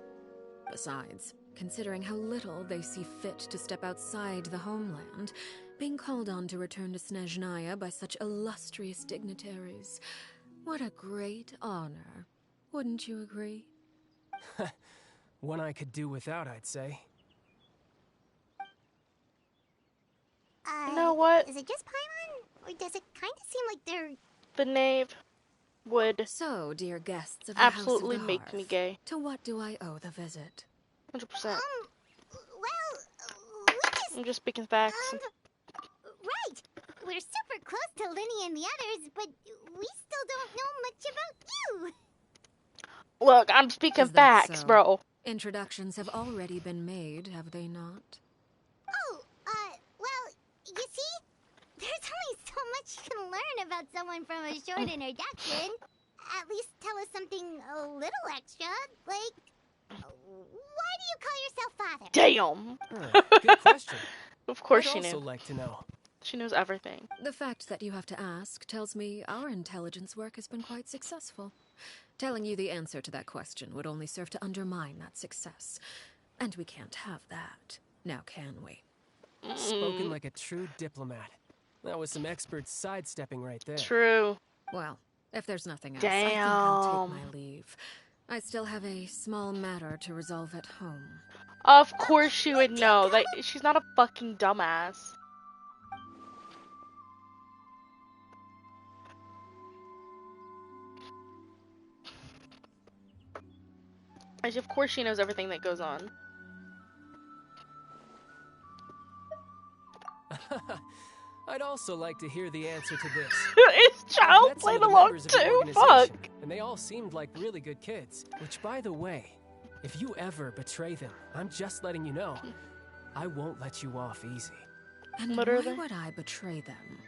Besides, considering how little they see fit to step outside the homeland, being called on to return to Snezhnaya by such illustrious dignitaries, what a great honor. Wouldn't you agree? One I could do without, I'd say. You know what? Is it just Paimon, or does it kind of seem like they're... The Knave would so, dear guests of the absolutely House of the make Hearth, me gay. To what do I owe the visit? 100%. Well, we just... I'm just speaking facts. Right! We're super close to Lyney and the others, but we still don't know much about you! Look, I'm speaking Is that facts, so? bro. Introductions have already been made, have they not? Oh, well, you see? There's only so much you can learn about someone from a short introduction. At least tell us something a little extra, like... Why do you call yourself father? Damn! Good question. Of course I'd she also knew. like to know. She knows everything. The fact that you have to ask tells me our intelligence work has been quite successful. Telling you the answer to that question would only serve to undermine that success. And we can't have that, now can we? Spoken like a true diplomat. That was some expert sidestepping right there. True. Well, if there's nothing else, I think I'll take Damn. my leave. I still have a small matter to resolve at home. Of course she would know. Like, she's not a fucking dumbass. Of course she knows everything that goes on. I'd also like to hear the answer to this. Is Child playing along too? Fuck. And they all seemed like really good kids. Which, by the way, if you ever betray them, I'm just letting you know, I won't let you off easy. And why would I betray them?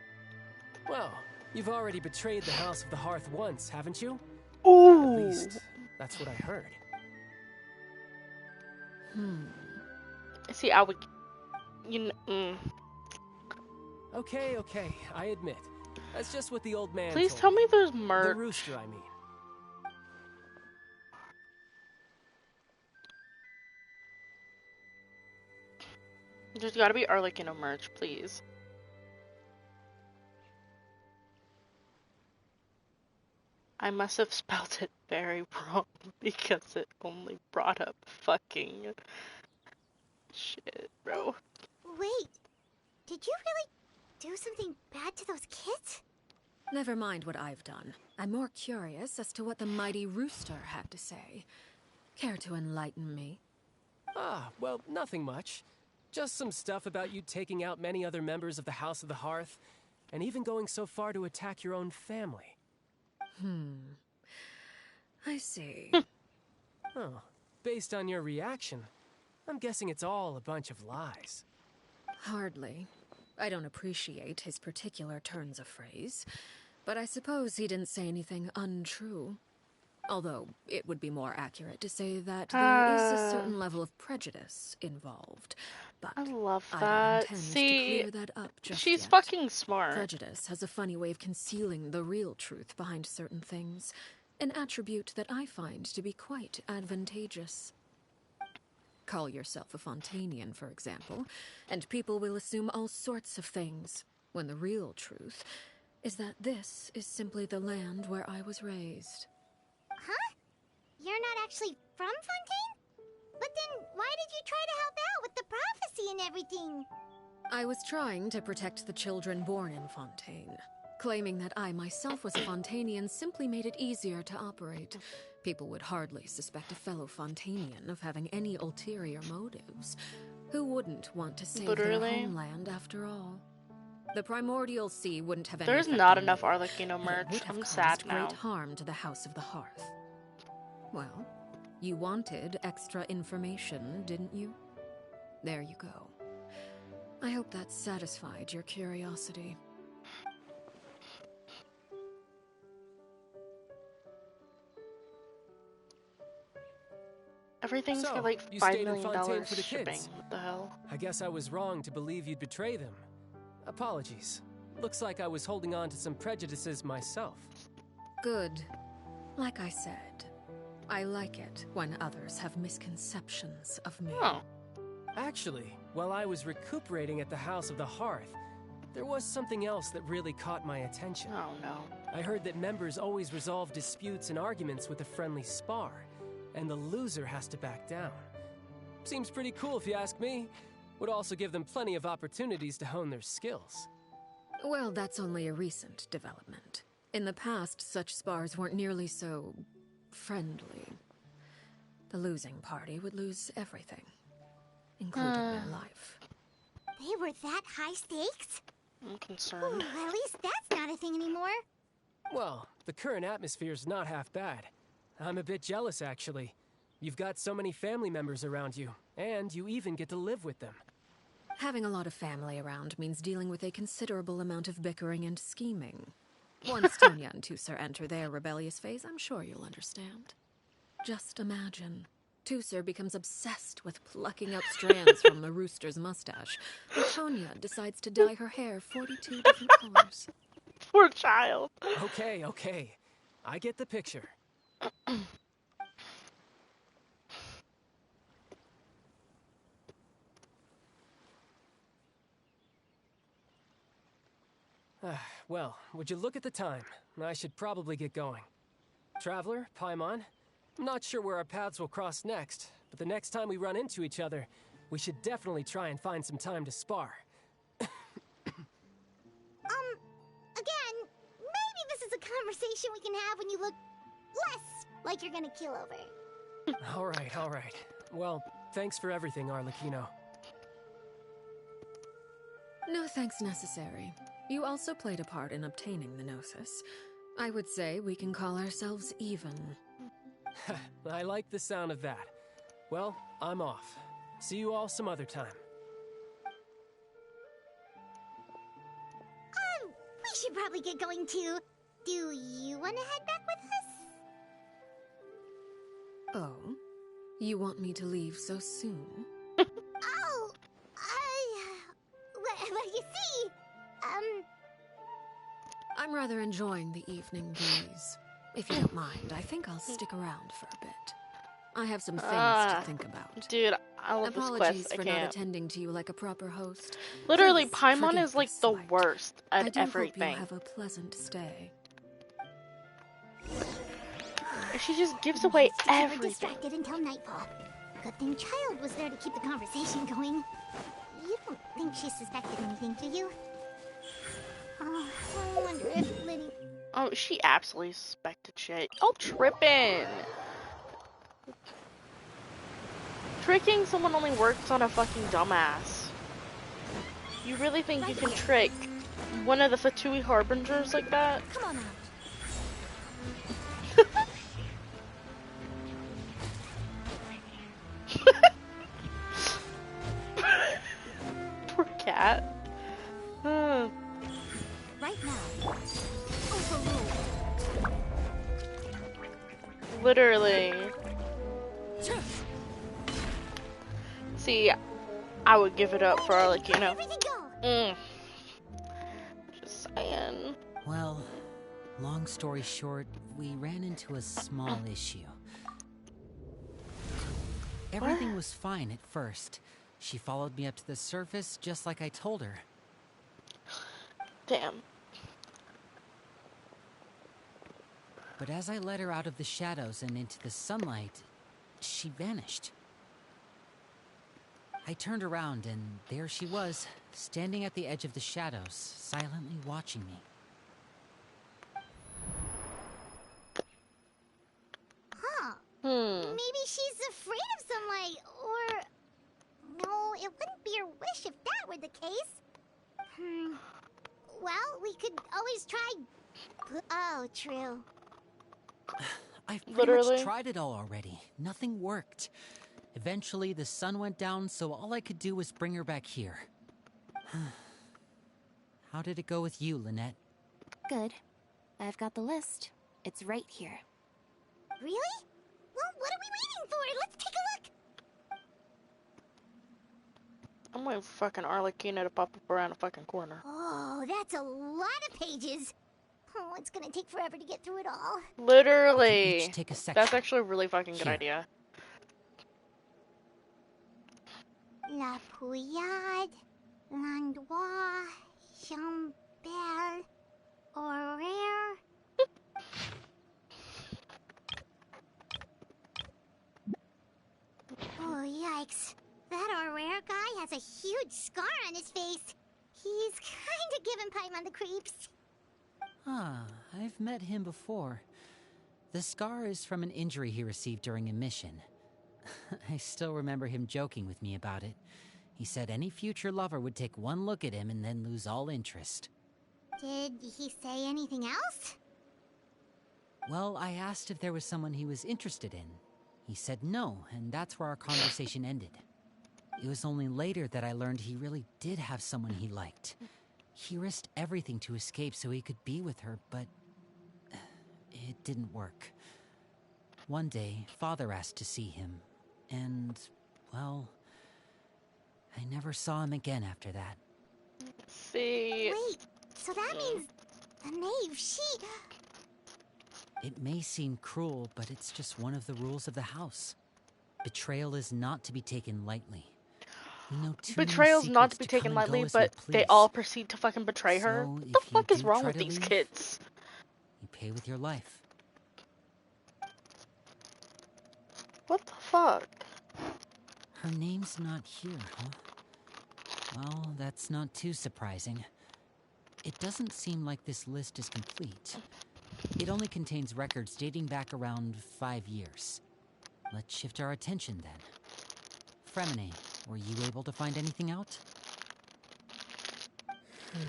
Well, you've already betrayed the House of the Hearth once, haven't you? Ooh. At least, that's what I heard. See, I would... Okay, I admit. That's just what the old man Please told tell me there's merch. The rooster, I mean. There's gotta be Arlecchino merch, please. I must have spelled it very wrong because it only brought up fucking shit, bro. Wait, did you really do something bad to those kids? Never mind what I've done. I'm more curious as to what the mighty rooster had to say. Care to enlighten me? Ah, well, nothing much. Just some stuff about you taking out many other members of the House of the Hearth, and even going so far to attack your own family. I see. Oh, based on your reaction, I'm guessing it's all a bunch of lies. Hardly. I don't appreciate his particular turns of phrase, but I suppose he didn't say anything untrue. Although, it would be more accurate to say that there is a certain level of prejudice involved. But I love I that. don't intend See, to clear that up just she's yet. fucking smart. Prejudice has a funny way of concealing the real truth behind certain things, an attribute that I find to be quite advantageous. Call yourself a Fontainian, for example, and people will assume all sorts of things, when the real truth is that this is simply the land where I was raised. Huh? You're not actually from Fontaine? But then why did you try to help out with the prophecy and everything? I was trying to protect the children born in Fontaine. Claiming that I myself was a Fontainian simply made it easier to operate. People would hardly suspect a fellow Fontainian of having any ulterior motives. Who wouldn't want to save their homeland after all? The primordial sea wouldn't have any There's effect not on enough me. Arlecchino merch. It would have I'm caused sad now. great harm to the House of the Hearth. Well, you wanted extra information, didn't you? There you go. I hope that satisfied your curiosity. Everything's So, got like you $5 stayed in million Fontaine for the shipping. kids. What the hell? I guess I was wrong to believe you'd betray them. Apologies. Looks like I was holding on to some prejudices myself. Good. Like I said, I like it when others have misconceptions of me. Oh. Actually, while I was recuperating at the House of the Hearth, there was something else that really caught my attention. Oh no. I heard that members always resolve disputes and arguments with a friendly spar, and the loser has to back down. Seems pretty cool if you ask me. Would also give them plenty of opportunities to hone their skills. Well, that's only a recent development. In the past, such spars weren't nearly so friendly. The losing party would lose everything, including their life. They were that high stakes? I'm concerned. Ooh, at least that's not a thing anymore. Well, the current atmosphere's not half bad. I'm a bit jealous, actually. You've got so many family members around you, and you even get to live with them. Having a lot of family around means dealing with a considerable amount of bickering and scheming. Once Tonya and Tusser enter their rebellious phase, I'm sure you'll understand. Just imagine. Tusser becomes obsessed with plucking out strands from the rooster's mustache, and Tonya decides to dye her hair 42 different colors. Poor child. Okay. I get the picture. Well, would you look at the time? I should probably get going. Traveler, Paimon, I'm not sure where our paths will cross next, but the next time we run into each other, we should definitely try and find some time to spar. Again, maybe this is a conversation we can have when you look less like you're gonna kill over. All right. Well, thanks for everything, Arlecchino. No thanks necessary. You also played a part in obtaining the Gnosis. I would say we can call ourselves even. I like the sound of that. Well, I'm off. See you all some other time. We should probably get going too. Do you want to head back with us? Oh? You want me to leave so soon? Oh, well, you see, I'm rather enjoying the evening breeze. If you don't mind, I think I'll stick around for a bit. I have some things to think about. Dude, I love Apologies this quest. for I not can't. attending to you like a proper host. Literally, Please Paimon forgive is like this the slight. worst at I do everything. hope you have a pleasant stay. She just gives away We're everything. distracted until nightfall. Good thing Child was there to keep the conversation going. You don't think she suspected anything, do you? Oh, I wonder if Liddy... Oh, she absolutely suspected shit. Oh, tripping. Tricking someone only works on a fucking dumbass. You really think you can trick one of the Fatui Harbingers like that? Come on out. Poor cat. Right now. Overruled. Literally. See, I would give it up for Arlecchino. Just saying. Well, long story short, we ran into a small issue. Everything was fine at first. She followed me up to the surface just like I told her. Damn. But as I led her out of the shadows and into the sunlight, she vanished. I turned around and there she was, standing at the edge of the shadows, silently watching me. Huh. Maybe she's afraid of sunlight, or... No, it wouldn't be her wish if that were the case. Well, we could always try... Oh, true. I've pretty much tried it all already. Nothing worked. Eventually, the sun went down, so all I could do was bring her back here. How did it go with you, Lynette? Good. I've got the list. It's right here. Really? Well, what are we waiting for? Let's take a look! I'm waiting for fucking Arlecchino to pop up around a fucking corner. Oh, that's a lot of pages. Oh, it's gonna take forever to get through it all. Literally. Each take a section. That's actually a really fucking good idea. La Pouillade, Landois, Chambel, Horaire. Oh, yikes. That Horaire guy has a huge scar on his face. He's kinda giving Paimon the creeps. Ah, I've met him before. The scar is from an injury he received during a mission. I still remember him joking with me about it. He said any future lover would take one look at him and then lose all interest. Did he say anything else? Well, I asked if there was someone he was interested in. He said no, and that's where our conversation ended. It was only later that I learned he really did have someone he liked. He risked everything to escape so he could be with her, but it didn't work. One day, Father asked to see him, and, well, I never saw him again after that. See. Wait, so that means the knave, she... It may seem cruel, but it's just one of the rules of the house. Betrayal is not to be taken lightly. We know Betrayal's not to be taken lightly, but they all proceed to fucking betray her. So What the if fuck you is do wrong try with to these leave, kids? You pay with your life. What the fuck? Her name's not here, huh? Well, that's not too surprising. It doesn't seem like this list is complete. It only contains records dating back around 5 years. Let's shift our attention then. Fremine, were you able to find anything out?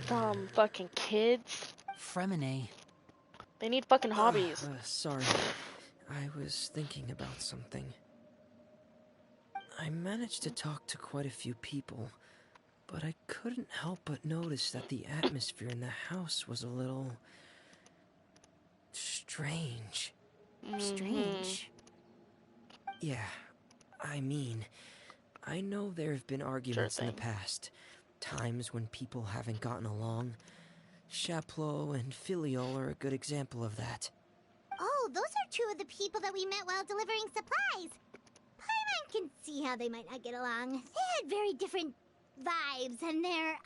Dumb fucking kids. Fremine. They need fucking hobbies. Sorry. I was thinking about something. I managed to talk to quite a few people, but I couldn't help but notice that the atmosphere in the house was a little... strange. Strange? Yeah, I mean, I know there have been arguments in the past. Times when people haven't gotten along. Chapleau and Filiol are a good example of that. Oh, those are two of the people that we met while delivering supplies. Paimon can see how they might not get along. They had very different vibes, and their,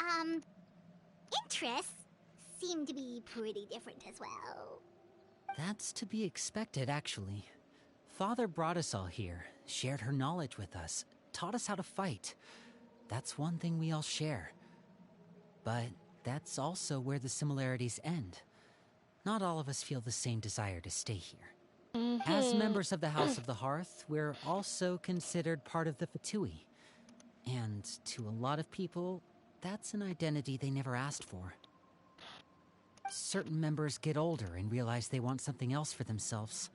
interests seem to be pretty different as well. That's to be expected, actually. Father brought us all here, shared her knowledge with us, taught us how to fight. That's one thing we all share. But that's also where the similarities end. Not all of us feel the same desire to stay here. As members of the House of the Hearth, we're also considered part of the Fatui. And to a lot of people, that's an identity they never asked for. Certain members get older and realize they want something else for themselves.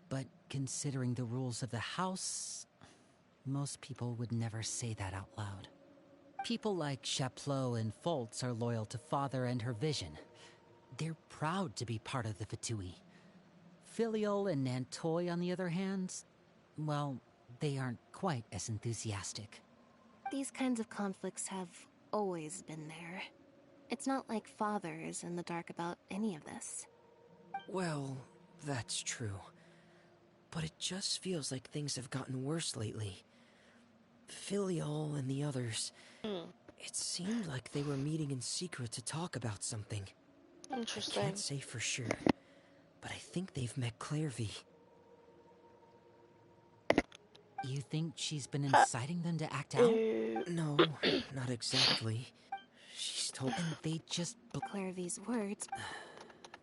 But considering the rules of the House, most people would never say that out loud. People like Chapleau and Foltz are loyal to Father and her vision. They're proud to be part of the Fatui. Filiol and Nantoy, on the other hand, well, they aren't quite as enthusiastic. These kinds of conflicts have always been there. It's not like Father is in the dark about any of this. Well, that's true. But it just feels like things have gotten worse lately. Filiol and the others, it seemed like they were meeting in secret to talk about something. Interesting. I can't say for sure, but I think they've met Clairvy. You think she's been inciting them to act out? No, not exactly. She's told them they just... Clairvy's words.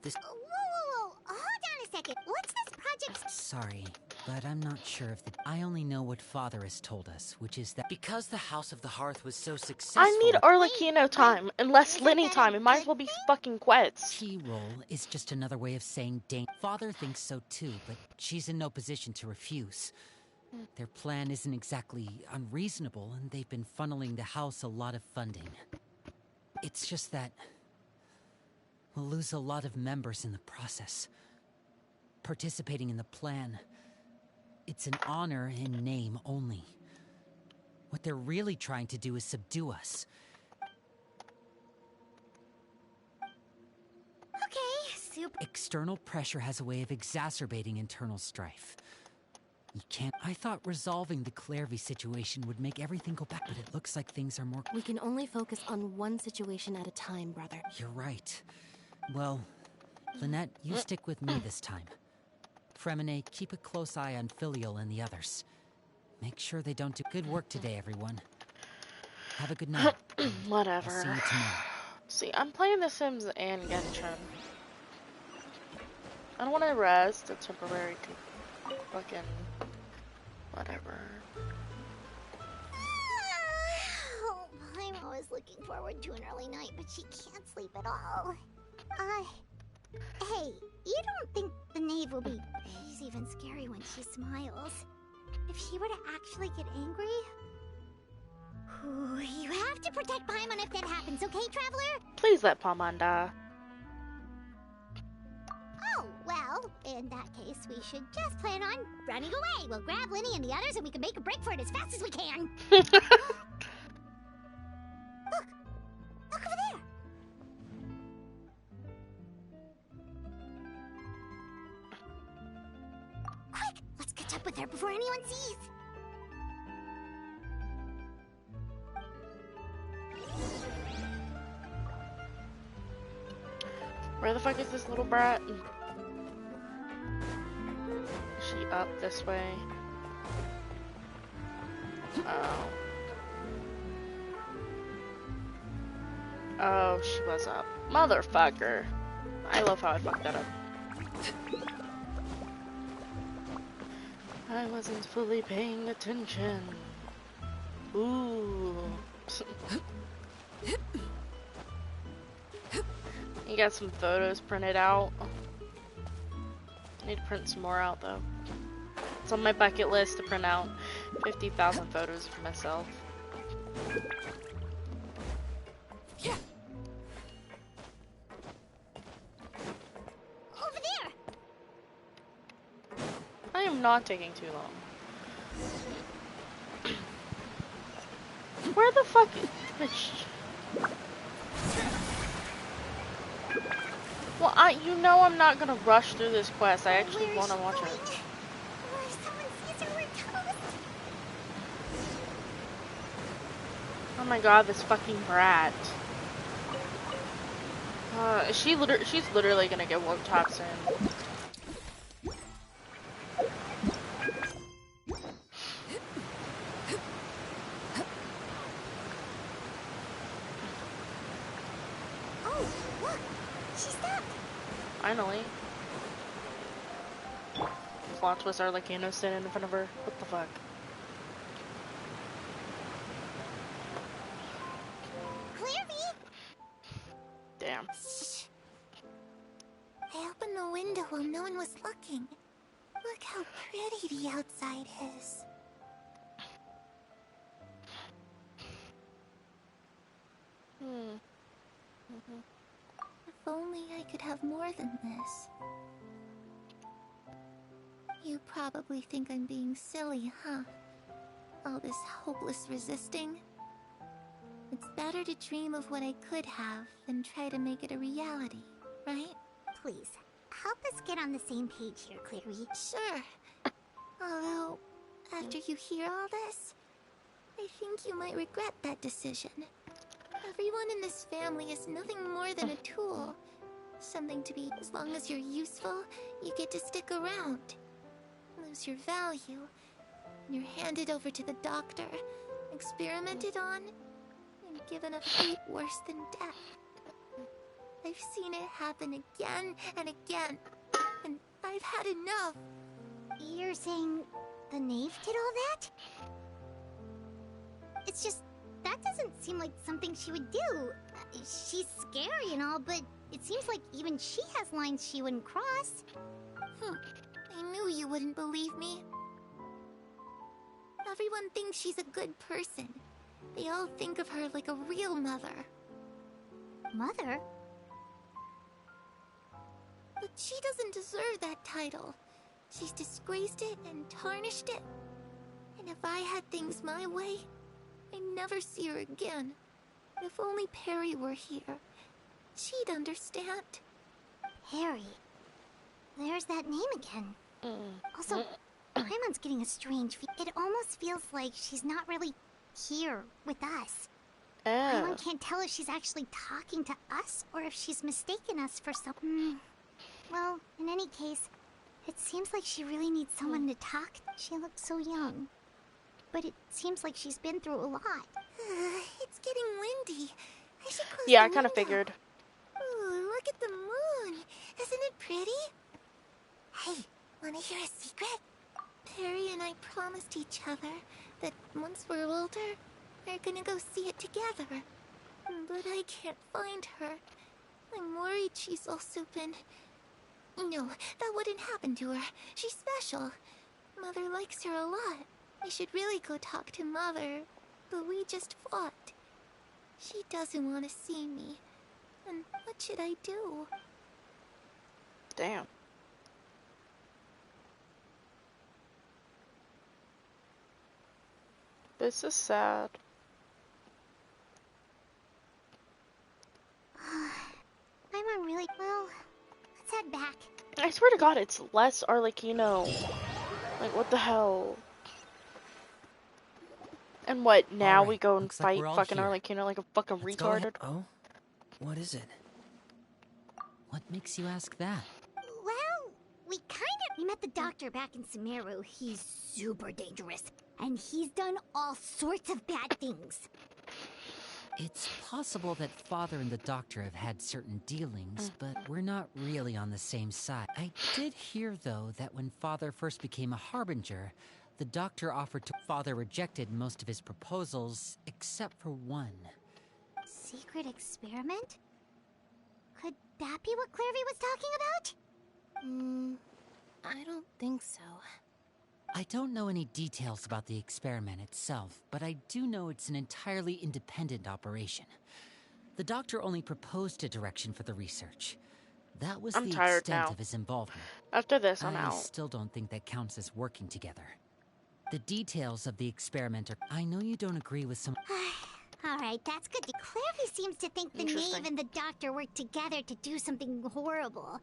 This... Whoa, hold on a second. What's this project? Sorry, but I'm not sure if the... I only know what Father has told us, which is that because the House of the Hearth was so successful... I need Arlecchino time, and less Lyney time. It might as well be fucking Quetz. T-roll is just another way of saying Father thinks so too, but she's in no position to refuse. Their plan isn't exactly unreasonable, and they've been funneling the House a lot of funding. It's just that we'll lose a lot of members in the process. Participating in the plan, it's an honor in name only. What they're really trying to do is subdue us. Okay, super. External pressure has a way of exacerbating internal strife. You can't... I thought resolving the Clairvy situation would make everything go back, but it looks like things are more... We can only focus on one situation at a time, brother. You're right. Well, Lynette, you stick with me this time. Fremine, keep a close eye on Filiol and the others. Make sure they don't do... Good work today, everyone. Have a good night. Whatever. I'll see you tomorrow. See, I'm playing The Sims and Genshin. I don't want to rest. A temporary fucking... whatever. I'm always looking forward to an early night, but she can't sleep at all. Hey, you don't think the knave will be... She's even scary when she smiles. If she were to actually get angry... Ooh, you have to protect Paimon if that happens, okay, Traveler? Please let Paimon die. Oh, well, in that case, we should just plan on running away. We'll grab Lyney and the others and we can make a break for it as fast as we can. Look over there. Quick, let's catch up with her before anyone sees. Where the fuck is this little brat? Is she up this way? Oh. Oh, she was up. Motherfucker. I love how I fucked that up. I wasn't fully paying attention. Ooh. You got some photos printed out. I need to print some more out though. It's on my bucket list to print out 50,000 photos for myself. Yeah. Over there. I am not taking too long. Where the fuck is... Well, you know I'm not gonna rush through this quest. I actually want to watch it. Oh my god, this fucking brat. She's literally gonna get woke top soon. Finally. Plot twist Arlecchino standing in front of her. What the fuck? Clearly. Damn. Shh. I opened the window while no one was looking. Look how pretty the outside is. If only I could have more than this. You probably think I'm being silly, huh? All this hopeless resisting. It's better to dream of what I could have than try to make it a reality, right? Please, help us get on the same page here, Clary. Sure. Although, after you hear all this, I think you might regret that decision. Everyone in this family is nothing more than a tool. Something to be, as long as you're useful, you get to stick around. Lose your value. You're handed over to the doctor, experimented on, and given a fate worse than death. I've seen it happen again and again, and I've had enough. You're saying the knave did all that? It's just, that doesn't seem like something she would do. She's scary and all, but it seems like even she has lines she wouldn't cross. I knew you wouldn't believe me. Everyone thinks she's a good person. They all think of her like a real mother. Mother? But she doesn't deserve that title. She's disgraced it and tarnished it. And if I had things my way, I'd never see her again. If only Perry were here, she'd understand. Harry. There's that name again. Also, Paimon's getting a strange feel. It almost feels like she's not really here with us. Paimon can't tell if she's actually talking to us or if she's mistaken us for some... Well, in any case, it seems like she really needs someone to talk to. She looks so young. But it seems like she's been through a lot. It's getting windy. I should close Yeah, the I kind of window. figured. Ooh, look at the moon. Isn't it pretty? Hey, wanna hear a secret? Perry and I promised each other that once we're older, we're gonna go see it together. But I can't find her. I'm worried she's also been... No, that wouldn't happen to her. She's special. Mother likes her a lot. I should really go talk to Mother, but we just fought. She doesn't want to see me. And what should I do? Damn. This is sad. Paimon really... Well, let's head back. I swear to God, it's less Arlecchino. Like, what the hell? And what, now we go and fight fucking Arlecchino like a fucking retarded? Oh? What is it? What makes you ask that? Well, we met the doctor back in Sumeru. He's super dangerous. And he's done all sorts of bad things. It's possible that Father and the Doctor have had certain dealings, but we're not really on the same side. I did hear, though, that when Father first became a Harbinger, the Doctor offered to... Father rejected most of his proposals, except for one. Secret experiment? Could that be what Clairvy was talking about? I don't think so. I don't know any details about the experiment itself, but I do know it's an entirely independent operation. The doctor only proposed a direction for the research. That was I'm the tired extent now. of his involvement. After this, I'm I out. still don't think that counts as working together. The details of the experiment are... I know you don't agree with some... Alright, that's good. Clairvy seems to think the Knave and the Doctor worked together to do something horrible.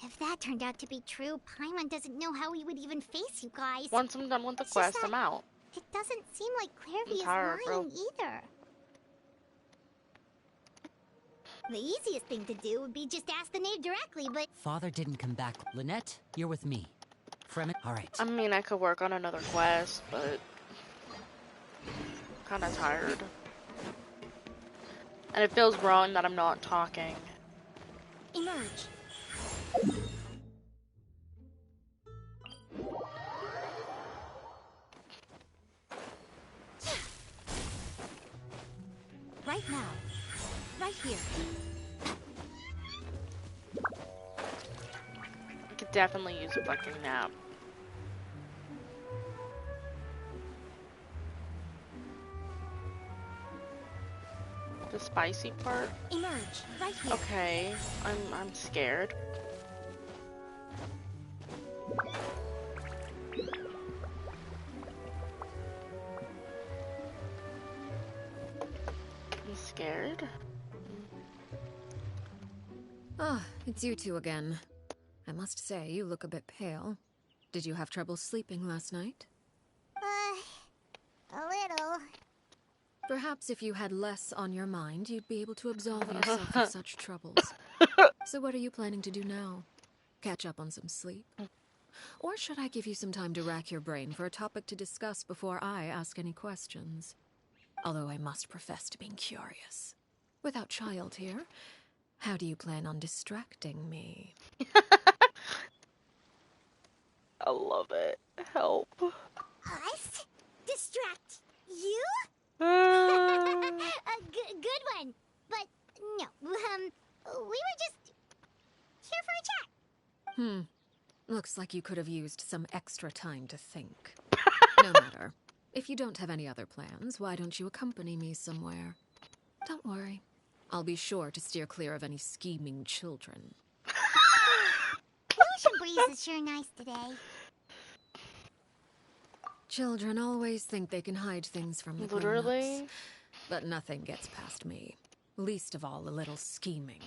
If that turned out to be true, Paimon doesn't know how he would even face you guys. Once I'm done with the quest, I'm out. It doesn't seem like Clairvy is tired, lying either. The easiest thing to do would be just ask the Knave directly, but... Father didn't come back. Lynette, you're with me. Fremen, all right. I mean, I could work on another quest, but... kinda tired. And it feels wrong that I'm not talking. Emerge. Right now. Right here. I could definitely use a fucking nap. The spicy part? Emerge. Right here. Okay, I'm scared. I'm scared. Ah, it's you two again. I must say, you look a bit pale. Did you have trouble sleeping last night? A little. Perhaps if you had less on your mind, you'd be able to absolve yourself of such troubles. So what are you planning to do now? Catch up on some sleep? Or should I give you some time to rack your brain for a topic to discuss before I ask any questions? Although I must profess to being curious. Without Child here, how do you plan on distracting me? I love it. Help. Us? Distract you? A good one. But no, we were just here for a chat. Looks like you could have used some extra time to think. No matter. If you don't have any other plans, why don't you accompany me somewhere? Don't worry. I'll be sure to steer clear of any scheming children. Ocean breeze is sure nice today. Children always think they can hide things from the grown-ups, but nothing gets past me. Least of all a little scheming.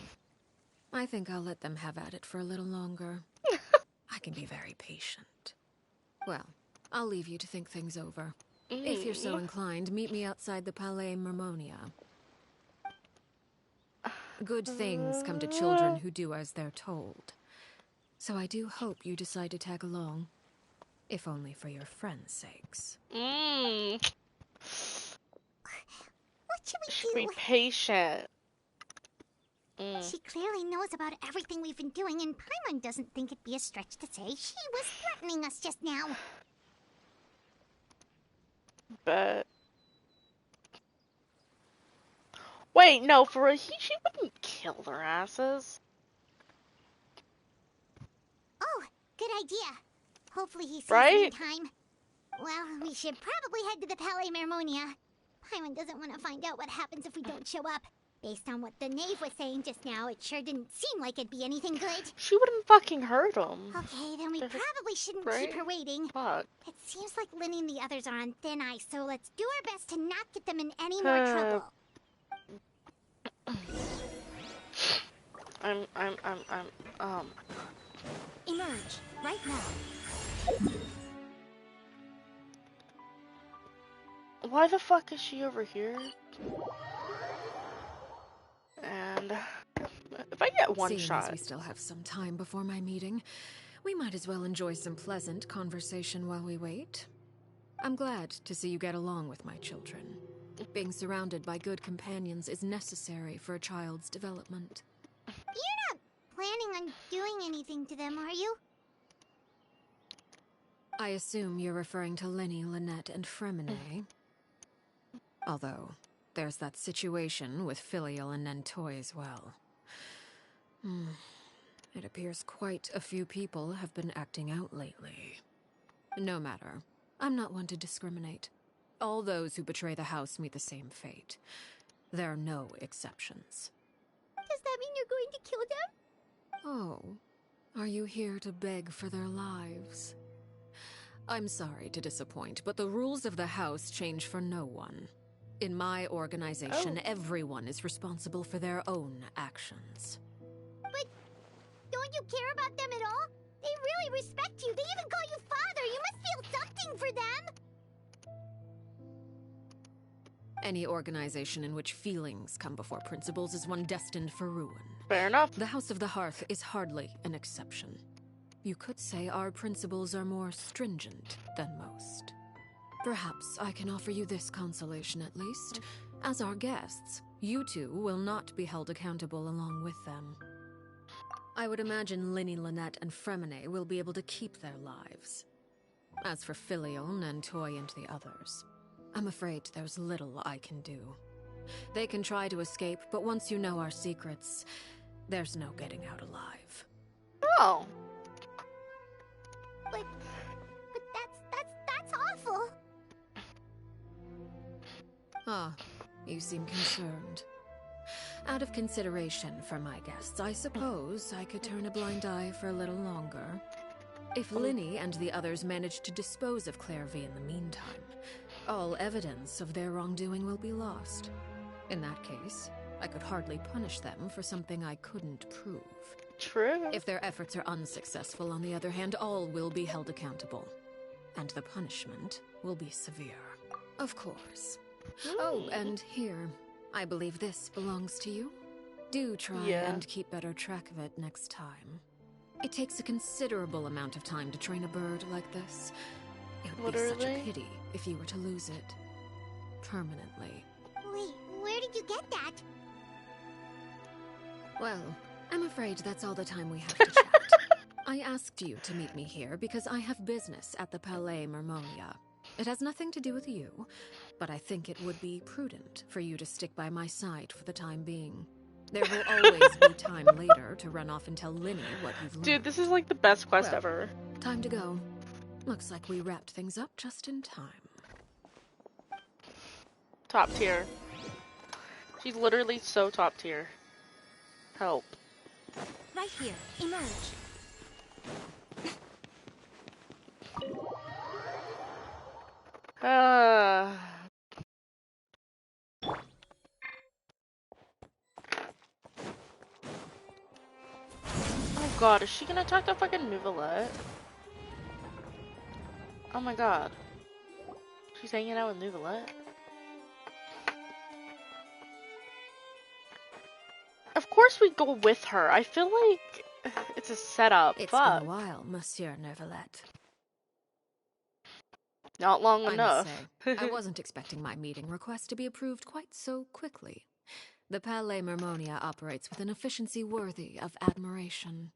I think I'll let them have at it for a little longer. I can be very patient. Well, I'll leave you to think things over. If you're so inclined, meet me outside the Palais Mermonia. Good things come to children who do as they're told. So I do hope you decide to tag along. If only for your friends' sakes. What should we do? Be patient. She clearly knows about everything we've been doing, and Paimon doesn't think it'd be a stretch to say she was threatening us just now. But... wait, no, for real, she wouldn't kill their asses. Oh, good idea. Hopefully he sees right? it in time. Well, we should probably head to the Palais Mermonia. Paimon doesn't want to find out what happens if we don't show up. Based on what the Knave was saying just now, it sure didn't seem like it'd be anything good. She wouldn't fucking hurt him. Okay, then we probably shouldn't keep her waiting. Fuck. It seems like Lyney and the others are on thin ice, so let's do our best to not get them in any more trouble. Emerge, right now. Why the fuck is she over here? And if I get one shot. As we still have some time before my meeting, we might as well enjoy some pleasant conversation while we wait. I'm glad to see you get along with my children. Being surrounded by good companions is necessary for a child's development. You're not planning on doing anything to them, are you? I assume you're referring to Lyney, Lynette, and Freminet. Although, there's that situation with Filial and Nentoy as well. It appears quite a few people have been acting out lately. No matter. I'm not one to discriminate. All those who betray the house meet the same fate. There are no exceptions. Does that mean you're going to kill them? Oh, are you here to beg for their lives? I'm sorry to disappoint, but the rules of the house change for no one. In my organization, everyone is responsible for their own actions. But don't you care about them at all? They really respect you. They even call you father. You must feel something for them. Any organization in which feelings come before principles is one destined for ruin. Fair enough. The House of the Hearth is hardly an exception. You could say our principles are more stringent than most. Perhaps I can offer you this consolation at least. As our guests, you two will not be held accountable along with them. I would imagine Lyney, Lynette, and Freminet will be able to keep their lives. As for Filion, Nantoy, and the others, I'm afraid there's little I can do. They can try to escape, but once you know our secrets, there's no getting out alive. Oh. But that's awful. Ah, you seem concerned. Out of consideration for my guests, I suppose I could turn a blind eye for a little longer. If Lyney and the others manage to dispose of Clairvy in the meantime, all evidence of their wrongdoing will be lost. In that case, I could hardly punish them for something I couldn't prove. True. If their efforts are unsuccessful, on the other hand, all will be held accountable. And the punishment will be severe. Of course. Oh, and here, I believe this belongs to you. Do try and keep better track of it next time. It takes a considerable amount of time to train a bird like this. It would be such a pity if you were to lose it. Permanently. Wait, where did you get that? Well, I'm afraid that's all the time we have to chat. I asked you to meet me here because I have business at the Palais Mermonia. It has nothing to do with you, but I think it would be prudent for you to stick by my side for the time being. There will always be time later to run off and tell Lyney what you've learned. Dude, this is like the best quest ever. Time to go. Looks like we wrapped things up just in time. Top tier. She's literally so top tier. Help. Right here. Emerge. Oh god, is she gonna talk to fucking Neuvillette? Oh my god. She's hanging out with Neuvillette? Of course we go with her. I feel like it's a setup. It's been a while, Monsieur Neuvillette. Not long enough. I must say, I wasn't expecting my meeting request to be approved quite so quickly. The Palais Mermonia operates with an efficiency worthy of admiration.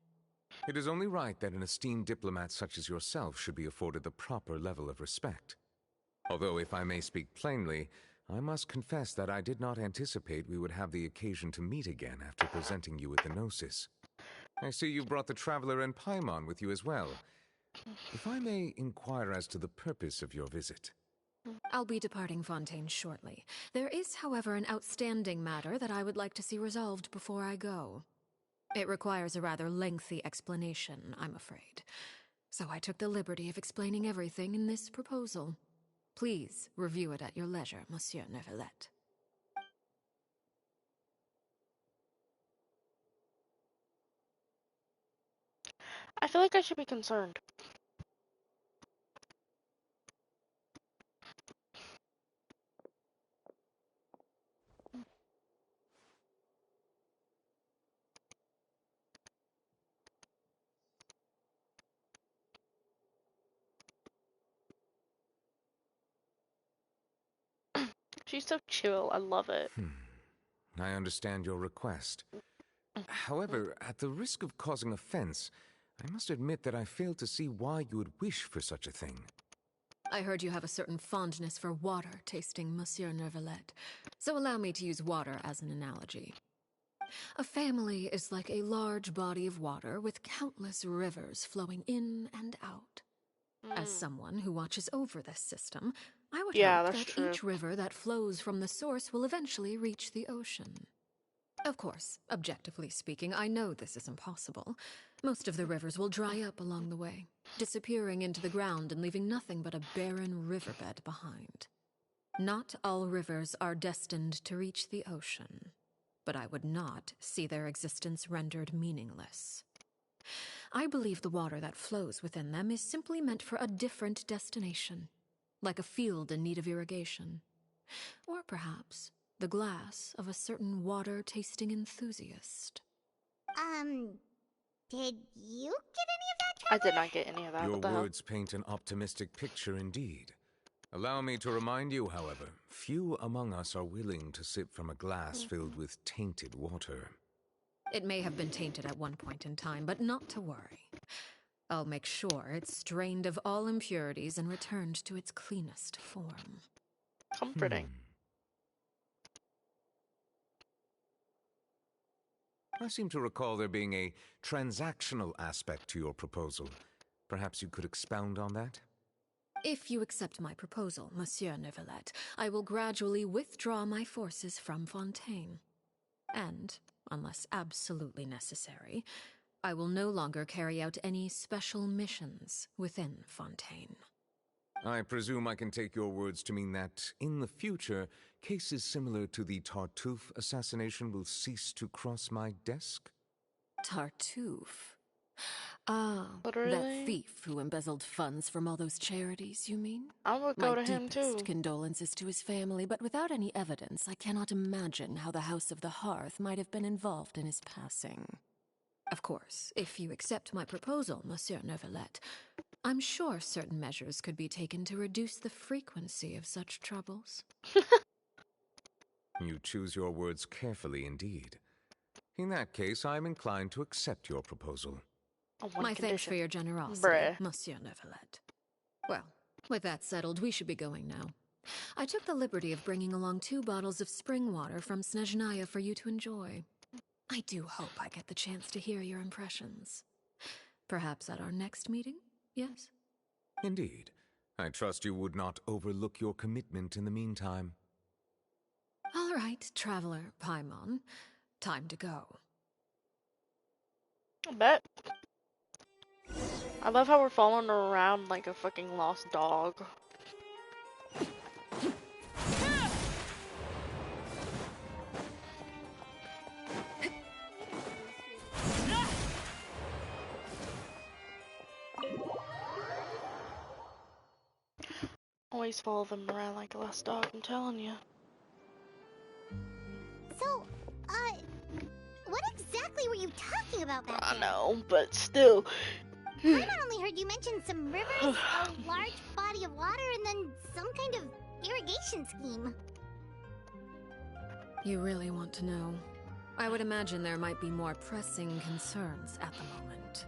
It is only right that an esteemed diplomat such as yourself should be afforded the proper level of respect. Although, if I may speak plainly, I must confess that I did not anticipate we would have the occasion to meet again after presenting you with the Gnosis. I see you brought the Traveler and Paimon with you as well. If I may inquire as to the purpose of your visit. I'll be departing Fontaine shortly. There is, however, an outstanding matter that I would like to see resolved before I go. It requires a rather lengthy explanation, I'm afraid. So I took the liberty of explaining everything in this proposal. Please review it at your leisure, Monsieur Neuvillette. I feel like I should be concerned. She's so chill. I love it. I understand your request. However, at the risk of causing offense, I must admit that I fail to see why you would wish for such a thing. I heard you have a certain fondness for water tasting, Monsieur Neuvillette, so allow me to use water as an analogy. A family is like a large body of water with countless rivers flowing in and out. As someone who watches over this system, I would hope that each river that flows from the source will eventually reach the ocean. Of course, objectively speaking, I know this is impossible. Most of the rivers will dry up along the way, disappearing into the ground and leaving nothing but a barren riverbed behind. Not all rivers are destined to reach the ocean, but I would not see their existence rendered meaningless. I believe the water that flows within them is simply meant for a different destination, like a field in need of irrigation. Or perhaps the glass of a certain water-tasting enthusiast. Did you get any of that, I did not get any of that. Your words paint an optimistic picture indeed. Allow me to remind you, however, few among us are willing to sip from a glass filled with tainted water. It may have been tainted at one point in time, but not to worry. I'll make sure it's strained of all impurities and returned to its cleanest form. Comforting. I seem to recall there being a transactional aspect to your proposal. Perhaps you could expound on that? If you accept my proposal, Monsieur Neuvillette, I will gradually withdraw my forces from Fontaine. And, unless absolutely necessary, I will no longer carry out any special missions within Fontaine. I presume I can take your words to mean that, in the future, cases similar to the Tartuffe assassination will cease to cross my desk? Tartuffe? Ah, that thief who embezzled funds from all those charities, you mean? I would go to him too. My deepest condolences to his family, but without any evidence, I cannot imagine how the House of the Hearth might have been involved in his passing. Of course, if you accept my proposal, Monsieur Neuvillette, I'm sure certain measures could be taken to reduce the frequency of such troubles. You choose your words carefully indeed. In that case, I am inclined to accept your proposal. My thanks for your generosity, Monsieur Neuvillette. Well, with that settled, we should be going now. I took the liberty of bringing along 2 bottles of spring water from Snezhnaya for you to enjoy. I do hope I get the chance to hear your impressions. Perhaps at our next meeting, yes? Indeed. I trust you would not overlook your commitment in the meantime. All right, Traveler Paimon. Time to go. I bet. I love how we're following her around like a fucking lost dog. Always follow them around like a lost dog, I'm telling you. So, what exactly were you talking about back there? I know, but still. I only heard you mention some rivers, a large body of water, and then some kind of irrigation scheme. You really want to know? I would imagine there might be more pressing concerns at the moment.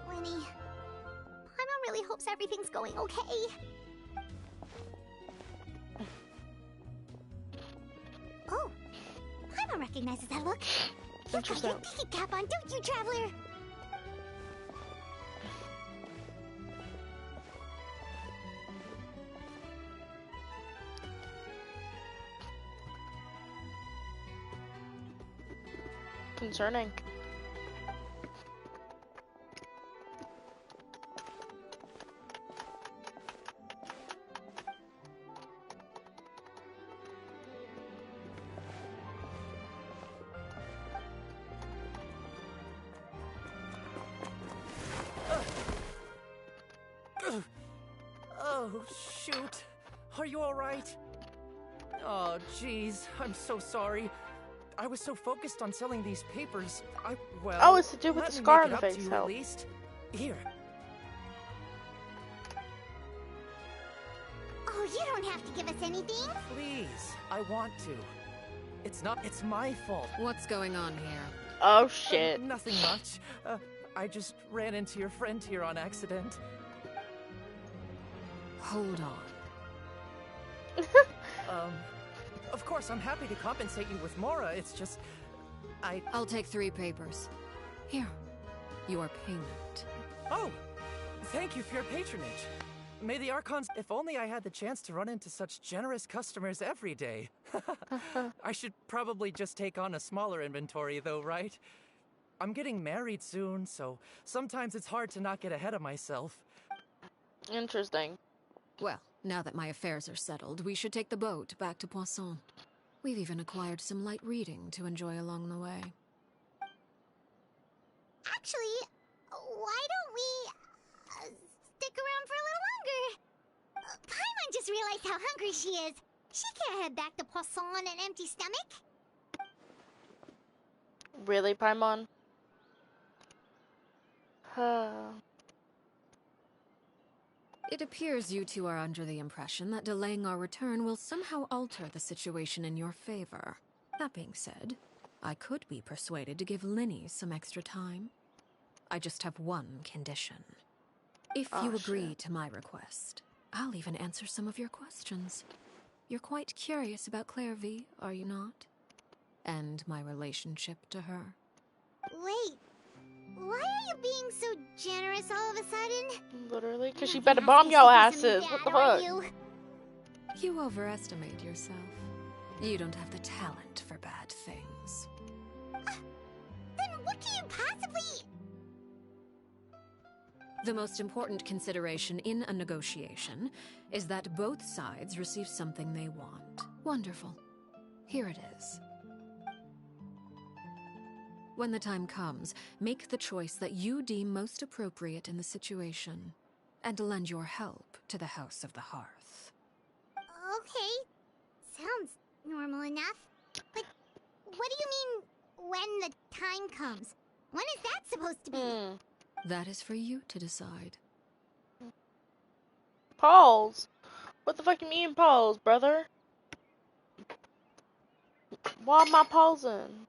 Lenny, Paimon really hopes everything's going okay. Oh, Paimon recognizes that look. You've got your ticket cap on, don't you, Traveler? Concerning. Oh, shoot. Are you alright? Oh, jeez. I'm so sorry. I was so focused on selling these papers. Oh, it's to do with the scar on the face. At least. Here. Oh, you don't have to give us anything. Please, I want to. It's my fault. What's going on here? Oh, shit. Nothing much. I just ran into your friend here on accident. Hold on. Of course, I'm happy to compensate you with Mora. It's just... I'll take 3 papers. Here. Your payment. Oh! Thank you for your patronage. May the Archons... If only I had the chance to run into such generous customers every day. I should probably just take on a smaller inventory, though, right? I'm getting married soon, so sometimes it's hard to not get ahead of myself. Interesting. Well, now that my affairs are settled, we should take the boat back to Poisson. We've even acquired some light reading to enjoy along the way. Actually, why don't we stick around for a little longer? Paimon just realized how hungry she is. She can't head back to Poisson on an empty stomach. Really, Paimon? It appears you two are under the impression that delaying our return will somehow alter the situation in your favor. That being said, I could be persuaded to give Lyney some extra time. I just have one condition. If you agree to my request, I'll even answer some of your questions. You're quite curious about Clairvy, are you not? And my relationship to her. Wait, why are you being so generous all of a sudden? Literally, because she better bomb y'all asses. What the fuck? You overestimate yourself. You don't have the talent for bad things. Then what can you possibly... The most important consideration in a negotiation is that both sides receive something they want. Wonderful. Here it is. When the time comes, make the choice that you deem most appropriate in the situation, and lend your help to the House of the Hearth. Okay, sounds normal enough. But what do you mean, when the time comes? When is that supposed to be? That is for you to decide. Pause. What the fuck you mean pause, brother? Why am I pausing?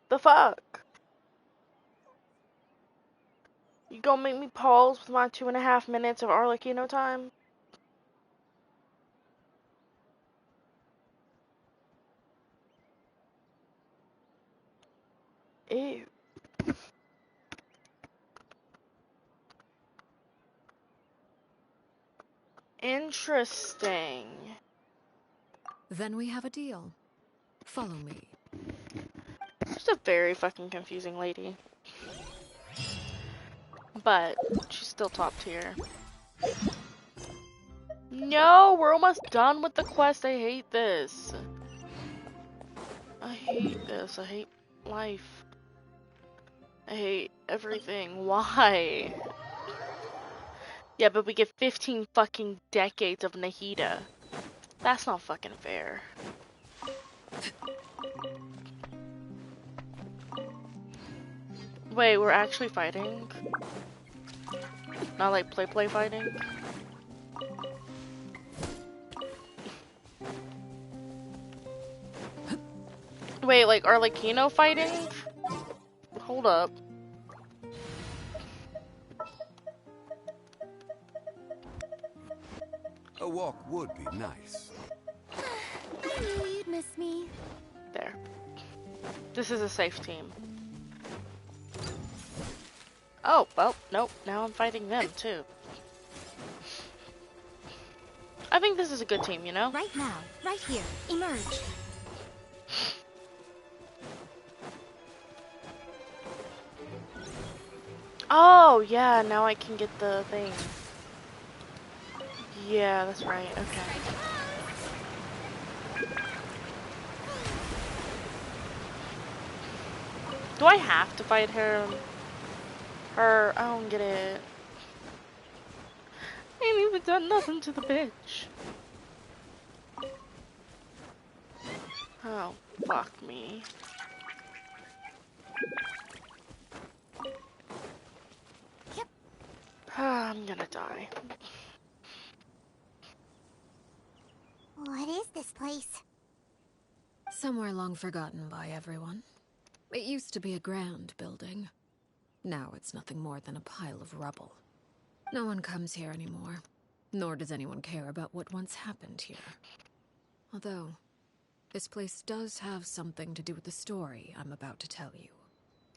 The fuck? You gonna make me pause with my 2.5 minutes of Arlecchino time? Ew. Interesting. Then we have a deal. Follow me. She's a very fucking confusing lady. But she's still top tier. No, we're almost done with the quest. I hate this. I hate this. I hate life. I hate everything. Why? Yeah, but we get 15 fucking decades of Nahida. That's not fucking fair. Wait, we're actually fighting? Not like play fighting? Wait, like Arlecchino fighting? Hold up. A walk would be nice. I knew you'd miss me. There. This is a safe team. Oh, well, nope. Now I'm fighting them, too. I think this is a good team, you know? Right now. Right here. Emerge. Oh, yeah, now I can get the thing. Yeah, that's right, okay. Do I have to fight her? I don't get it. I ain't even done nothing to the bitch. Oh, fuck me. Yep. I'm gonna die. What is this place? Somewhere long forgotten by everyone. It used to be a grand building. Now it's nothing more than a pile of rubble. No one comes here anymore, nor does anyone care about what once happened here. Although, this place does have something to do with the story I'm about to tell you.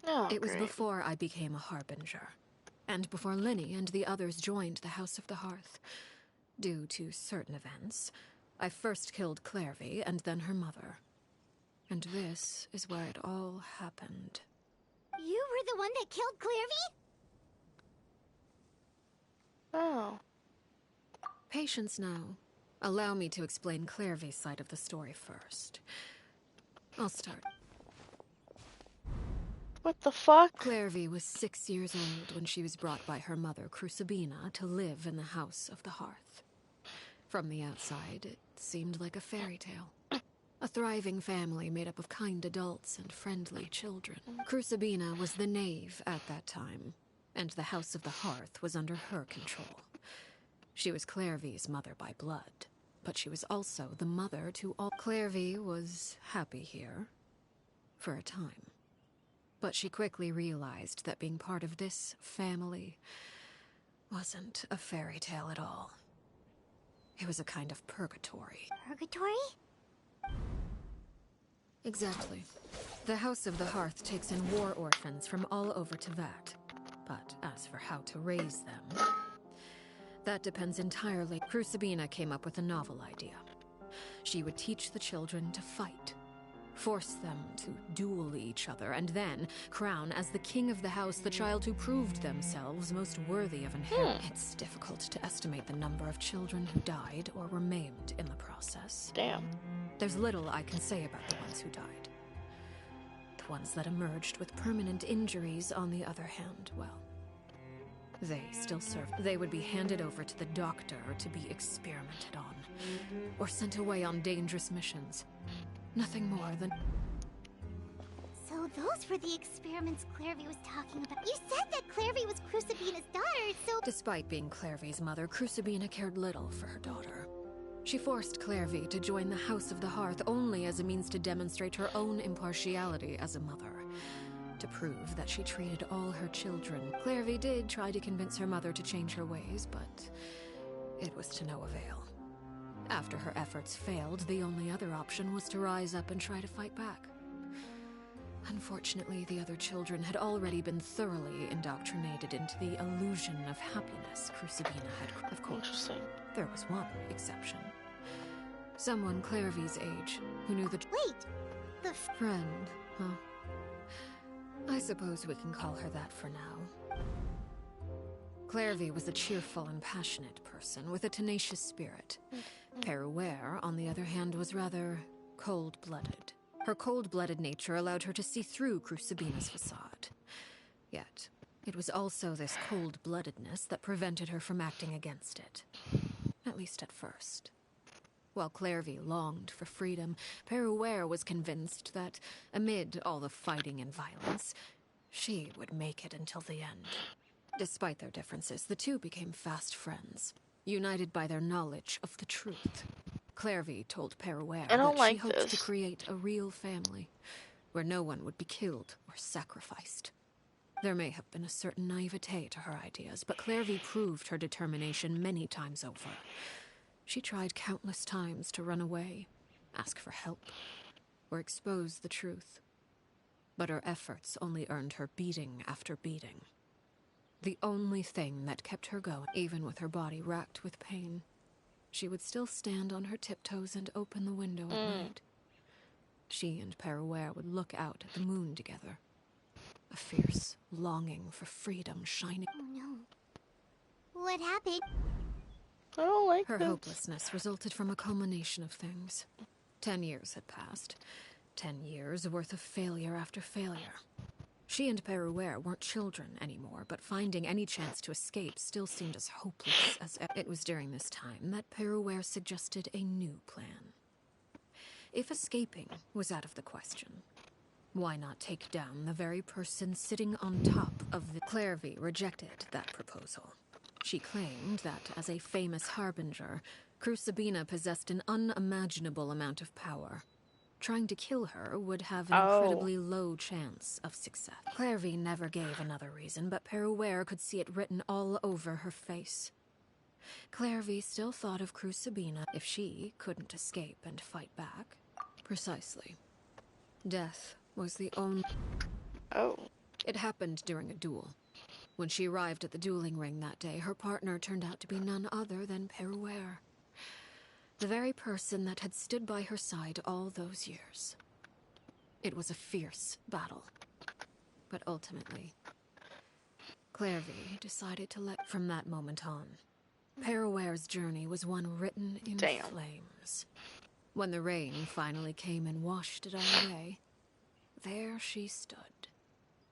Oh, it was great. before I became a Harbinger, and before Lyney and the others joined the House of the Hearth. Due to certain events, I first killed Clairvy and then her mother. And this is where it all happened. You were the one that killed Clairvy? Oh. Patience now. Allow me to explain Clairvy's side of the story first. I'll start. What the fuck? Clairvy was 6 years old when she was brought by her mother, Crucibina, to live in the House of the Hearth. From the outside, it seemed like a fairy tale. A thriving family made up of kind adults and friendly children. Crucibina was the knave at that time, and the House of the Hearth was under her control. She was Clairvy's mother by blood, but she was also the mother to all. Clairvy was happy here, for a time. But she quickly realized that being part of this family wasn't a fairy tale at all. It was a kind of purgatory. Purgatory? Exactly. The House of the Hearth takes in war orphans from all over Teyvat. But as for how to raise them, that depends entirely. Crucibina came up with a novel idea. She would teach the children to fight, force them to duel each other, and then crown as the king of the house the child who proved themselves most worthy of inheritance. It's difficult to estimate the number of children who died or were maimed in the process. Damn. There's little I can say about the ones who died. The ones that emerged with permanent injuries, on the other hand, well, they still served. They would be handed over to the doctor to be experimented on, or sent away on dangerous missions. Nothing more than... So those were the experiments Clairvy was talking about. You said that Clairvy was Crucibina's daughter, so... Despite being Clairvy's mother, Crucibina cared little for her daughter. She forced Clairvy to join the House of the Hearth only as a means to demonstrate her own impartiality as a mother. To prove that she treated all her children. Clairvy did try to convince her mother to change her ways, but it was to no avail. After her efforts failed, the only other option was to rise up and try to fight back. Unfortunately, the other children had already been thoroughly indoctrinated into the illusion of happiness Crucibina had. Of course, there was one exception. Someone Clairvy's age, who knew the... Wait! The friend, huh? I suppose we can call her that for now. Clairvy was a cheerful and passionate person with a tenacious spirit. Peruere, on the other hand, was rather cold-blooded. Her cold-blooded nature allowed her to see through Crucibina's facade. Yet, it was also this cold-bloodedness that prevented her from acting against it. At least at first. While Clairvy longed for freedom, Peruere was convinced that, amid all the fighting and violence, she would make it until the end. Despite their differences, the two became fast friends, united by their knowledge of the truth. Clairvy told Peruere that she hoped to create a real family, where no one would be killed or sacrificed. There may have been a certain naivete to her ideas, but Clairvy proved her determination many times over. She tried countless times to run away, ask for help, or expose the truth. But her efforts only earned her beating after beating. The only thing that kept her going, even with her body racked with pain. She would still stand on her tiptoes and open the window at night. She and Peruere would look out at the moon together. A fierce longing for freedom shining. Oh no. What happened? I don't like Her this. hopelessness resulted from a culmination of things. 10 years had passed. 10 years worth of failure after failure. She and Peruere weren't children anymore, but finding any chance to escape still seemed as hopeless as ever. It was during this time that Peruere suggested a new plan. If escaping was out of the question, why not take down the very person sitting on top of the... Clairvy rejected that proposal. She claimed that, as a famous harbinger, Crucibina possessed an unimaginable amount of power. Trying to kill her would have an incredibly low chance of success. Clairvy never gave another reason, but Peruere could see it written all over her face. Clairvy still thought of Crucibina if she couldn't escape and fight back. Precisely. Death was the only... It happened during a duel. When she arrived at the dueling ring that day, her partner turned out to be none other than Peruere. The very person that had stood by her side all those years. It was a fierce battle. But ultimately, Clairvy decided to let... From that moment on, Peruere's journey was one written in flames. When the rain finally came and washed it all away, there she stood.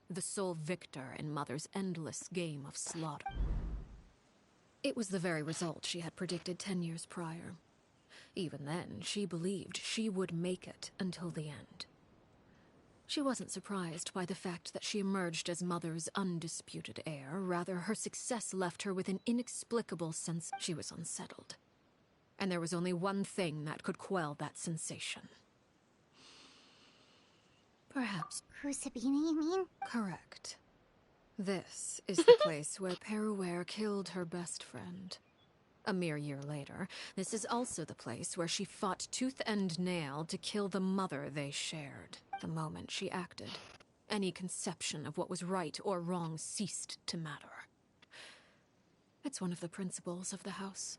The sole victor in Mother's endless game of slaughter. It was the very result she had predicted 10 years prior. Even then, she believed she would make it until the end. She wasn't surprised by the fact that she emerged as Mother's undisputed heir. Rather, her success left her with an inexplicable sense she was unsettled. And there was only one thing that could quell that sensation. Perhaps. Crucibina, you mean? Correct. This is the place where Peruere killed her best friend. A mere year later, this is also the place where she fought tooth and nail to kill the mother they shared. The moment she acted, any conception of what was right or wrong ceased to matter. It's one of the principles of the house.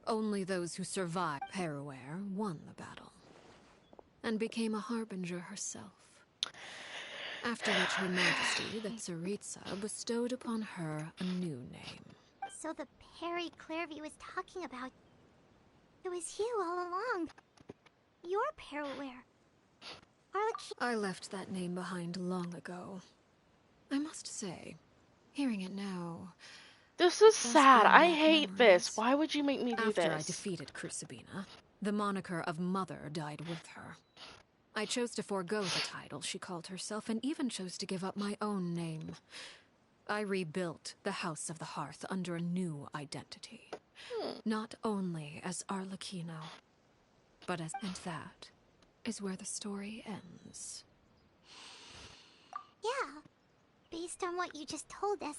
Only those who survived Peruere won the battle, and became a harbinger herself. After which Her Majesty, the Tsaritsa, bestowed upon her a new name. So the Perry Clairvy was talking about... It was you all along. You're Peruere. I left that name behind long ago. I must say, hearing it now... This is sad. I hate this. Why would you make me do this? After I defeated Crucibina, the moniker of Mother died with her. I chose to forego the title she called herself, and even chose to give up my own name. I rebuilt the House of the Hearth under a new identity. Not only as Arlecchino, but as... And that is where the story ends. Yeah. Based on what you just told us,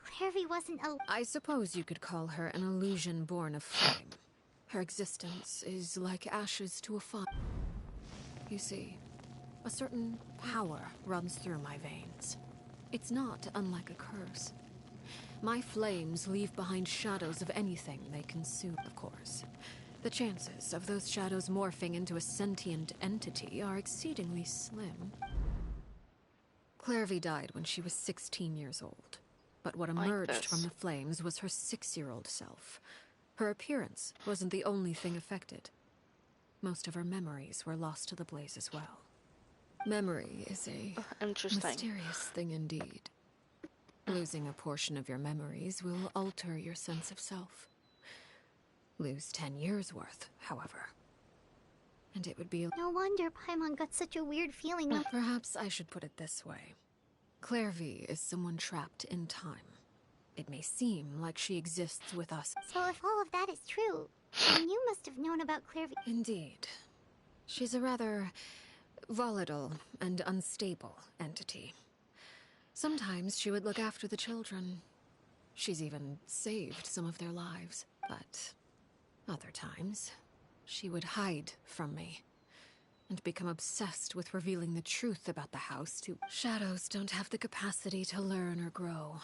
Clairvy wasn't a... I suppose you could call her an illusion born of flame. Her existence is like ashes to a fire. You see, a certain power runs through my veins. It's not unlike a curse. My flames leave behind shadows of anything they consume, of course. The chances of those shadows morphing into a sentient entity are exceedingly slim. Clairvy died when she was 16 years old. But what emerged from the flames was her 6-year-old self. Her appearance wasn't the only thing affected. Most of her memories were lost to the blaze as well. Memory is a mysterious thing indeed. Losing a portion of your memories will alter your sense of self. Lose 10 years' worth, however, and it would be... No wonder Paimon got such a weird feeling. Perhaps I should put it this way. Clairvy is someone trapped in time. It may seem like she exists with us. So if all of that is true, then you must have known about Clairvy. Indeed. She's a rather volatile and unstable entity. Sometimes she would look after the children. She's even saved some of their lives. But other times, she would hide from me and become obsessed with revealing the truth about the house to... Shadows don't have the capacity to learn or grow.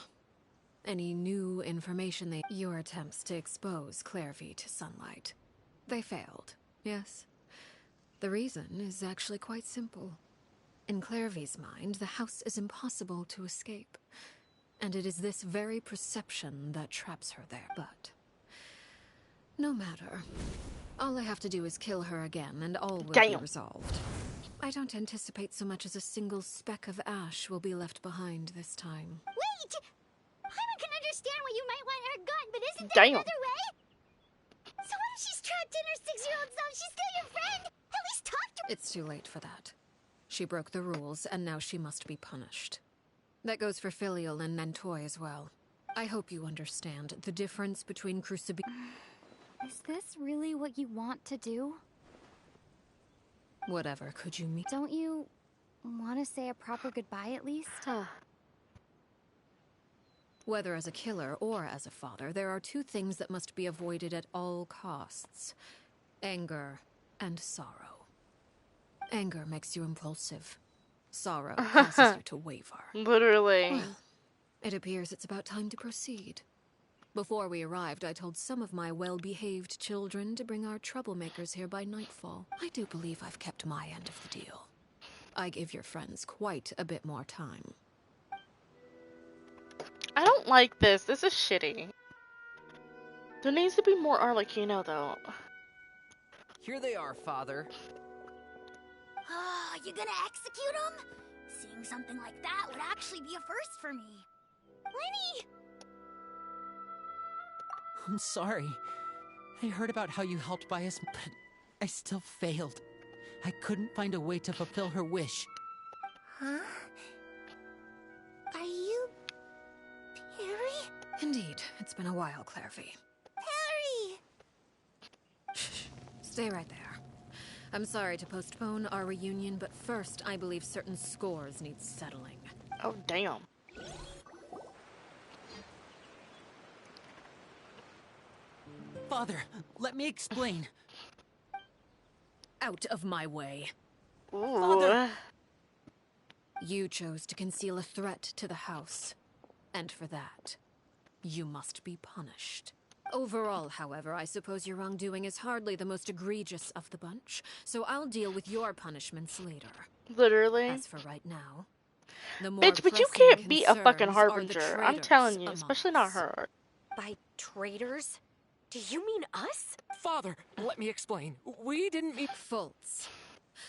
Any new information Your attempts to expose Clairvy to sunlight. They failed, yes? The reason is actually quite simple. In Clairvy's mind, the house is impossible to escape. And it is this very perception that traps her there. But no matter. All I have to do is kill her again, and all will be resolved. I don't anticipate so much as a single speck of ash will be left behind this time. Wait! Paimon can understand why you might want her gone, but isn't there another way? So what if she's trapped in her 6-year-old self? She's still your friend! At least talk to her! It's too late for that. She broke the rules, and now she must be punished. That goes for Filial and Nantoy as well. I hope you understand the difference between Crucibina... Is this really what you want to do? Whatever could you mean? Don't you want to say a proper goodbye at least? Whether as a killer or as a father, there are two things that must be avoided at all costs. Anger and sorrow. Anger makes you impulsive. Sorrow causes you to waver. Literally. Well, it appears it's about time to proceed. Before we arrived, I told some of my well-behaved children to bring our troublemakers here by nightfall. I do believe I've kept my end of the deal. I give your friends quite a bit more time. I don't like this. This is shitty. There needs to be more Arlecchino, though. Here they are, Father. You gonna execute him? Seeing something like that would actually be a first for me. Lenny! I'm sorry. I heard about how you helped Bias, but I still failed. I couldn't find a way to fulfill her wish. Huh? Are you... Perry? Indeed. It's been a while, Clairvy. Perry! Stay right there. I'm sorry to postpone our reunion, but first, I believe certain scores need settling. Oh, damn. Father, let me explain. Out of my way. Ooh. Father! You chose to conceal a threat to the house. And for that, you must be punished. Overall, however, I suppose your wrongdoing is hardly the most egregious of the bunch, so I'll deal with your punishments later. Literally. As for right now, the more Bitch, but you can't be a fucking harbinger. I'm telling you, especially not her. By traitors? Do you mean us? Father, let me explain. We didn't mean... Fultz,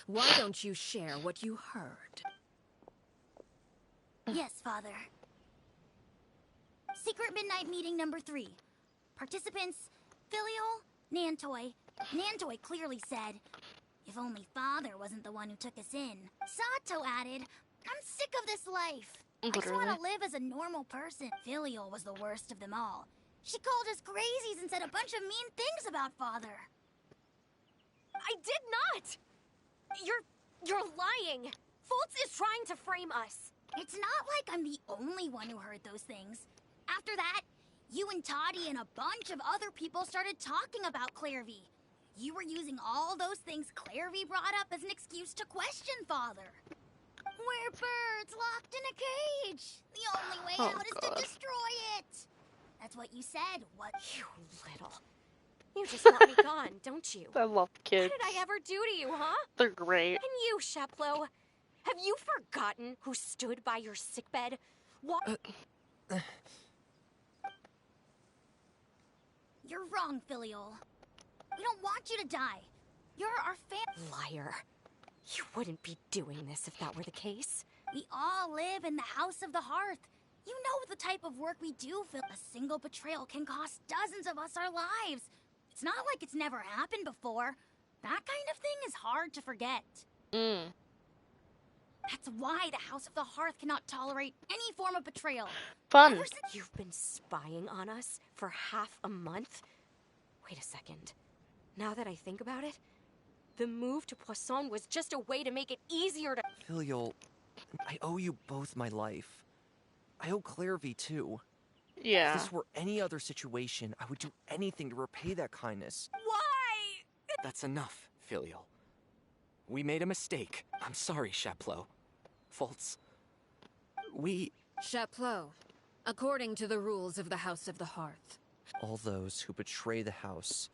why don't you share what you heard? Yes, Father. Secret Midnight Meeting number 3. Participants, Filial, Nantoy. Nantoy clearly said, if only Father wasn't the one who took us in. Sato added, I'm sick of this life. I just want to live as a normal person. Filial was the worst of them all. She called us crazies and said a bunch of mean things about Father. I did not! You're lying! Fultz is trying to frame us. It's not like I'm the only one who heard those things. After that, you and Toddy and a bunch of other people started talking about Clairvy. You were using all those things Clairvy brought up as an excuse to question Father. We're birds locked in a cage. The only way out is to destroy it. That's what you said, what? You little. You just want me gone, don't you? I love kids. What did I ever do to you, huh? They're great. And you, Sheplo, have you forgotten who stood by your sickbed? What? You're wrong, Filial. We don't want you to die. You're our Liar. You wouldn't be doing this if that were the case. We all live in the House of the Hearth. You know the type of work we do, Phil. A single betrayal can cost dozens of us our lives. It's not like it's never happened before. That kind of thing is hard to forget. That's why the House of the Hearth cannot tolerate any form of betrayal. Fun. You've been spying on us for half a month? Wait a second. Now that I think about it, the move to Poisson was just a way to make it easier to— Filial, I owe you both my life. I owe Clairvy too. Yeah. If this were any other situation, I would do anything to repay that kindness. Why? That's enough, Filial. We made a mistake. I'm sorry, Sheplo. Fultz. Sheplo, according to the rules of the House of the Hearth. All those who betray the house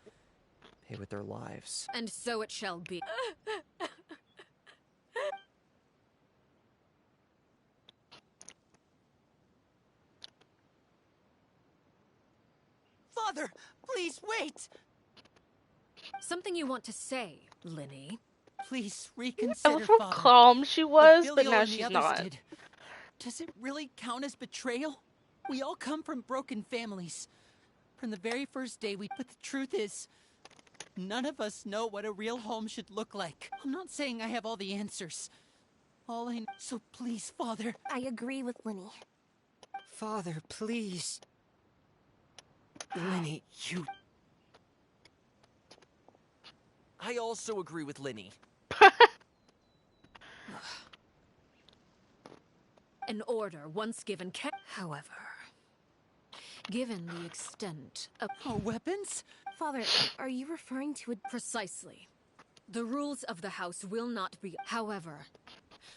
pay with their lives. And so it shall be. Father, please wait! Something you want to say, Linny? Please I reconsider, love how Father. calm she was, What but Filial now and the she's others not. did. Does it really count as betrayal? We all come from broken families. From the very first day but the truth is, none of us know what a real home should look like. I'm not saying I have all the answers. All I know, so please, Father. I agree with Linny. Father, please. Linny, I also agree with Linny. An order once given can. However, given the extent of weapons? Father, are you referring to a... Precisely. The rules of the house will not be... However,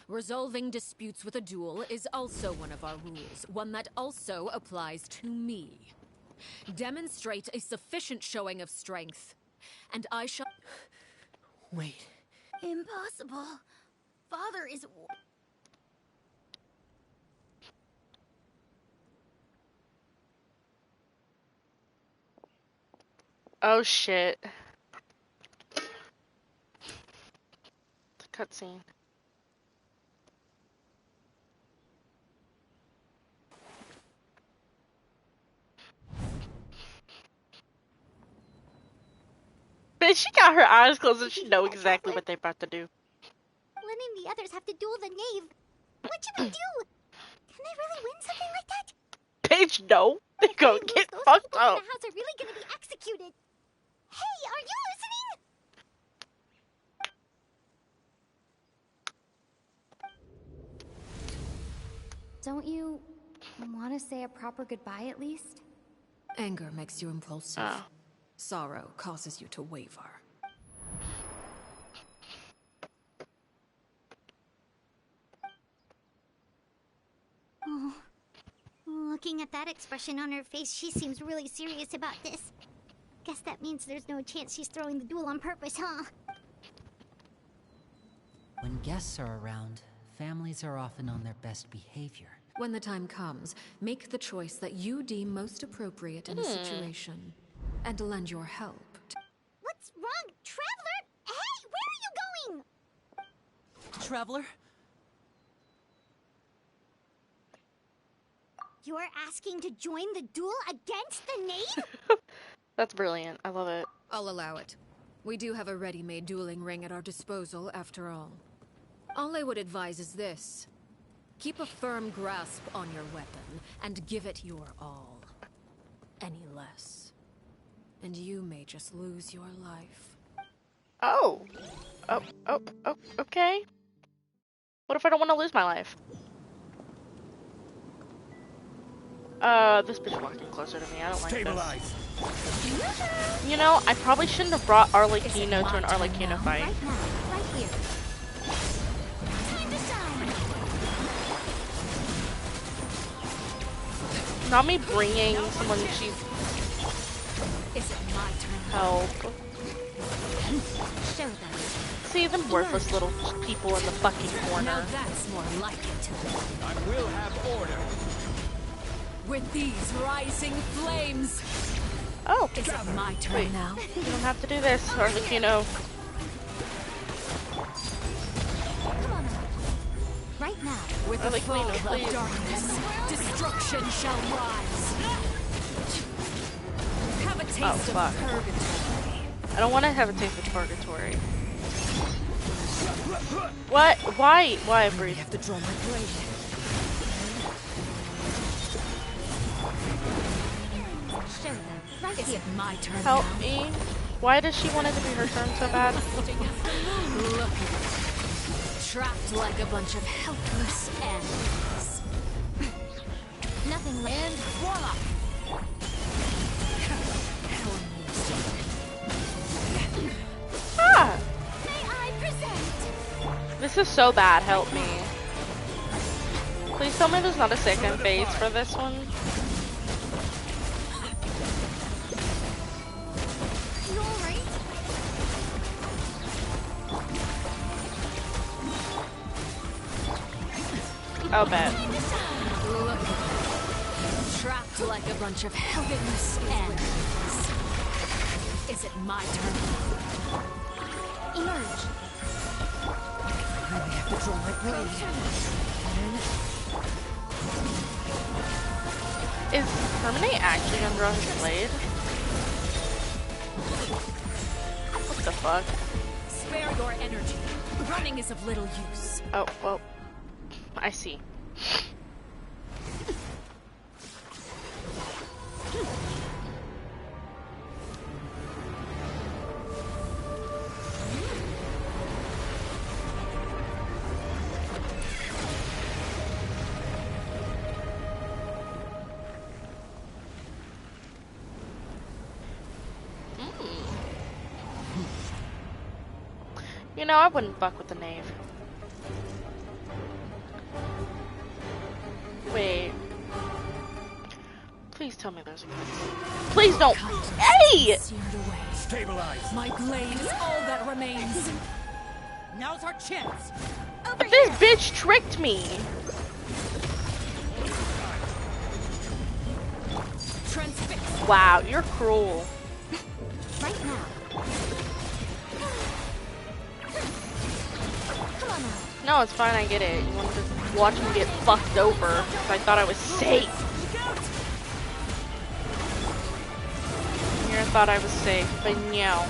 resolving disputes with a duel is also one of our rules, one that also applies to me. Demonstrate a sufficient showing of strength, and I shall... Wait. Impossible. Father is... Oh shit. The cutscene. But she got her eyes closed and she know exactly what they're about to do. Lenny and the others have to duel the knave. What should we do? Can they really win something like that? Paige, no. They go get fucked Those up. people in the house are really gonna be executed. Hey, are you listening? Don't you want to say a proper goodbye at least? Anger makes you impulsive. Sorrow causes you to waver. Oh, looking at that expression on her face, she seems really serious about this. Guess that means there's no chance she's throwing the duel on purpose, huh? When guests are around, families are often on their best behavior. When the time comes, make the choice that you deem most appropriate in a situation, and lend your help. What's wrong, Traveler? Hey, where are you going? Traveler? You're asking to join the duel against the knave? That's brilliant. I love it. I'll allow it. We do have a ready-made dueling ring at our disposal, after all. All I would advise is this. Keep a firm grasp on your weapon, and give it your all. Any less, and you may just lose your life. Oh, okay. What if I don't want to lose my life? This bitch walking closer to me. I don't like this. You know, I probably shouldn't have brought Arlecchino to an Arlecchino fight. Right now, right here. Time to shine. Not me bringing someone she's help. Show them. See them worthless little people in the fucking corner. Now that's more like it. I will have order. With these rising flames. Oh, is it my turn now? You don't have to do this, Arlecchino. Come on now. Right now. With the fall of darkness, destruction shall rise. Have a taste of purgatory. I don't want to have a taste of purgatory. What? Why? Why breathe? I have to draw my blade. Show them. Right Is here. it my turn Help now? me. Why does she want it to be her turn so bad? Look at it. Trapped like a bunch of helpless animals. Nothing left. And voila! Ah! May I present? This is so bad. Help me. Please tell me there's not a second phase for this one. You alright? I'll bet. Look at it. Trapped like a bunch of helpless animals. Is it my turn? Emerge. I really have to draw my blade. Is Hermione actually gonna draw his blade? What the fuck? Spare your energy. Running is of little use. Oh, well. I see. know, I wouldn't fuck with the knave. Wait. Please tell me there's a gun. Please don't. Hey! Stabilize. My blade is all that remains. Now's our chance. But this bitch tricked me. Transfix. Wow, you're cruel. Right now. Come on now. No, it's fine, I get it. You wanted to watch me get fucked over because I thought I was safe. You thought I was safe, but no.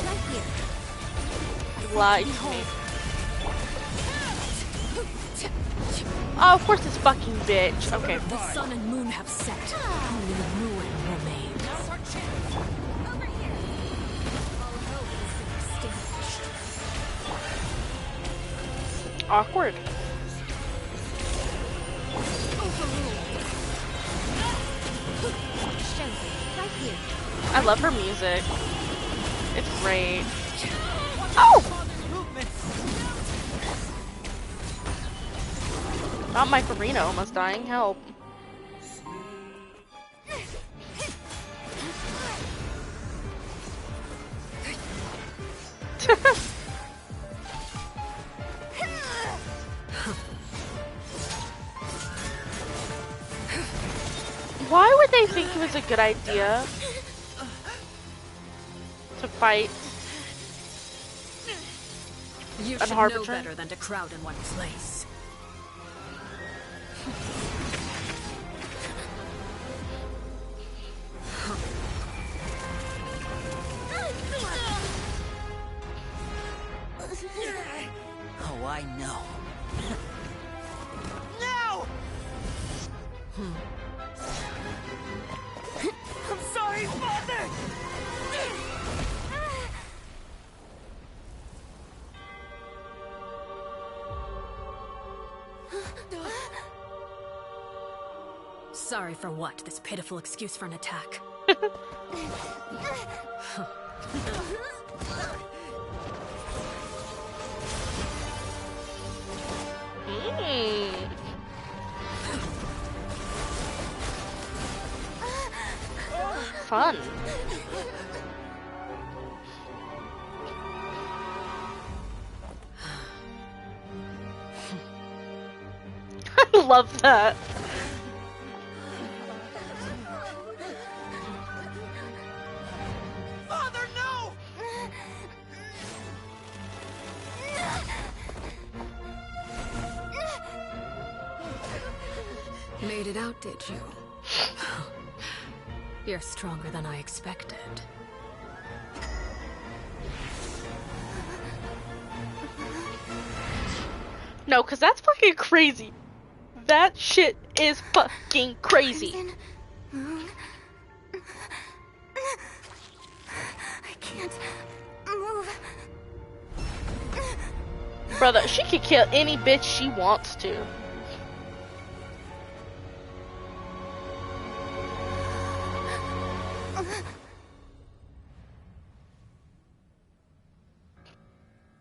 Right here. You lied to me. Oh, of course this fucking bitch. Okay, The fine. sun and moon have set. Only ruin remains. Over here. All hope has been extinguished. Awkward. Right here. I love her music. It's great. Oh! Not my Farina almost dying. Help. Why would they think it was a good idea to fight You an should know harbinger? better than to crowd in one place. Oh, I know. No! I'm sorry, Father! Sorry for what? This pitiful excuse for an attack. Fun. I love that. Father, no! Made it out, did you? You're stronger than I expected. No, because that's fucking crazy. That shit is fucking crazy. I can't move. Brother, she could kill any bitch she wants to.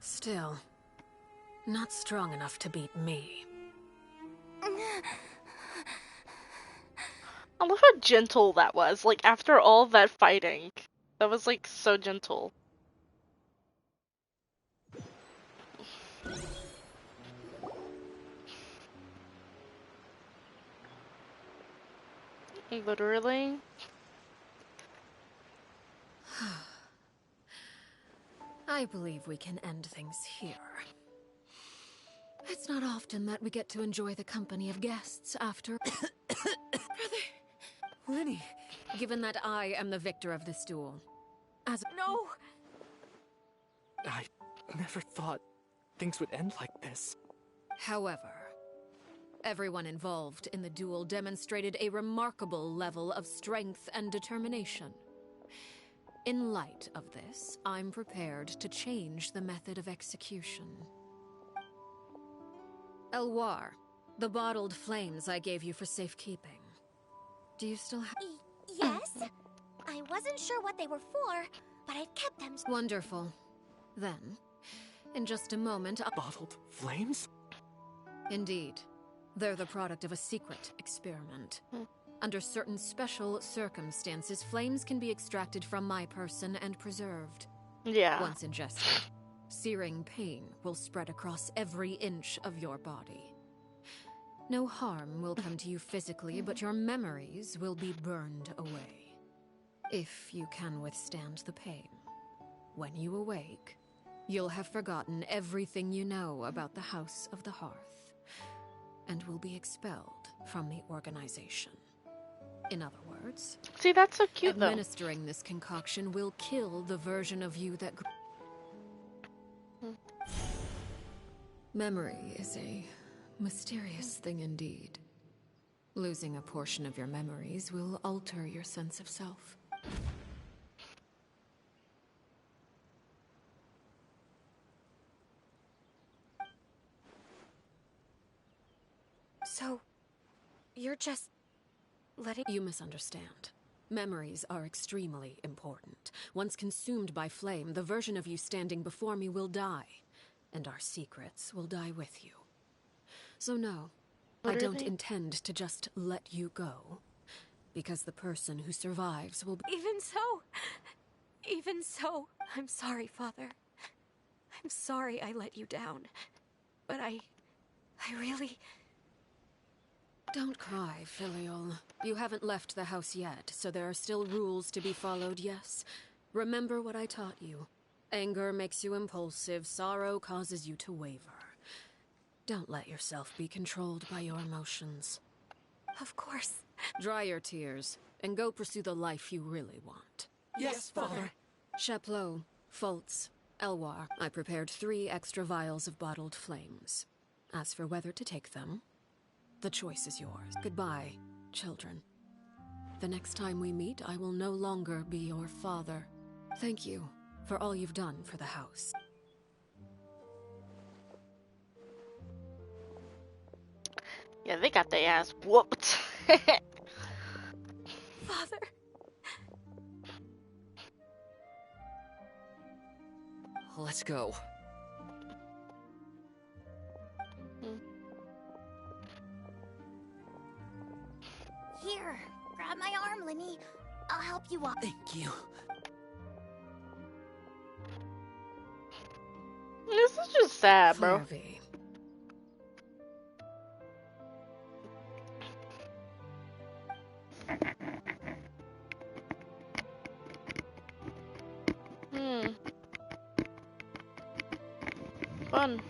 Still, not strong enough to beat me. I love how gentle that was. Like, after all that fighting, that was, like, so gentle. Literally. I believe we can end things here. It's not often that we get to enjoy the company of guests after... Brother! Lyney, given that I am the victor of this duel, as... No! I never thought things would end like this. However, everyone involved in the duel demonstrated a remarkable level of strength and determination. In light of this, I'm prepared to change the method of execution. Elwar, the bottled flames I gave you for safekeeping. Do you still have... Yes? I wasn't sure what they were for, but I've kept them. Wonderful. Then, In just a moment, Bottled flames? Indeed. They're the product of a secret experiment. Under certain special circumstances, flames can be extracted from my person and preserved. Yeah. Once ingested, searing pain will spread across every inch of your body. No harm will come to you physically, but your memories will be burned away. If you can withstand the pain. When you awake, you'll have forgotten everything you know about the House of the Hearth, and will be expelled from the organization. In other words, see, that's so cute, administering this concoction will kill the version of you that Memory is a mysterious thing indeed. Losing a portion of your memories will alter your sense of self. So, you're just letting... You misunderstand. Memories are extremely important. Once consumed by flame, the version of you standing before me will die, and our secrets will die with you. So no, I don't intend to just let you go, because the person who survives will be... Even so, I'm sorry, Father. I'm sorry I let you down. But I really... Don't cry, Filial. You haven't left the house yet, so there are still rules to be followed, yes? Remember what I taught you. Anger makes you impulsive, sorrow causes you to waver. Don't let yourself be controlled by your emotions. Of course. Dry your tears, and go pursue the life you really want. Yes, Father. Chapleau, Fultz, Elwar, I prepared 3 extra vials of bottled flames. As for whether to take them, the choice is yours. Goodbye, children. The next time we meet, I will no longer be your father. Thank you for all you've done for the house. Yeah, they got their ass whooped. Father. Let's go. Here, grab my arm, Linny. I'll help you up. Thank you. This is just sad, bro. Fun.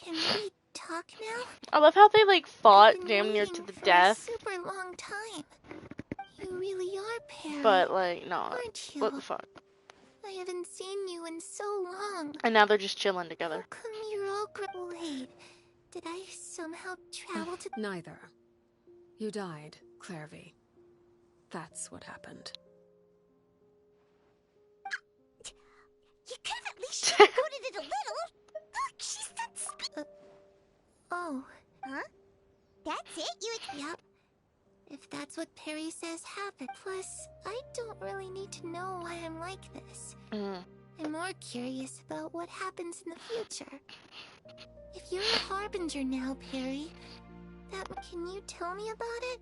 Can we talk now? I love how they like fought damn near to the death. Super long time. You really are Perry. But like, not. Aren't you? What the fuck? I haven't seen you in so long. And now they're just chilling together. How come you're all Wait, did I somehow travel to... Neither. You died, Clairvy. That's what happened. You could have at least sugarcoated it a little. Look, she said oh. Huh? That's it? Yep. If that's what Perry says happened. Plus, I don't really need to know why I'm like this. I'm more curious about what happens in the future. If you're a Harbinger now, Perry, can you tell me about it?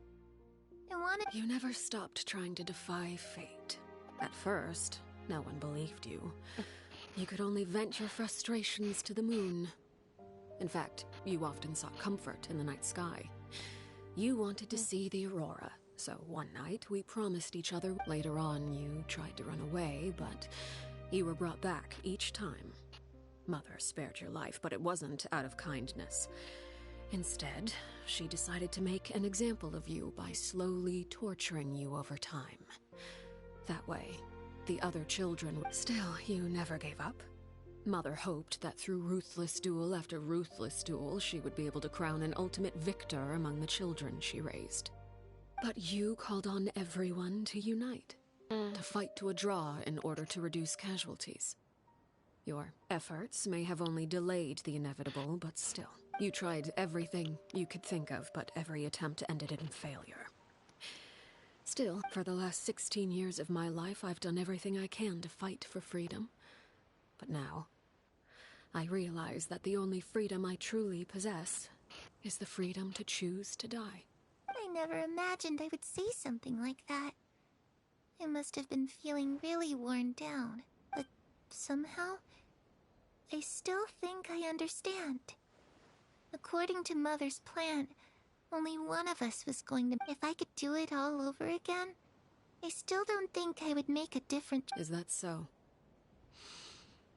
You never stopped trying to defy fate. At first, no one believed you. You could only vent your frustrations to the moon. In fact, you often sought comfort in the night sky. You wanted to see the aurora, so one night we promised each other. Later on, you tried to run away, but you were brought back each time. Mother spared your life, but it wasn't out of kindness. Instead, she decided to make an example of you by slowly torturing you over time. That way, the other children... Still, you never gave up. Mother hoped that through ruthless duel after ruthless duel, she would be able to crown an ultimate victor among the children she raised. But you called on everyone to unite, to fight to a draw in order to reduce casualties. Your efforts may have only delayed the inevitable, but still. You tried everything you could think of, but every attempt ended in failure. Still, for the last 16 years of my life, I've done everything I can to fight for freedom. But now, I realize that the only freedom I truly possess is the freedom to choose to die. I never imagined I would say something like that. I must have been feeling really worn down, but somehow, I still think I understand. According to Mother's plan, only one of us was going to... If I could do it all over again, I still don't think I would make a difference. Is that so?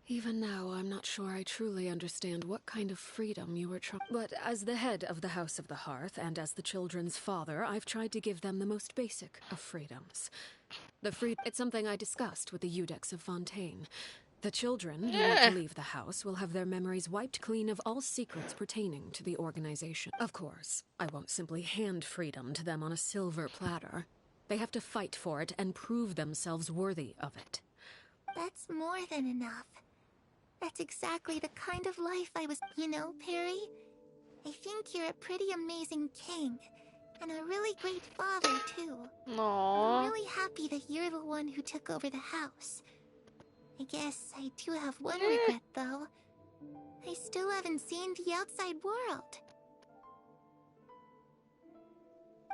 Even now, I'm not sure I truly understand what kind of freedom you were trying... But as the head of the House of the Hearth, and as the children's father, I've tried to give them the most basic of freedoms. It's something I discussed with the Iudex of Fontaine. The children who want to leave the house will have their memories wiped clean of all secrets pertaining to the organization. Of course, I won't simply hand freedom to them on a silver platter. They have to fight for it and prove themselves worthy of it. That's more than enough. That's exactly the kind of life I was... You know, Perry, I think you're a pretty amazing king. And a really great father, too. Aww. I'm really happy that you're the one who took over the house. I guess I do have one regret, though. I still haven't seen the outside world.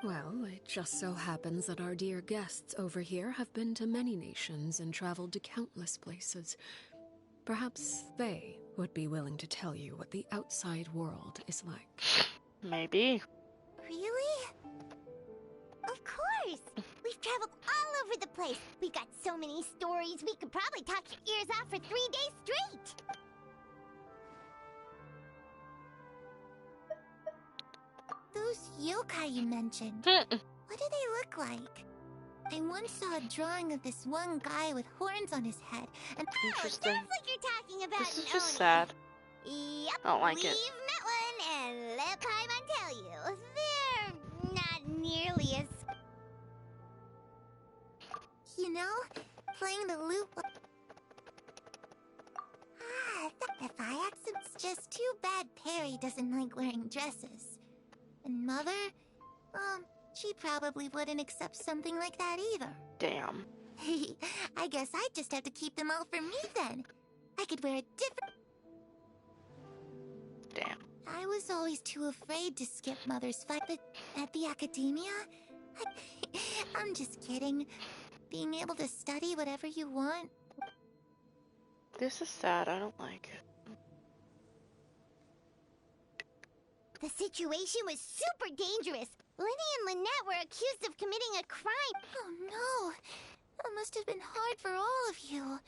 Well, it just so happens that our dear guests over here have been to many nations and traveled to countless places. Perhaps they would be willing to tell you what the outside world is like. Maybe. Really? Of course! We've traveled all over the place. We've got so many stories, we could probably talk your ears off for 3 days straight. Those yokai you mentioned, what do they look like? I once saw a drawing of this one guy with horns on his head, and Interesting. Sounds like you're talking about This is an just Oni. sad. Yep, I don't like we've it. met one, and let Paimon tell you, they're not nearly as... You know, playing the lute... It's just too bad Perry doesn't like wearing dresses. And Mother, she probably wouldn't accept something like that either. Damn. I guess I'd just have to keep them all for me then. I could wear a different... Damn. I was always too afraid to skip Mother's fight, but at the academia... I'm just kidding. Being able to study whatever you want... This is sad. I don't like it. The situation was super dangerous. Lenny and Lynette were accused of committing a crime. Oh no! That must have been hard for all of you.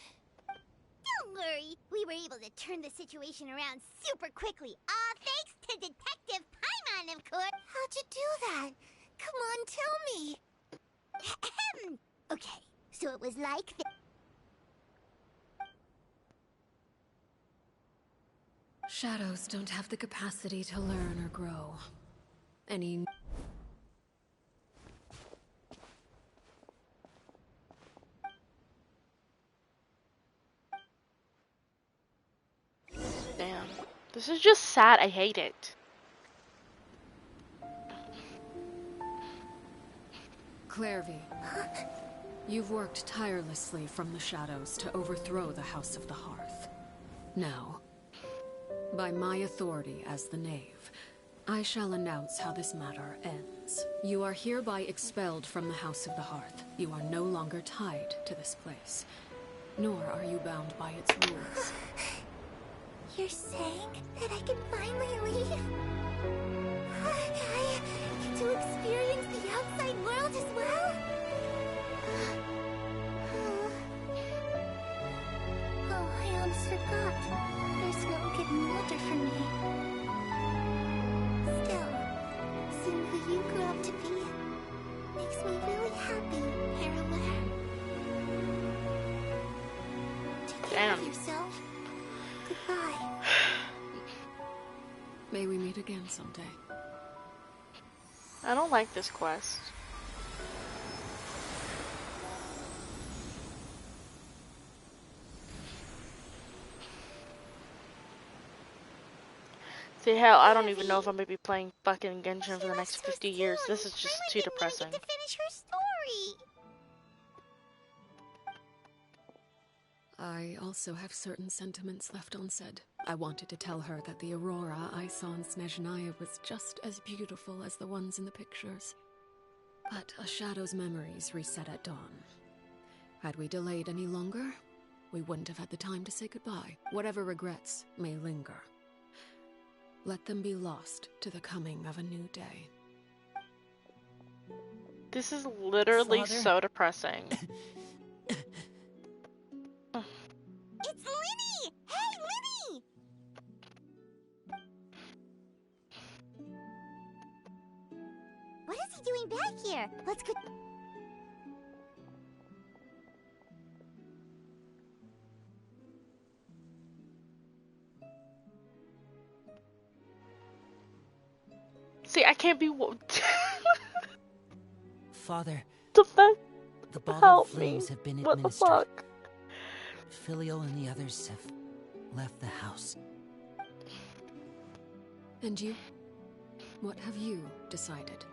Don't worry. We were able to turn the situation around super quickly. All thanks to Detective Paimon, of course. How'd you do that? Come on, tell me. Okay, so it was like this. Shadows don't have the capacity to learn or grow. Any... Damn. This is just sad. I hate it. Clairvy, you've worked tirelessly from the shadows to overthrow the House of the Hearth. Now, by my authority as the Knave, I shall announce how this matter ends. You are hereby expelled from the House of the Hearth. You are no longer tied to this place, nor are you bound by its rules. You're saying that I can finally leave? I get to experience the outside world as well? Oh, I almost forgot. There's no getting older for me. Still, seeing who you grew up to be makes me really happy, Parallel. Take care of yourself. Goodbye. May we meet again someday. I don't like this quest. See, hell, I don't even know if I'm gonna be playing fucking Genshin for the next 50 years. This is just too depressing. To finish her story. I also have certain sentiments left unsaid. I wanted to tell her that the aurora I saw in Snezhnaya was just as beautiful as the ones in the pictures. But a shadow's memories reset at dawn. Had we delayed any longer, we wouldn't have had the time to say goodbye. Whatever regrets may linger, let them be lost to the coming of a new day. This is literally Father? so depressing. It's Linny! Hey, Linny! What is he doing back here? Let's go. See, I can't be. Father, the bottle help flames me. have been What the administered. fuck? Filio and the others have left the house. And you? What have you decided?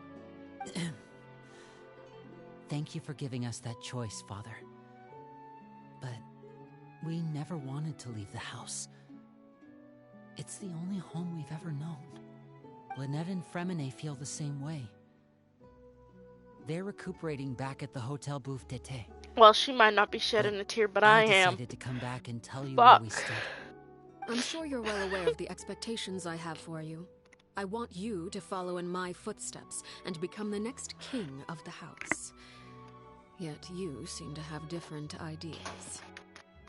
Thank you for giving us that choice, Father. But we never wanted to leave the house. It's the only home we've ever known. Lynette and Fremine feel the same way. They're recuperating back at the Hotel Bouffe d'été. Well, she might not be shedding a tear, but I am. decided to come back and tell you Fuck. where we stood. I'm sure you're well aware of the expectations I have for you. I want you to follow in my footsteps and become the next king of the house. Yet you seem to have different ideas.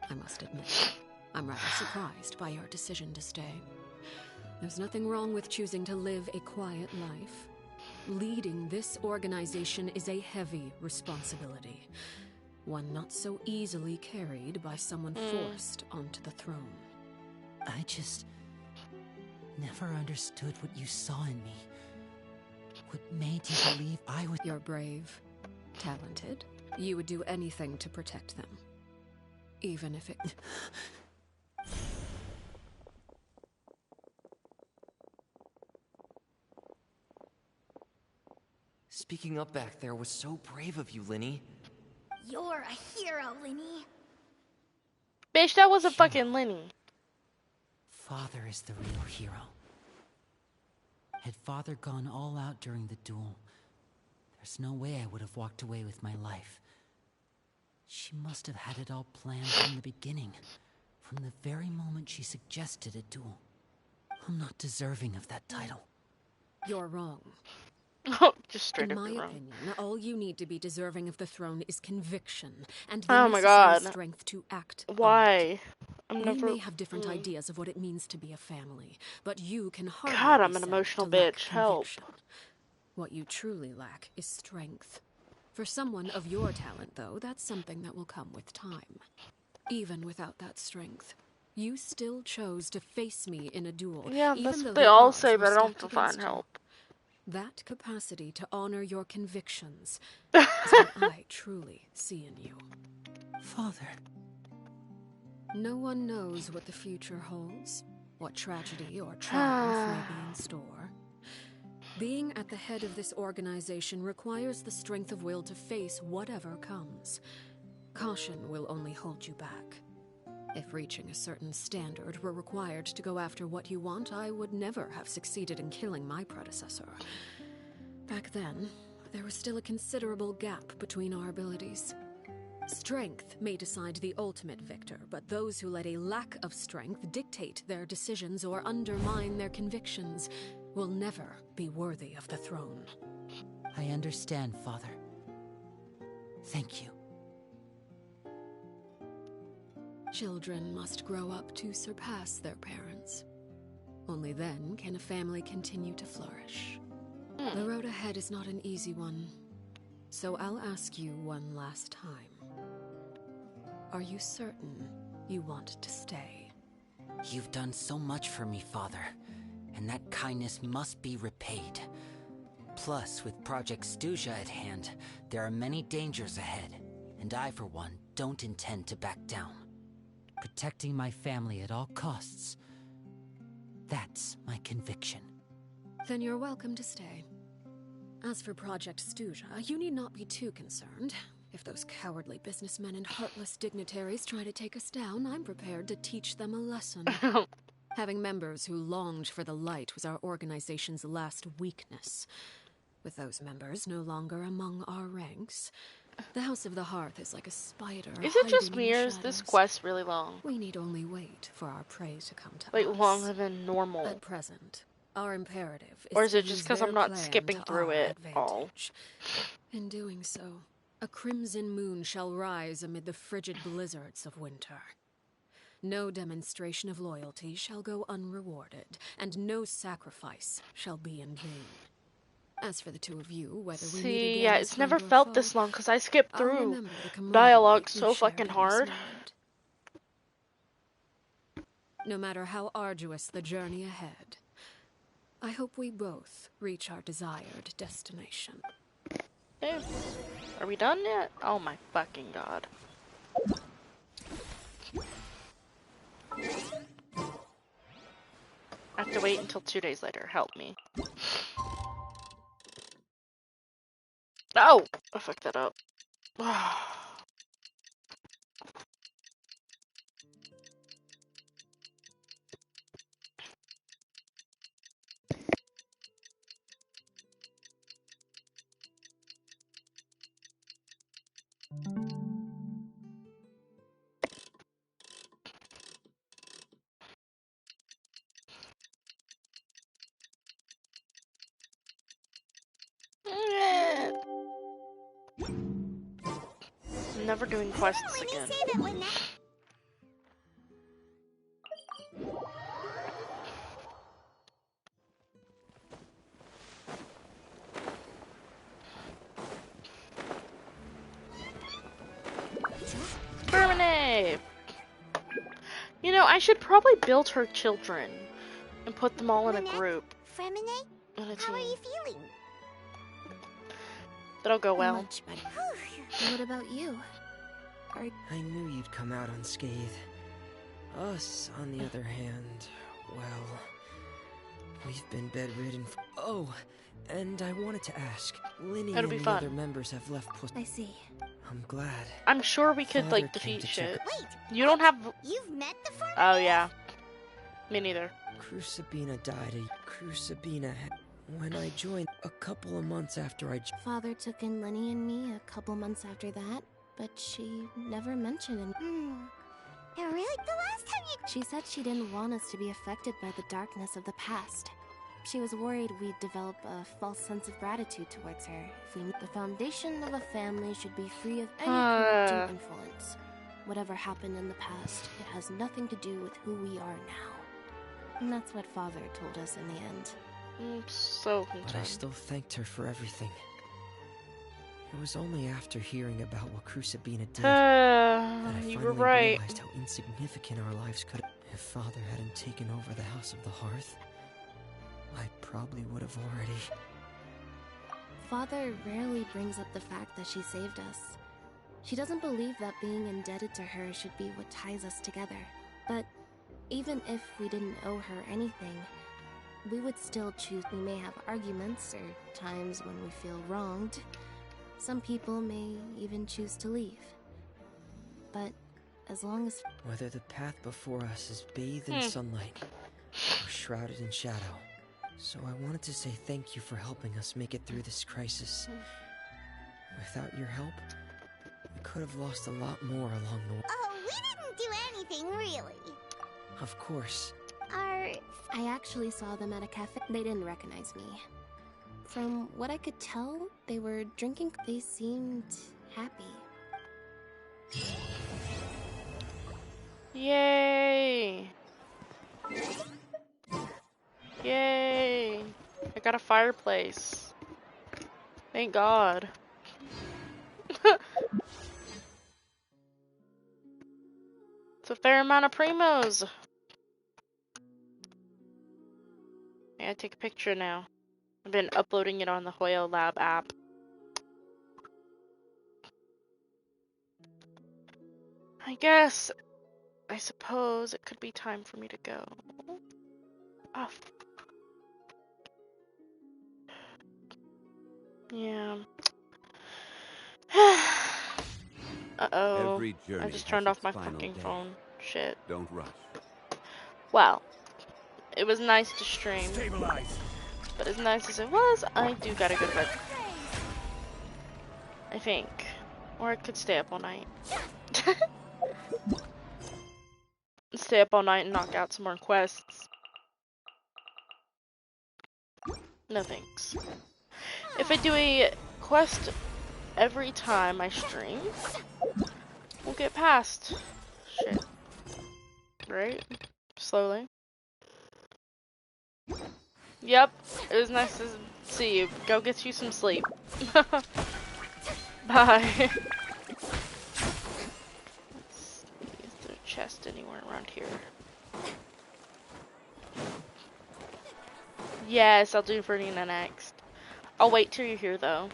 I must admit, I'm rather surprised by your decision to stay. There's nothing wrong with choosing to live a quiet life. Leading this organization is a heavy responsibility, one not so easily carried by someone forced onto the throne. I just never understood what you saw in me. What made you believe I would... You're brave, talented. You would do anything to protect them. Even if it... Speaking up back there was so brave of you, Linny. You're a hero, Linny. Bitch, that was a fucking Linny. Father is the real hero. Had Father gone all out during the duel, there's no way I would have walked away with my life. She must have had it all planned from the beginning, from the very moment she suggested a duel. I'm not deserving of that title. You're wrong. Just straight In up my wrong. opinion, all you need to be deserving of the throne is conviction and Oh the my necessary God. strength to act. Why? We I'm never. may have different ideas of what it means to be a family, but you can hardly God, be I'm an said emotional to lack bitch. Help. conviction. What you truly lack is strength. For someone of your talent, though, that's something that will come with time. Even without that strength, you still chose to face me in a duel. Yeah, even that's though what they the all odds say, were but I don't stacked find against you. help. That capacity to honor your convictions is what I truly see in you. Father. No one knows what the future holds, what tragedy or triumph may be in store. Being at the head of this organization requires the strength of will to face whatever comes. Caution will only hold you back. If reaching a certain standard were required to go after what you want, I would never have succeeded in killing my predecessor. Back then, there was still a considerable gap between our abilities. Strength may decide the ultimate victor, but those who let a lack of strength dictate their decisions or undermine their convictions will never be worthy of the throne. I understand, Father. Thank you. Children must grow up to surpass their parents. Only then can a family continue to flourish. The road ahead is not an easy one, so I'll ask you one last time. Are you certain you want to stay? You've done so much for me, Father, and that kindness must be repaid. Plus, with Project Stuja at hand, there are many dangers ahead, and I, for one, don't intend to back down. Protecting my family at all costs. That's my conviction. Then you're welcome to stay. As for Project Stuja, you need not be too concerned. If those cowardly businessmen and heartless dignitaries try to take us down, I'm prepared to teach them a lesson. Having members who longed for the light was our organization's last weakness. With those members no longer among our ranks, the House of the Hearth is like a spider. Is it just hiding in me, the or is this shadows. quest really long? We need only wait for our prey to come to Like, us. longer than normal. At present, our imperative is Or is to it just use because their I'm not plan skipping to through our it all? advantage. In doing so, a crimson moon shall rise amid the frigid blizzards of winter. No demonstration of loyalty shall go unrewarded, and no sacrifice shall be in vain. As for the two of you, whether we meet See, again yeah, as it's never friend or felt foe, this long because I skipped I'll through remember the camaraderie dialogue so we've shared fucking in this hard. moment. No matter how arduous the journey ahead, I hope we both reach our desired destination. Okay. Are we done yet? Oh my fucking god. I have to wait until 2 days later. Help me. Oh! I fucked that up. I'm never doing quests again. Terminate! You know, I should probably build her children and put them all in a group. Fremine, On a how are team. you feeling? That'll go well. Much better. What about you? I knew you'd come out unscathed. Us, on the other hand, well, we've been bedridden for— Oh, and I wanted to ask, Linny That'll and be the fun. other members have left I see. I'm glad. I'm sure we could, Father like, came defeat to shit. check- Wait, You don't have... you've met the Fremine? Oh, yeah. Me neither. Crucibina died when I joined a couple of months after I Father took in Lenny and me a couple months after that, but she never mentioned it. Yeah, really? The last time you— She said she didn't want us to be affected by the darkness of the past. She was worried we'd develop a false sense of gratitude towards her. If we, the foundation of a family should be free of any corrupting influence. Whatever happened in the past, it has nothing to do with who we are now. And that's what Father told us in the end. I'm so But I concerned. still thanked her for everything. It was only after hearing about what Crucibina did that I You finally were right. realized how insignificant our lives could have. If Father hadn't taken over the House of the Hearth, I probably would have already. Father rarely brings up the fact that she saved us. She doesn't believe that being indebted to her should be what ties us together. But even if we didn't owe her anything, we would still choose. We may have arguments or times when we feel wronged. Some people may even choose to leave. But as long as... Whether the path before us is bathed in sunlight or shrouded in shadow. So I wanted to say thank you for helping us make it through this crisis. Without your help, we could have lost a lot more along the way. Oh, we didn't do anything, really. Of course. I actually saw them at a cafe. They didn't recognize me. From what I could tell, they were drinking. They seemed happy. Yay! Yay! I got a fireplace. Thank God. It's a fair amount of primos. I gotta take a picture now. I've been uploading it on the Hoyo Lab app. I suppose it could be time for me to go. Oh. Yeah. Uh-oh. Every journey I just has turned off its my final fucking day. phone. Shit. Don't rush. Well, it was nice to stream. Stabilize. But as nice as it was, I do gotta go to bed. I think. Or I could stay up all night. Stay up all night and knock out some more quests. No thanks. If I do a quest every time I stream, we'll get past shit. Right? Slowly. Yep, it was nice to see you. Go get you some sleep. Bye. Let's see, is there a chest anywhere around here? Yes, I'll do Ferdinand next. I'll wait till you're here though.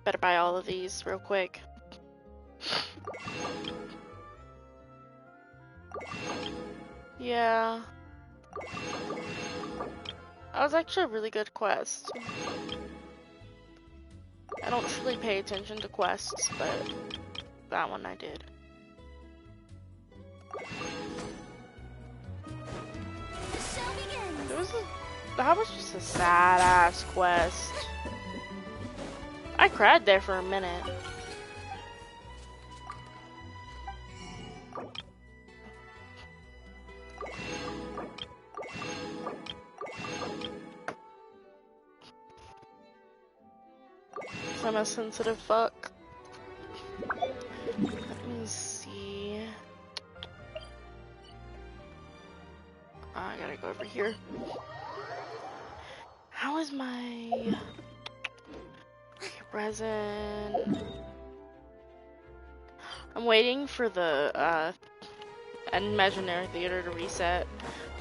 Better buy all of these real quick. Yeah. That was actually a really good quest. I don't really pay attention to quests, but that one I did. That was just a sad ass quest. I cried there for a minute. I'm a sensitive fuck. Let me see. I gotta go over here. How is my resin? I'm waiting for the imaginary theater to reset.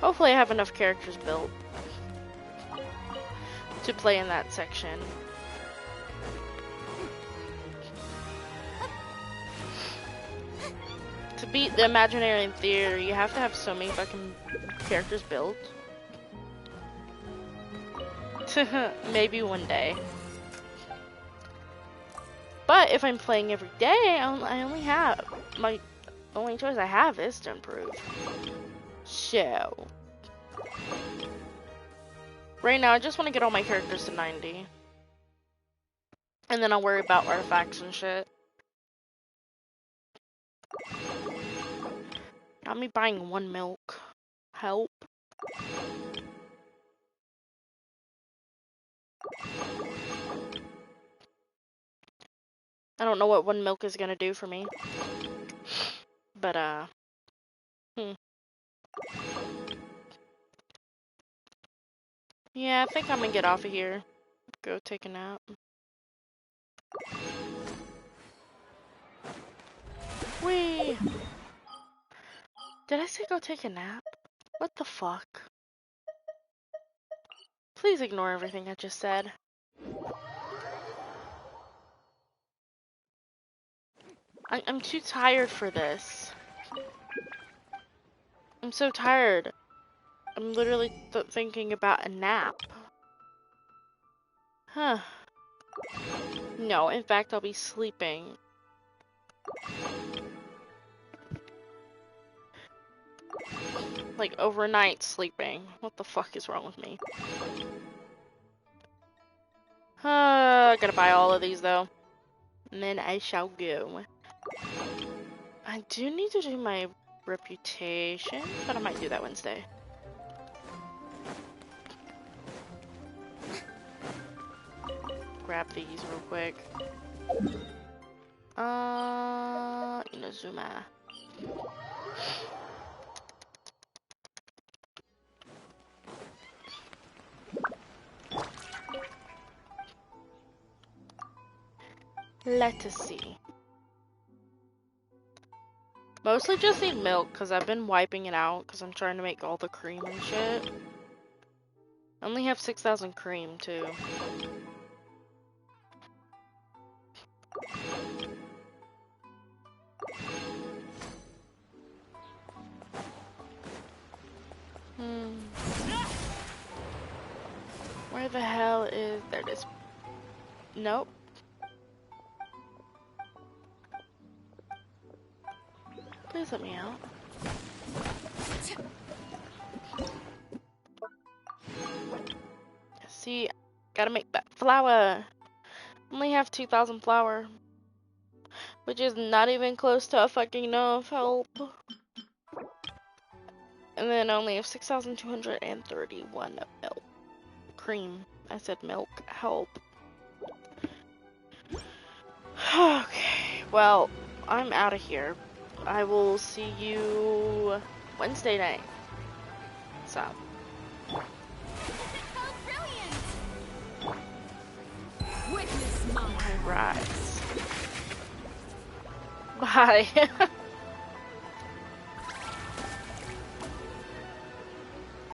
Hopefully I have enough characters built to play in that section. To beat the imaginary theater, you have to have so many fucking characters built. Maybe one day. But if I'm playing every day, I only have my only choice I have is to improve. So right now I just want to get all my characters to 90. And then I'll worry about artifacts and shit. Got me buying 1 milk. Help. I don't know what 1 milk is gonna do for me. But, yeah, I think I'm gonna get off of here. Go take a nap. Whee! Did I say go take a nap? What the fuck? Please ignore everything I just said. I'm too tired for this. I'm so tired. I'm literally thinking about a nap. Huh. No, in fact, I'll be sleeping. Like, overnight sleeping. What the fuck is wrong with me? I gotta buy all of these, though. And then I shall go. I do need to do my reputation, but I might do that Wednesday. Grab these real quick. Inazuma. Let us see. Mostly just need milk because I've been wiping it out because I'm trying to make all the cream and shit. I only have 6,000 cream too. the hell is... There it is. Nope. Please let me out. See, gotta make that flour. Only have 2,000 flour. Which is not even close to a fucking enough help. And then I only have 6,231 milk. Cream. I said milk. Help. Okay. Well, I'm out of here. I will see you Wednesday night. So. Alright. Bye.